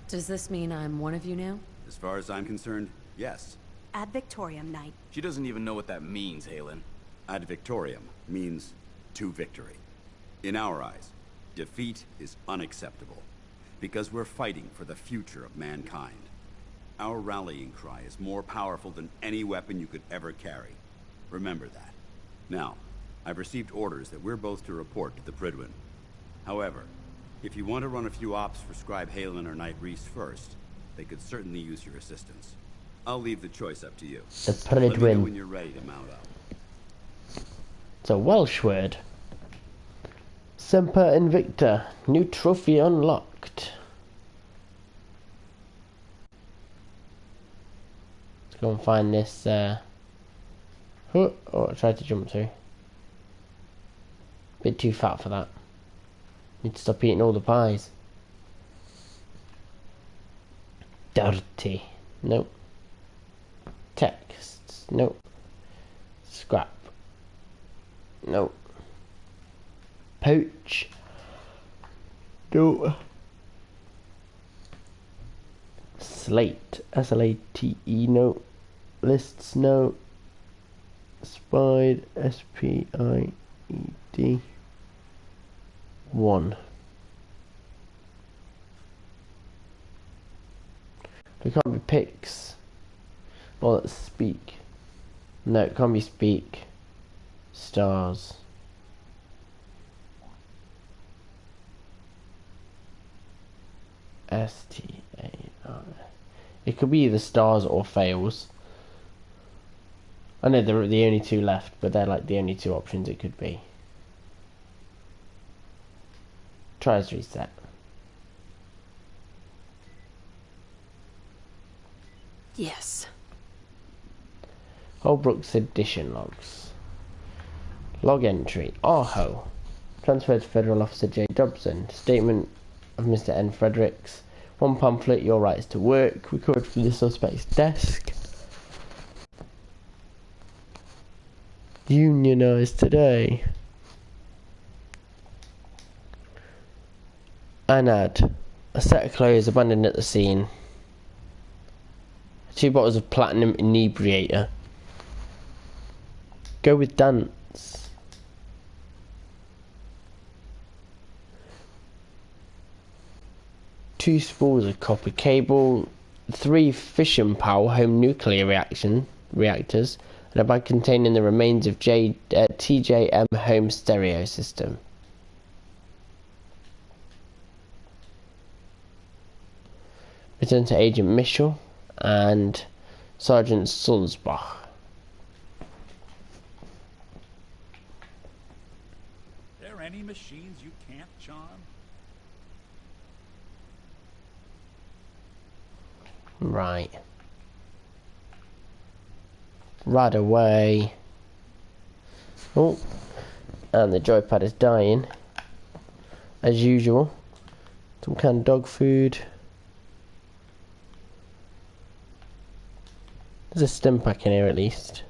Does this mean I'm one of you now? As far as I'm concerned, yes. Ad Victoriam, Knight. She doesn't even know what that means, Halen. Ad Victoriam means to victory. In our eyes, defeat is unacceptable, because we're fighting for the future of mankind. Our rallying cry is more powerful than any weapon you could ever carry. Remember that. Now, I've received orders that we're both to report to the Pridwin. However, if you want to run a few ops for Scribe Halen or Knight Reese first, they could certainly use your assistance. I'll leave the choice up to you. The Let me know Pridwin. when you're ready to mount up. It's a Welsh word. Semper Invicta. New trophy unlocked. Let's go and find this. Oh, I tried to jump to. Bit too fat for that. Need to stop eating all the pies. Dirty. Nope. Texts. Nope. Scrap. Nope. Pouch. Nope. Slate. S-L-A-T-E. Nope. Lists. Nope. Spide. S-P-I-E-D. 1. There can't be pics. Well, let's speak. No, it can't be speak. Stars. S-T-A-R. It could be either stars or fails. I know there are the only two left, but they're like the only two options it could be. Try as reset. Yes. Holbrook's edition logs. Log entry. Arho. Transferred to Federal Officer J. Dobson. Statement of Mr. N. Fredericks. 1 pamphlet, your rights to work. Recorded from the suspect's desk. Unionised today. Anad. A set of clothes abandoned at the scene. 2 bottles of platinum inebriator. Go with dance. Two spools of copper cable, 3 fission power home nuclear reactors, and a bag containing the remains of TJM home stereo system. Return to Agent Mischel and Sergeant Sulzbach. There any machines you can't charm? Right. Right away. Oh, and the joypad is dying. As usual. Some canned dog food. There's a stim pack in here at least.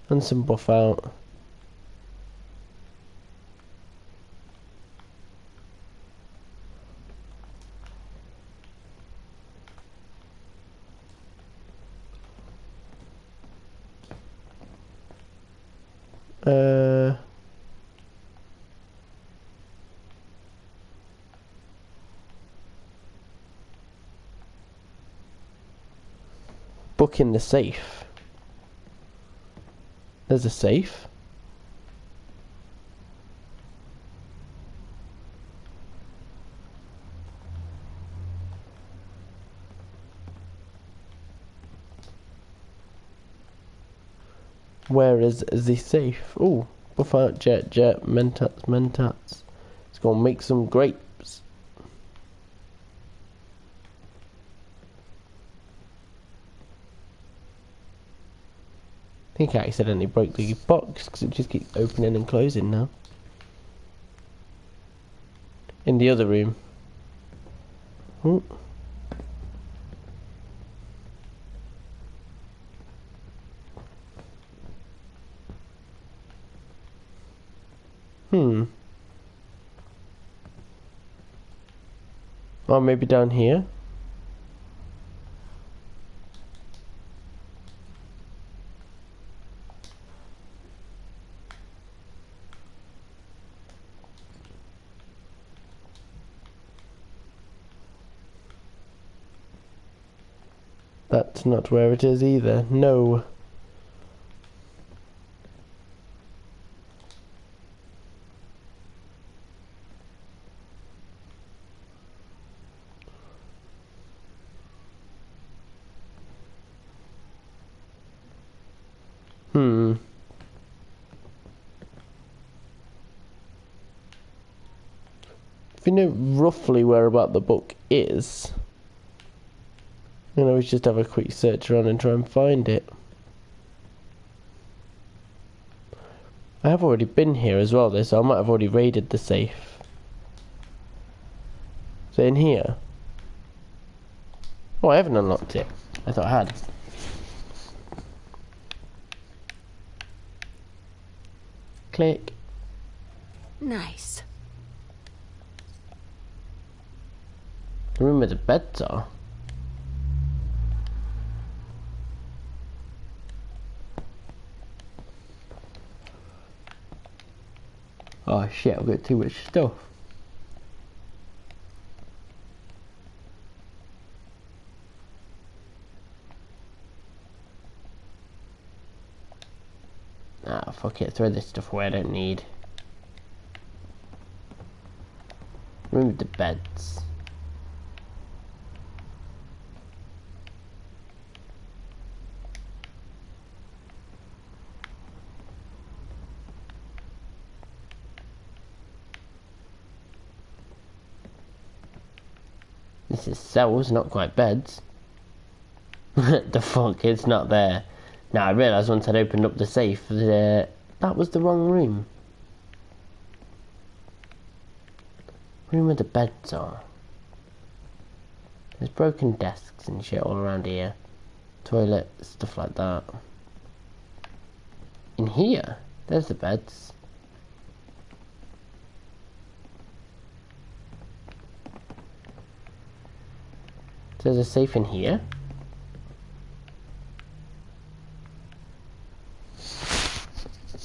And some buff out. Book in the safe. There's a safe. Where is the safe? Oh, buff out, jet, mentats. It's gonna make some grapes. I think I accidentally broke the box because it just keeps opening and closing now. In the other room. Oh. Or maybe down here. That's not where it is either. No. If you know roughly where about the book is, you can always just have a quick search around and try and find it. I have already been here as well though, so I might have already raided the safe. Is it in here? Oh, I haven't unlocked it. I thought I had. Click. Nice. The room where the beds are. Oh shit, I've got too much stuff. Ah, fuck it, throw this stuff away I don't need. Room with the beds. This is cells, not quite beds. The fuck, it's not there. Now I realised once I'd opened up the safe that was the wrong room. Room where the beds are. There's broken desks and shit all around here. Toilet, stuff like that. In here, there's the beds. There's a safe in here.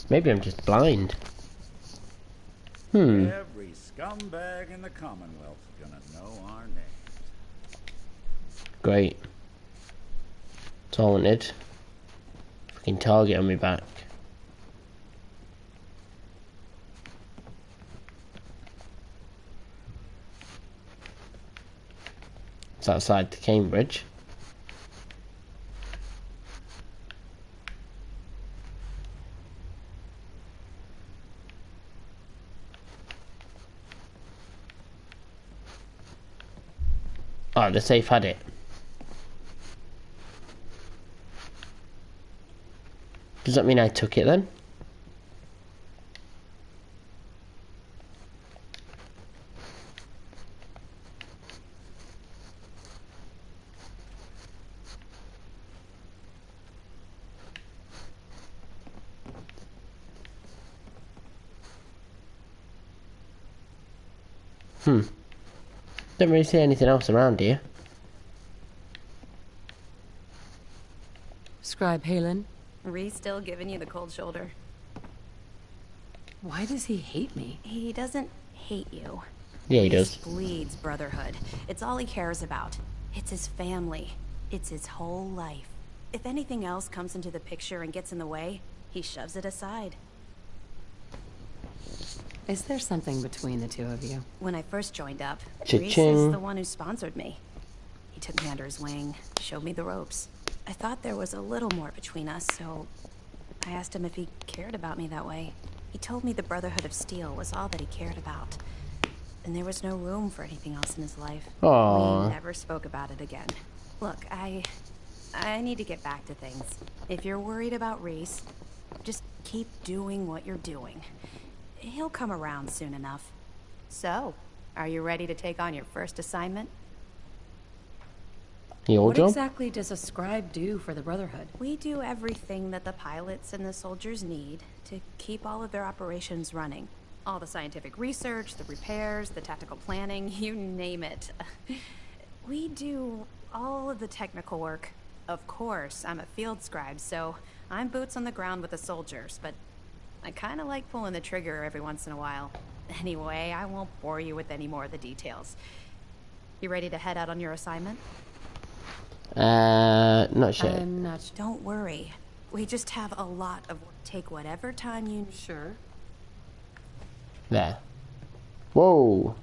Maybe I'm just blind. Every scumbag in the Commonwealth's gonna know our names. Great. That's all I wanted. Fucking target on my back. It's outside to Cambridge. Oh, the safe had it. Does that mean I took it then? Don't really see anything else around here. Scribe Halen. Reese still giving you the cold shoulder. Why does he hate me? He doesn't hate you. Yeah, he Reese does. bleeds brotherhood. It's all he cares about. It's his family. It's his whole life. If anything else comes into the picture and gets in the way, he shoves it aside. Is there something between the two of you? When I first joined up, Cha-ching. Reese is the one who sponsored me. He took me under his wing, showed me the ropes. I thought there was a little more between us, so I asked him if he cared about me that way. He told me the Brotherhood of Steel was all that he cared about. And there was no room for anything else in his life. Aww. We never spoke about it again. Look, I need to get back to things. If you're worried about Reese, just keep doing what you're doing. He'll come around soon enough. So, are you ready to take on your first assignment? Your What job? exactly does a scribe do for the Brotherhood? We do everything that the pilots and the soldiers need to keep all of their operations running. All the scientific research, the repairs, the tactical planning, you name it. We do all of the technical work. Of course, I'm a field scribe, so I'm boots on the ground with the soldiers, but I kind of like pulling the trigger every once in a while. Anyway, I won't bore you with any more of the details. You ready to head out on your assignment? Not sure. I'm not sure. Don't worry. We just have a lot of work. Take whatever time you need. Sure. There. Whoa.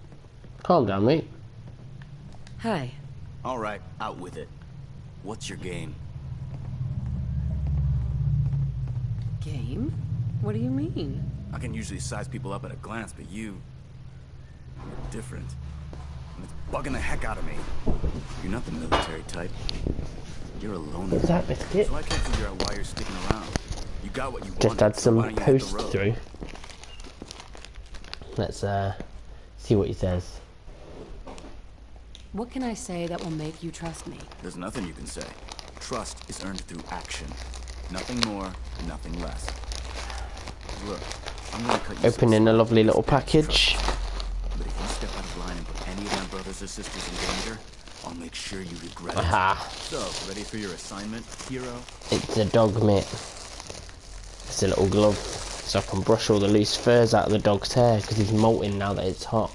Calm down, mate. Hi. All right, out with it. What's your game? Game? What do you mean? I can usually size people up at a glance, but you're different. And it's bugging the heck out of me. You're not the military type. You're a loner. What's that, biscuit? So I can't figure out why you're sticking around. You got what you wanted. Just had so why some don't you hit the post road? through. Let's see what he says. What can I say that will make you trust me? There's nothing you can say. Trust is earned through action. Nothing more, nothing less. Look, I'm gonna cut you Opening a lovely little Trust. package. But if you step out of line and put any of my brothers or sisters in danger, I'll make sure you regret it. Aha. So, ready for your assignment, hero? It's a dog, mate. It's a little glove, so I can brush all the loose furs out of the dog's hair because he's molting now that it's hot.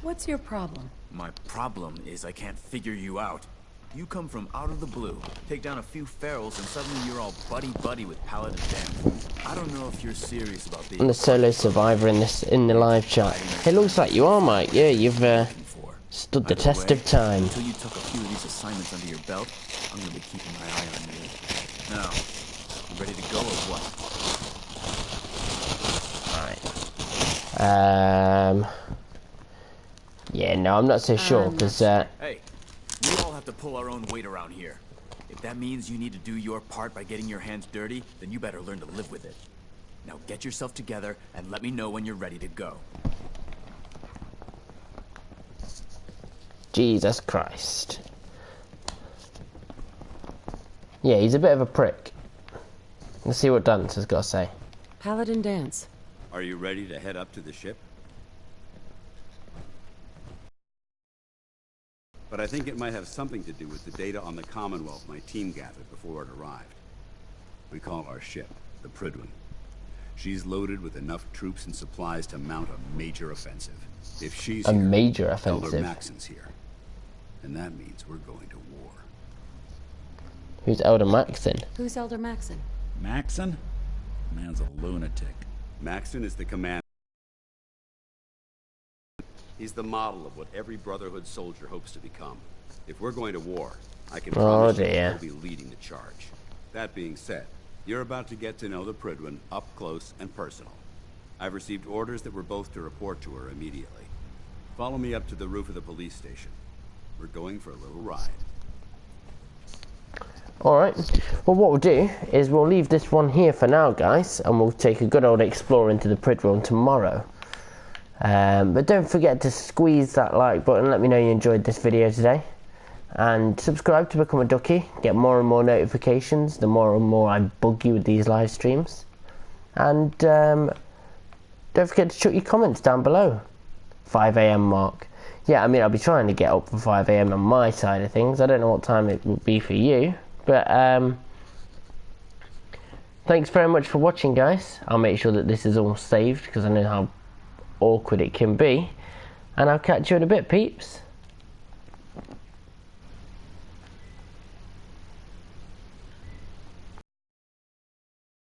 What's your problem? My problem is I can't figure you out. You come from out of the blue, take down a few ferals, and suddenly you're all buddy-buddy with Paladin Dan. I don't know if you're serious about being I'm the solo survivor in the live chat. It looks like you are, Mike. Yeah, you've stood the test of time. Until you took a few of these assignments under your belt, I'm gonna be keeping my eye on you. Now, you ready to go or what? Alright. Yeah, no, I'm not so sure, because, Hey, we all have to pull our own weight around here. If that means you need to do your part by getting your hands dirty, then you better learn to live with it. Now get yourself together and let me know when you're ready to go. Jesus Christ. Yeah, he's a bit of a prick. Let's see what Dance has got to say. Paladin Dance. Are you ready to head up to the ship? But I think it might have something to do with the data on the Commonwealth my team gathered before it arrived. We call our ship the Prydwen. She's loaded with enough troops and supplies to mount a major offensive. If she's A here, major Elder offensive. Maxon's here. And that means we're going to war. Who's Elder Maxon? Who's Elder Maxon? Maxon? Man's a lunatic. Maxon is the commander. He's the model of what every Brotherhood soldier hopes to become. If we're going to war, I can promise you he'll be leading the charge. That being said, you're about to get to know the Prydwen up close and personal. I've received orders that we're both to report to her immediately. Follow me up to the roof of the police station. We're going for a little ride. Alright, well what we'll do is we'll leave this one here for now, guys, and we'll take a good old explore into the Prydwen tomorrow. But don't forget to squeeze that like button, let me know you enjoyed this video today. And subscribe to become a ducky, get more and more notifications the more and more I bug you with these live streams. And don't forget to chuck your comments down below. 5 AM mark. Yeah, I mean, I'll be trying to get up for 5 AM on my side of things. I don't know what time it will be for you, but thanks very much for watching, guys. I'll make sure that this is all saved because I know how awkward it can be, and I'll catch you in a bit, peeps.